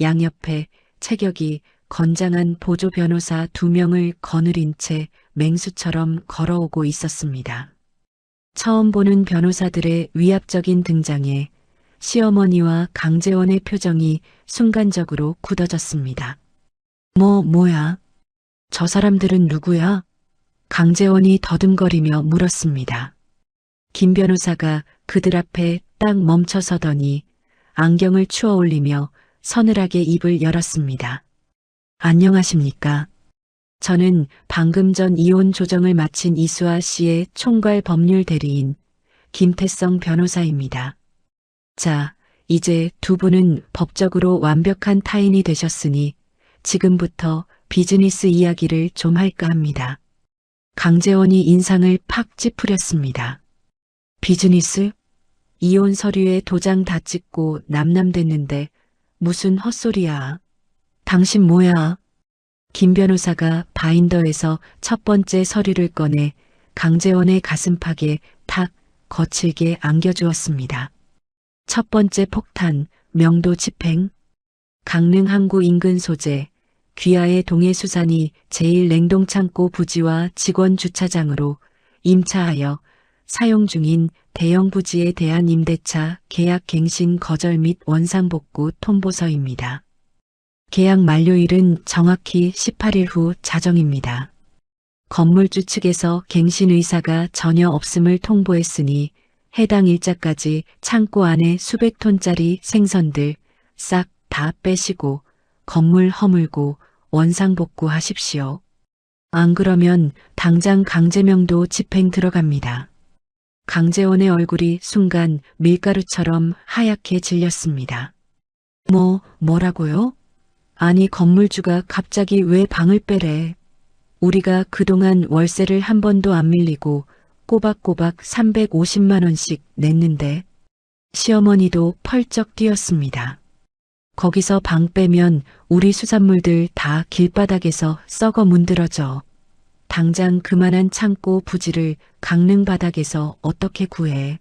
양옆에 체격이 건장한 보조 변호사 2명을 거느린 채 맹수처럼 걸어오고 있었습니다. 처음 보는 변호사들의 위압적인 등장에 시어머니와 강재원의 표정이 순간적으로 굳어졌습니다. 뭐야? 저 사람들은 누구야? 강재원이 더듬거리며 물었습니다. 김 변호사가 그들 앞에 딱 멈춰서더니 안경을 추어 올리며 서늘하게 입을 열었습니다. 안녕하십니까? 저는 방금 전 이혼 조정을 마친 이수아 씨의 총괄 법률 대리인 김태성 변호사입니다. 자, 이제 두 분은 법적으로 완벽한 타인이 되셨으니 지금부터 비즈니스 이야기를 좀 할까 합니다. 강재원이 인상을 팍 찌푸렸습니다. 비즈니스? 이혼 서류에 도장 다 찍고 남남됐는데 무슨 헛소리야. 당신 뭐야? 김 변호사가 바인더에서 첫 번째 서류를 꺼내 강재원의 가슴팍에 탁 거칠게 안겨주었습니다. 첫 번째 폭탄, 명도 집행. 강릉 항구 인근 소재, 귀하의 동해수산이 제1냉동창고 부지와 직원 주차장으로 임차하여 사용 중인 대형 부지에 대한 임대차 계약 갱신 거절 및 원상복구 통보서입니다. 계약 만료일은 정확히 18일 후 자정입니다. 건물주 측에서 갱신 의사가 전혀 없음을 통보했으니 해당 일자까지 창고 안에 수백 톤짜리 생선들 싹 다 빼시고 건물 허물고 원상복구하십시오. 안 그러면 당장 강제명도 집행 들어갑니다. 강재원의 얼굴이 순간 밀가루처럼 하얗게 질렸습니다. 뭐라고요? 아니 건물주가 갑자기 왜 방을 빼래? 우리가 그동안 월세를 한 번도 안 밀리고 꼬박꼬박 350만 원씩 냈는데 시어머니도 펄쩍 뛰었습니다. 거기서 방 빼면 우리 수산물들 다 길바닥에서 썩어 문드러져. 당장 그만한 창고 부지를 강릉 바닥에서 어떻게 구해?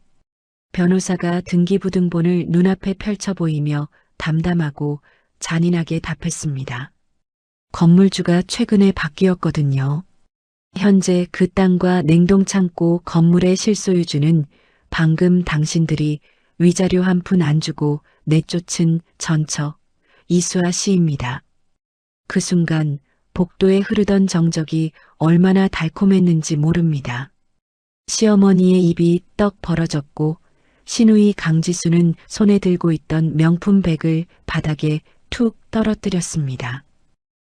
변호사가 등기부등본을 눈앞에 펼쳐 보이며 담담하고 잔인하게 답했습니다. 건물주가 최근에 바뀌었거든요. 현재 그 땅과 냉동창고 건물의 실소유주는 방금 당신들이 위자료 한 푼 안 주고 내쫓은 전처 이수아 씨입니다. 그 순간 복도에 흐르던 정적이 얼마나 달콤했는지 모릅니다. 시어머니의 입이 떡 벌어졌고 신우이 강지수는 손에 들고 있던 명품 백을 바닥에 툭 떨어뜨렸습니다.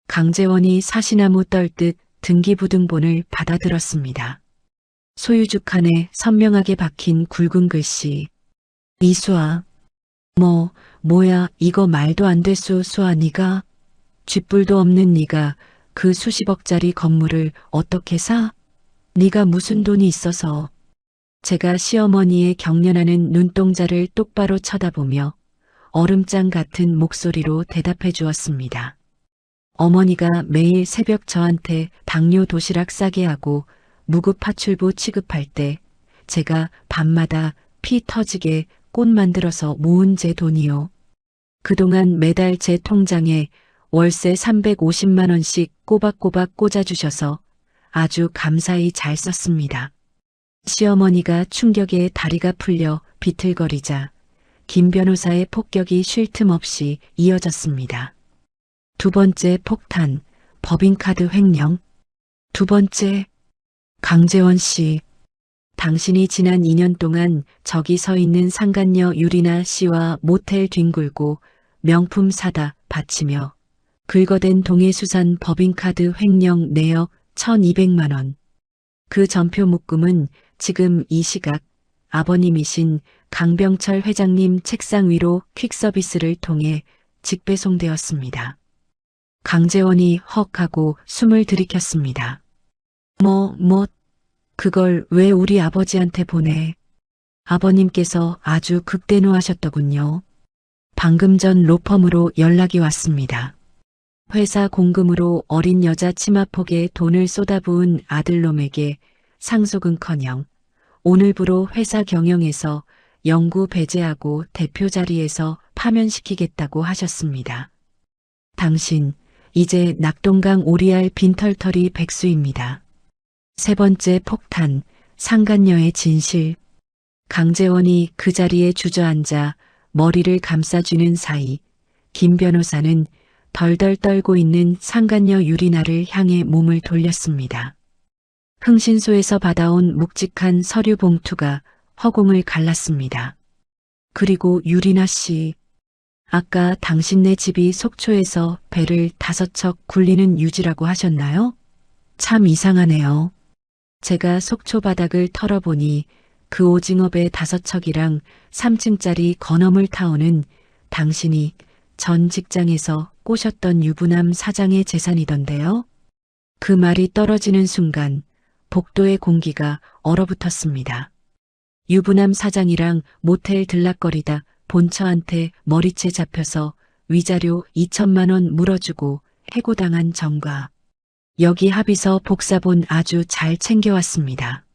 강재원이 사시나무 떨듯 등기부등본을 받아들었습니다. 소유주 칸에 선명하게 박힌 굵은 글씨. 이수아. 뭐야 이거 말도 안 돼 수아 니가? 쥐뿔도 없는 니가 그 수십억짜리 건물을 어떻게 사? 니가 무슨 돈이 있어서? 제가 시어머니의 경련하는 눈동자를 똑바로 쳐다보며 얼음장 같은 목소리로 대답해 주었습니다. 어머니가 매일 새벽 저한테 당뇨 도시락 싸게 하고 무급파출부 취급할 때 제가 밤마다 피 터지게 꽃 만들어서 모은 제 돈이요. 그동안 매달 제 통장에 월세 350만 원씩 꼬박꼬박 꽂아주셔서 아주 감사히 잘 썼습니다. 시어머니가 충격에 다리가 풀려 비틀거리자 김 변호사의 폭격이 쉴 틈 없이 이어졌습니다. 두 번째 폭탄, 법인카드 횡령. 두 번째, 강재원 씨. 당신이 지난 2년 동안 저기 서 있는 상간녀 유리나 씨와 모텔 뒹굴고 명품 사다 바치며 긁어댄 동해수산 법인카드 횡령 내역 1,200만 원. 그 전표 묶음은 지금 이 시각 아버님이신 강병철 회장님 책상 위로 퀵서비스를 통해 직배송되었습니다. 강재원이 헉 하고 숨을 들이켰습니다. 그걸 왜 우리 아버지한테 보내? 아버님께서 아주 극대노하셨더군요. 방금 전 로펌으로 연락이 왔습니다. 회사 공금으로 어린 여자 치마폭에 돈을 쏟아부은 아들놈에게 상속은커녕 오늘부로 회사 경영에서 영구 배제하고 대표 자리에서 파면시키겠다고 하셨습니다. 당신, 이제 낙동강 오리알 빈털터리 백수입니다. 세 번째 폭탄, 상간녀의 진실. 강재원이 그 자리에 주저앉아 머리를 감싸쥐는 사이 김 변호사는 덜덜 떨고 있는 상간녀 유리나를 향해 몸을 돌렸습니다. 흥신소에서 받아온 묵직한 서류 봉투가 허공을 갈랐습니다. 그리고 유리나 씨, 아까 당신네 집이 속초에서 배를 5척 굴리는 유지라고 하셨나요? 참 이상하네요. 제가 속초 바닥을 털어보니 그 오징어배 5척이랑 3층짜리 건어물 타오는 당신이 전 직장에서 꼬셨던 유부남 사장의 재산이던데요. 그 말이 떨어지는 순간 복도의 공기가 얼어붙었습니다. 유부남 사장이랑 모텔 들락거리다 본처한테 머리채 잡혀서 위자료 2천만 원 물어주고 해고당한 정과 여기 합의서 복사본 아주 잘 챙겨왔습니다.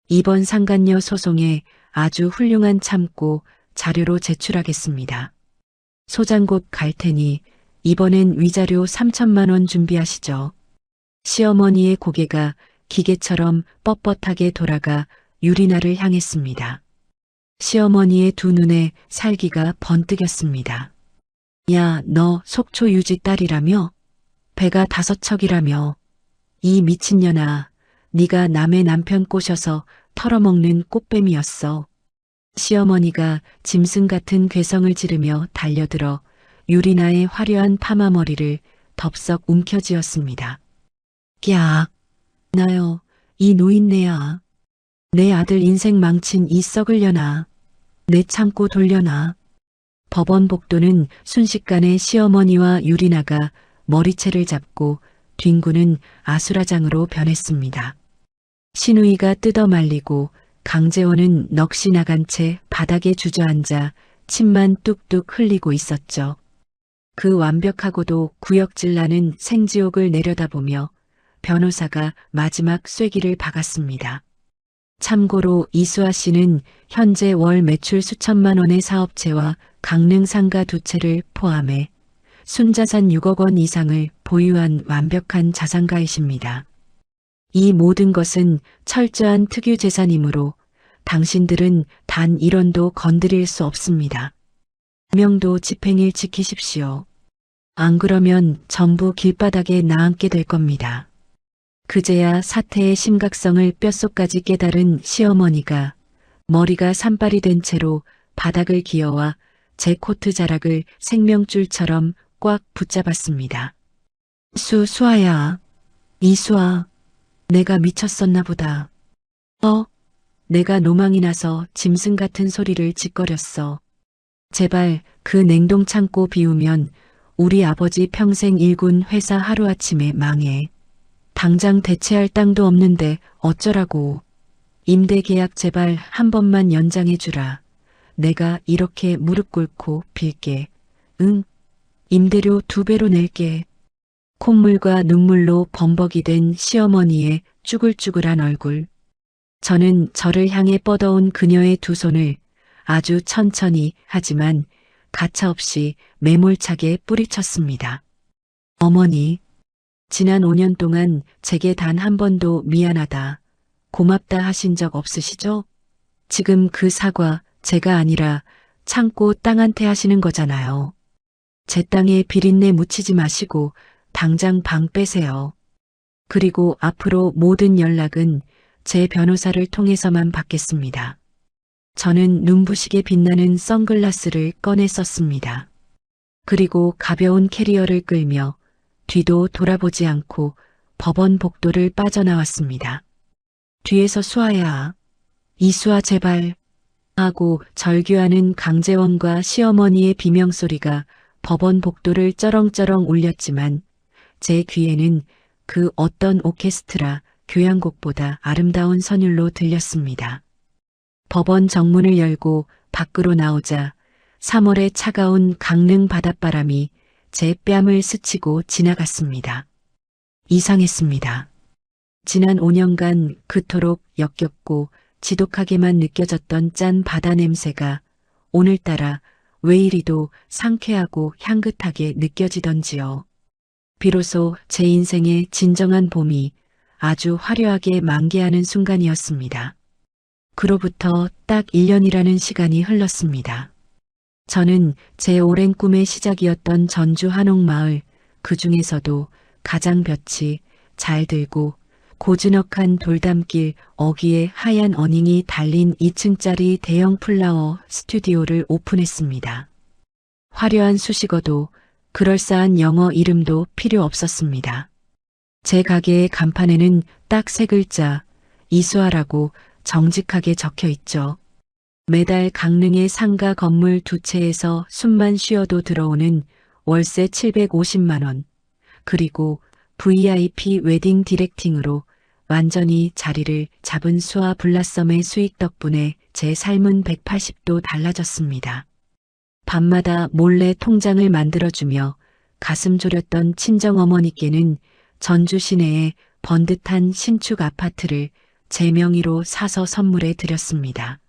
이번 상간녀 소송에 아주 훌륭한 참고 자료로 제출하겠습니다. 소장 곧 갈 테니 이번엔 위자료 3천만 원 준비하시죠. 시어머니의 고개가 기계처럼 뻣뻣하게 돌아가 유리나를 향했습니다. 시어머니의 두 눈에 살기가 번뜩였습니다. 야, 너 속초 유지 딸이라며? 배가 5척이라며? 이 미친년아, 네가 남의 남편 꼬셔서 털어먹는 꽃뱀이었어. 시어머니가 짐승 같은 괴성을 지르며 달려들어 유리나의 화려한 파마머리를 덥석 움켜쥐었습니다. 야, 나요, 이 노인네야. 내 아들 인생 망친 이 썩을 년아. 내 창고 돌려놔. 법원 복도는 순식간에 시어머니와 유리나가 머리채를 잡고 뒹구는 아수라장으로 변했습니다. 신우이가 뜯어 말리고 강재원은 넋이 나간 채 바닥에 주저앉아 침만 뚝뚝 흘리고 있었죠. 그 완벽하고도 구역질 나는 생지옥을 내려다보며 변호사가 마지막 쐐기를 박았습니다. 참고로 이수아 씨는 현재 월 매출 수천만 원의 사업체와 강릉 상가 2채를 포함해 순자산 6억 원 이상을 보유한 완벽한 자산가이십니다. 이 모든 것은 철저한 특유 재산이므로 당신들은 단 1원도 건드릴 수 없습니다. 명도 집행일 지키십시오. 안 그러면 전부 길바닥에 나앉게 될 겁니다. 그제야 사태의 심각성을 뼛속까지 깨달은 시어머니가 머리가 산발이 된 채로 바닥을 기어와 제 코트 자락을 생명줄처럼 꽉 붙잡았습니다. 수아야. 이수아. 내가 미쳤었나 보다. 내가 노망이 나서 짐승 같은 소리를 짓거렸어. 제발 그 냉동 창고 비우면 우리 아버지 평생 일군 회사 하루아침에 망해. 당장 대체할 땅도 없는데 어쩌라고. 임대 계약 제발 한 번만 연장해 주라. 내가 이렇게 무릎 꿇고 빌게. 응. 임대료 2배로 낼게. 콧물과 눈물로 범벅이 된 시어머니의 쭈글쭈글한 얼굴. 저는 저를 향해 뻗어온 그녀의 두 손을 아주 천천히 하지만 가차없이 매몰차게 뿌리쳤습니다. 어머니, 지난 5년 동안 제게 단 한 번도 미안하다, 고맙다 하신 적 없으시죠? 지금 그 사과 제가 아니라 창고 땅한테 하시는 거잖아요. 제 땅에 비린내 묻히지 마시고 당장 방 빼세요. 그리고 앞으로 모든 연락은 제 변호사를 통해서만 받겠습니다. 저는 눈부시게 빛나는 선글라스를 꺼내 썼습니다. 그리고 가벼운 캐리어를 끌며 뒤도 돌아보지 않고 법원 복도를 빠져나왔습니다. 뒤에서 수아야, 이수아 제발 하고 절규하는 강재원과 시어머니의 비명소리가 법원 복도를 쩌렁쩌렁 울렸지만 제 귀에는 그 어떤 오케스트라 교향곡보다 아름다운 선율로 들렸습니다. 법원 정문을 열고 밖으로 나오자 3월의 차가운 강릉 바닷바람이 제 뺨을 스치고 지나갔습니다. 이상했습니다. 지난 5년간 그토록 역겹고 지독하게만 느껴졌던 짠 바다 냄새가 오늘따라 왜 이리도 상쾌하고 향긋하게 느껴지던지요. 비로소 제 인생의 진정한 봄이 아주 화려하게 만개하는 순간이었습니다. 그로부터 딱 1년이라는 시간이 흘렀습니다. 저는 제 오랜 꿈의 시작이었던 전주 한옥마을, 그 중에서도 가장 볕이 잘 들고 고즈넉한 돌담길 어귀에 하얀 어닝이 달린 2층짜리 대형 플라워 스튜디오를 오픈했습니다. 화려한 수식어도 그럴싸한 영어 이름도 필요 없었습니다. 제 가게의 간판에는 딱 3글자 이수아라고 정직하게 적혀 있죠. 매달 강릉의 상가 건물 2채에서 숨만 쉬어도 들어오는 월세 750만 원, 그리고 VIP 웨딩 디렉팅으로 완전히 자리를 잡은 수아 블라썸의 수익 덕분에 제 삶은 180도 달라졌습니다. 밤마다 몰래 통장을 만들어주며 가슴 졸였던 친정어머니께는 전주 시내의 번듯한 신축 아파트를 제 명의로 사서 선물해 드렸습니다.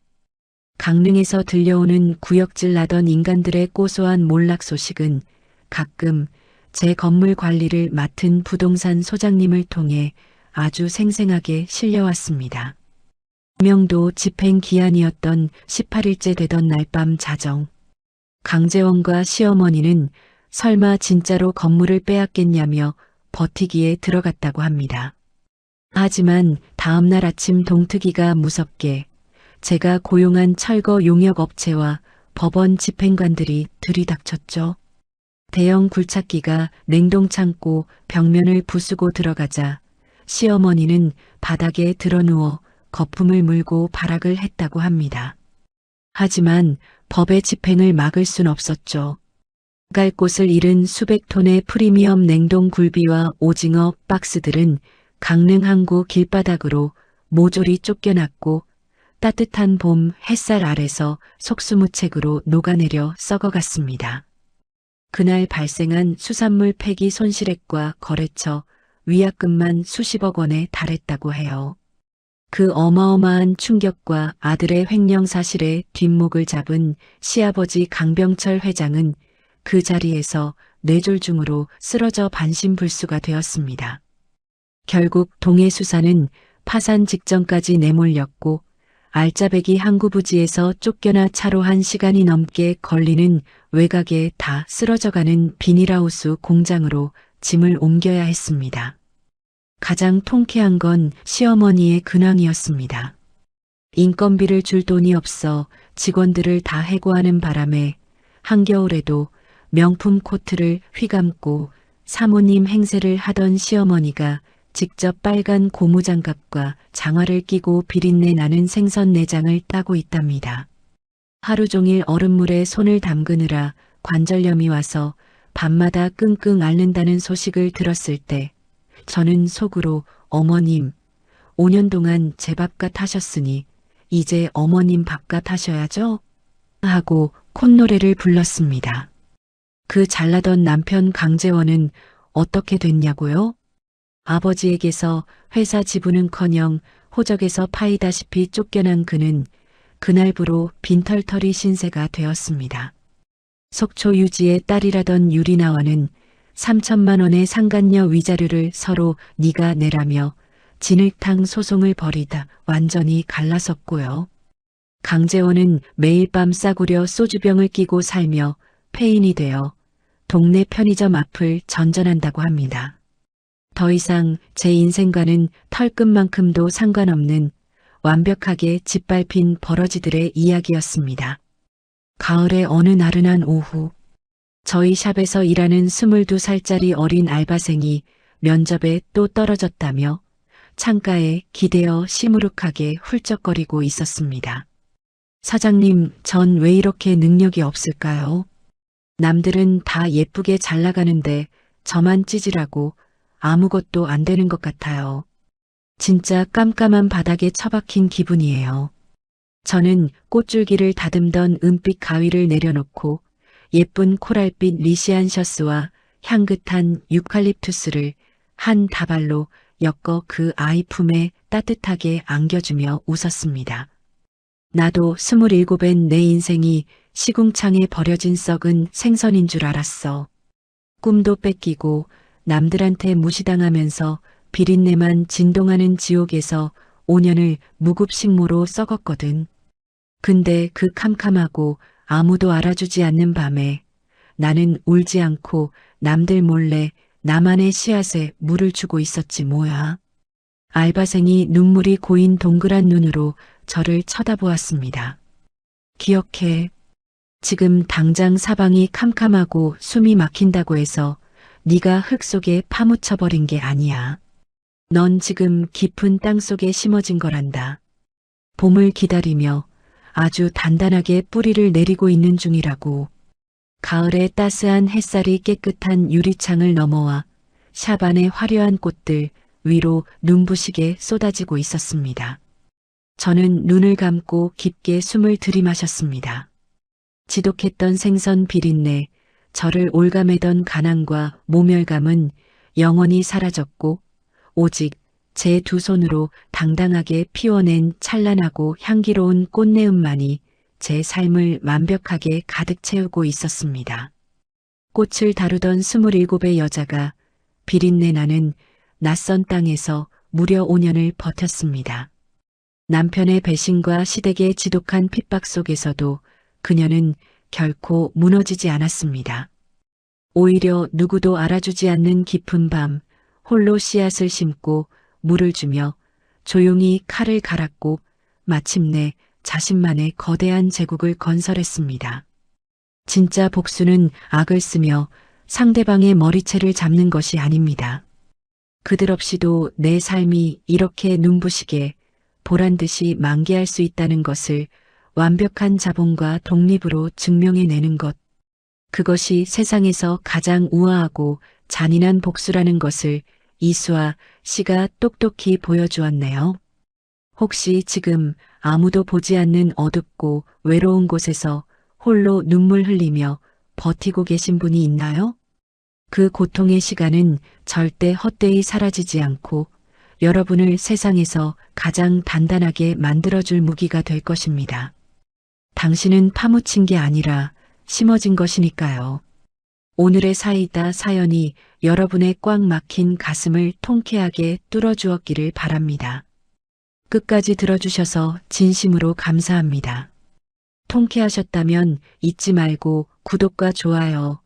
강릉에서 들려오는 구역질 나던 인간들의 고소한 몰락 소식은 가끔 제 건물 관리를 맡은 부동산 소장님을 통해 아주 생생하게 실려왔습니다. 명도 집행 기한이었던 18일째 되던 날 밤 자정. 강재원과 시어머니는 설마 진짜로 건물을 빼앗겠냐며 버티기에 들어갔다고 합니다. 하지만 다음 날 아침 동트기가 무섭게 제가 고용한 철거 용역 업체와 법원 집행관들이 들이닥쳤죠. 대형 굴착기가 냉동창고 벽면을 부수고 들어가자 시어머니는 바닥에 드러누워 거품을 물고 발악을 했다고 합니다. 하지만 법의 집행을 막을 순 없었죠. 갈 곳을 잃은 수백 톤의 프리미엄 냉동 굴비와 오징어 박스들은 강릉 항구 길바닥으로 모조리 쫓겨났고 따뜻한 봄 햇살 아래서 속수무책으로 녹아내려 썩어갔습니다. 그날 발생한 수산물 폐기 손실액과 거래처 위약금만 수십억 원에 달했다고 해요. 그 어마어마한 충격과 아들의 횡령 사실에 뒷목을 잡은 시아버지 강병철 회장은 그 자리에서 뇌졸중으로 쓰러져 반신불수가 되었습니다. 결국 동해수산은 파산 직전까지 내몰렸고 알짜배기 항구부지에서 쫓겨나 차로 1시간이 넘게 걸리는 외곽에 다 쓰러져가는 비닐하우스 공장으로 짐을 옮겨야 했습니다. 가장 통쾌한 건 시어머니의 근황이었습니다. 인건비를 줄 돈이 없어 직원들을 다 해고하는 바람에 한겨울에도 명품 코트를 휘감고 사모님 행세를 하던 시어머니가 직접 빨간 고무장갑과 장화를 끼고 비린내 나는 생선 내장을 따고 있답니다. 하루 종일 얼음물에 손을 담그느라 관절염이 와서 밤마다 끙끙 앓는다는 소식을 들었을 때 저는 속으로 어머님, 5년 동안 제 밥값 하셨으니 이제 어머님 밥값 하셔야죠? 하고 콧노래를 불렀습니다. 그 잘나던 남편 강재원은 어떻게 됐냐고요? 아버지에게서 회사 지분은커녕 호적에서 파이다시피 쫓겨난 그는 그날부로 빈털터리 신세가 되었습니다. 속초 유지의 딸이라던 유리나와는 3천만 원의 상간녀 위자료를 서로 네가 내라며 진흙탕 소송을 벌이다 완전히 갈라섰고요. 강재원은 매일 밤 싸구려 소주병을 끼고 살며 폐인이 되어 동네 편의점 앞을 전전한다고 합니다. 더 이상 제 인생과는 털끝만큼도 상관없는 완벽하게 짓밟힌 버러지들의 이야기였습니다. 가을의 어느 나른한 오후, 저희 샵에서 일하는 22살짜리 어린 알바생이 면접에 또 떨어졌다며 창가에 기대어 시무룩하게 훌쩍거리고 있었습니다. 사장님, 전 왜 이렇게 능력이 없을까요? 남들은 다 예쁘게 잘 나가는데 저만 찌질하고 아무것도 안 되는 것 같아요. 진짜 깜깜한 바닥에 처박힌 기분이에요. 저는 꽃줄기를 다듬던 은빛 가위를 내려놓고 예쁜 코랄빛 리시안 셔츠와 향긋한 유칼립투스를 한 다발로 엮어 그 아이 품에 따뜻하게 안겨주며 웃었습니다. 나도 27엔 내 인생이 시궁창에 버려진 썩은 생선인 줄 알았어. 꿈도 뺏기고 남들한테 무시당하면서 비린내만 진동하는 지옥에서 5년을 무급식모로 썩었거든. 근데 그 캄캄하고 아무도 알아주지 않는 밤에 나는 울지 않고 남들 몰래 나만의 씨앗에 물을 주고 있었지 뭐야. 알바생이 눈물이 고인 동그란 눈으로 저를 쳐다보았습니다. 기억해. 지금 당장 사방이 캄캄하고 숨이 막힌다고 해서 네가 흙 속에 파묻혀버린 게 아니야. 넌 지금 깊은 땅 속에 심어진 거란다. 봄을 기다리며 아주 단단하게 뿌리를 내리고 있는 중이라고. 가을의 따스한 햇살이 깨끗한 유리창을 넘어와 샤반의 화려한 꽃들 위로 눈부시게 쏟아지고 있었습니다. 저는 눈을 감고 깊게 숨을 들이마셨습니다. 지독했던 생선 비린내, 저를 올가매던 가난과 모멸감은 영원히 사라졌고 오직 제 두 손으로 당당하게 피워낸 찬란하고 향기로운 꽃내음만이 제 삶을 완벽하게 가득 채우고 있었습니다. 꽃을 다루던 27의 여자가 비린내 나는 낯선 땅에서 무려 5년을 버텼습니다. 남편의 배신과 시댁의 지독한 핍박 속에서도 그녀는 결코 무너지지 않았습니다. 오히려 누구도 알아주지 않는 깊은 밤 홀로 씨앗을 심고 물을 주며 조용히 칼을 갈았고 마침내 자신만의 거대한 제국을 건설했습니다. 진짜 복수는 악을 쓰며 상대방의 머리채를 잡는 것이 아닙니다. 그들 없이도 내 삶이 이렇게 눈부시게 보란듯이 만개할 수 있다는 것을 완벽한 자본과 독립으로 증명해내는 것. 그것이 세상에서 가장 우아하고 잔인한 복수라는 것을 이수아 씨가 똑똑히 보여주었네요. 혹시 지금 아무도 보지 않는 어둡고 외로운 곳에서 홀로 눈물 흘리며 버티고 계신 분이 있나요? 그 고통의 시간은 절대 헛되이 사라지지 않고 여러분을 세상에서 가장 단단하게 만들어줄 무기가 될 것입니다. 당신은 파묻힌 게 아니라 심어진 것이니까요. 오늘의 사이다 사연이 여러분의 꽉 막힌 가슴을 통쾌하게 뚫어주었기를 바랍니다. 끝까지 들어주셔서 진심으로 감사합니다. 통쾌하셨다면 잊지 말고 구독과 좋아요,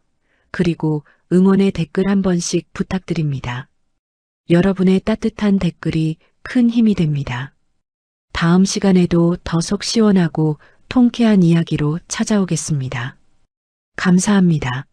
그리고 응원의 댓글 한 번씩 부탁드립니다. 여러분의 따뜻한 댓글이 큰 힘이 됩니다. 다음 시간에도 더 속 시원하고 통쾌한 이야기로 찾아오겠습니다. 감사합니다.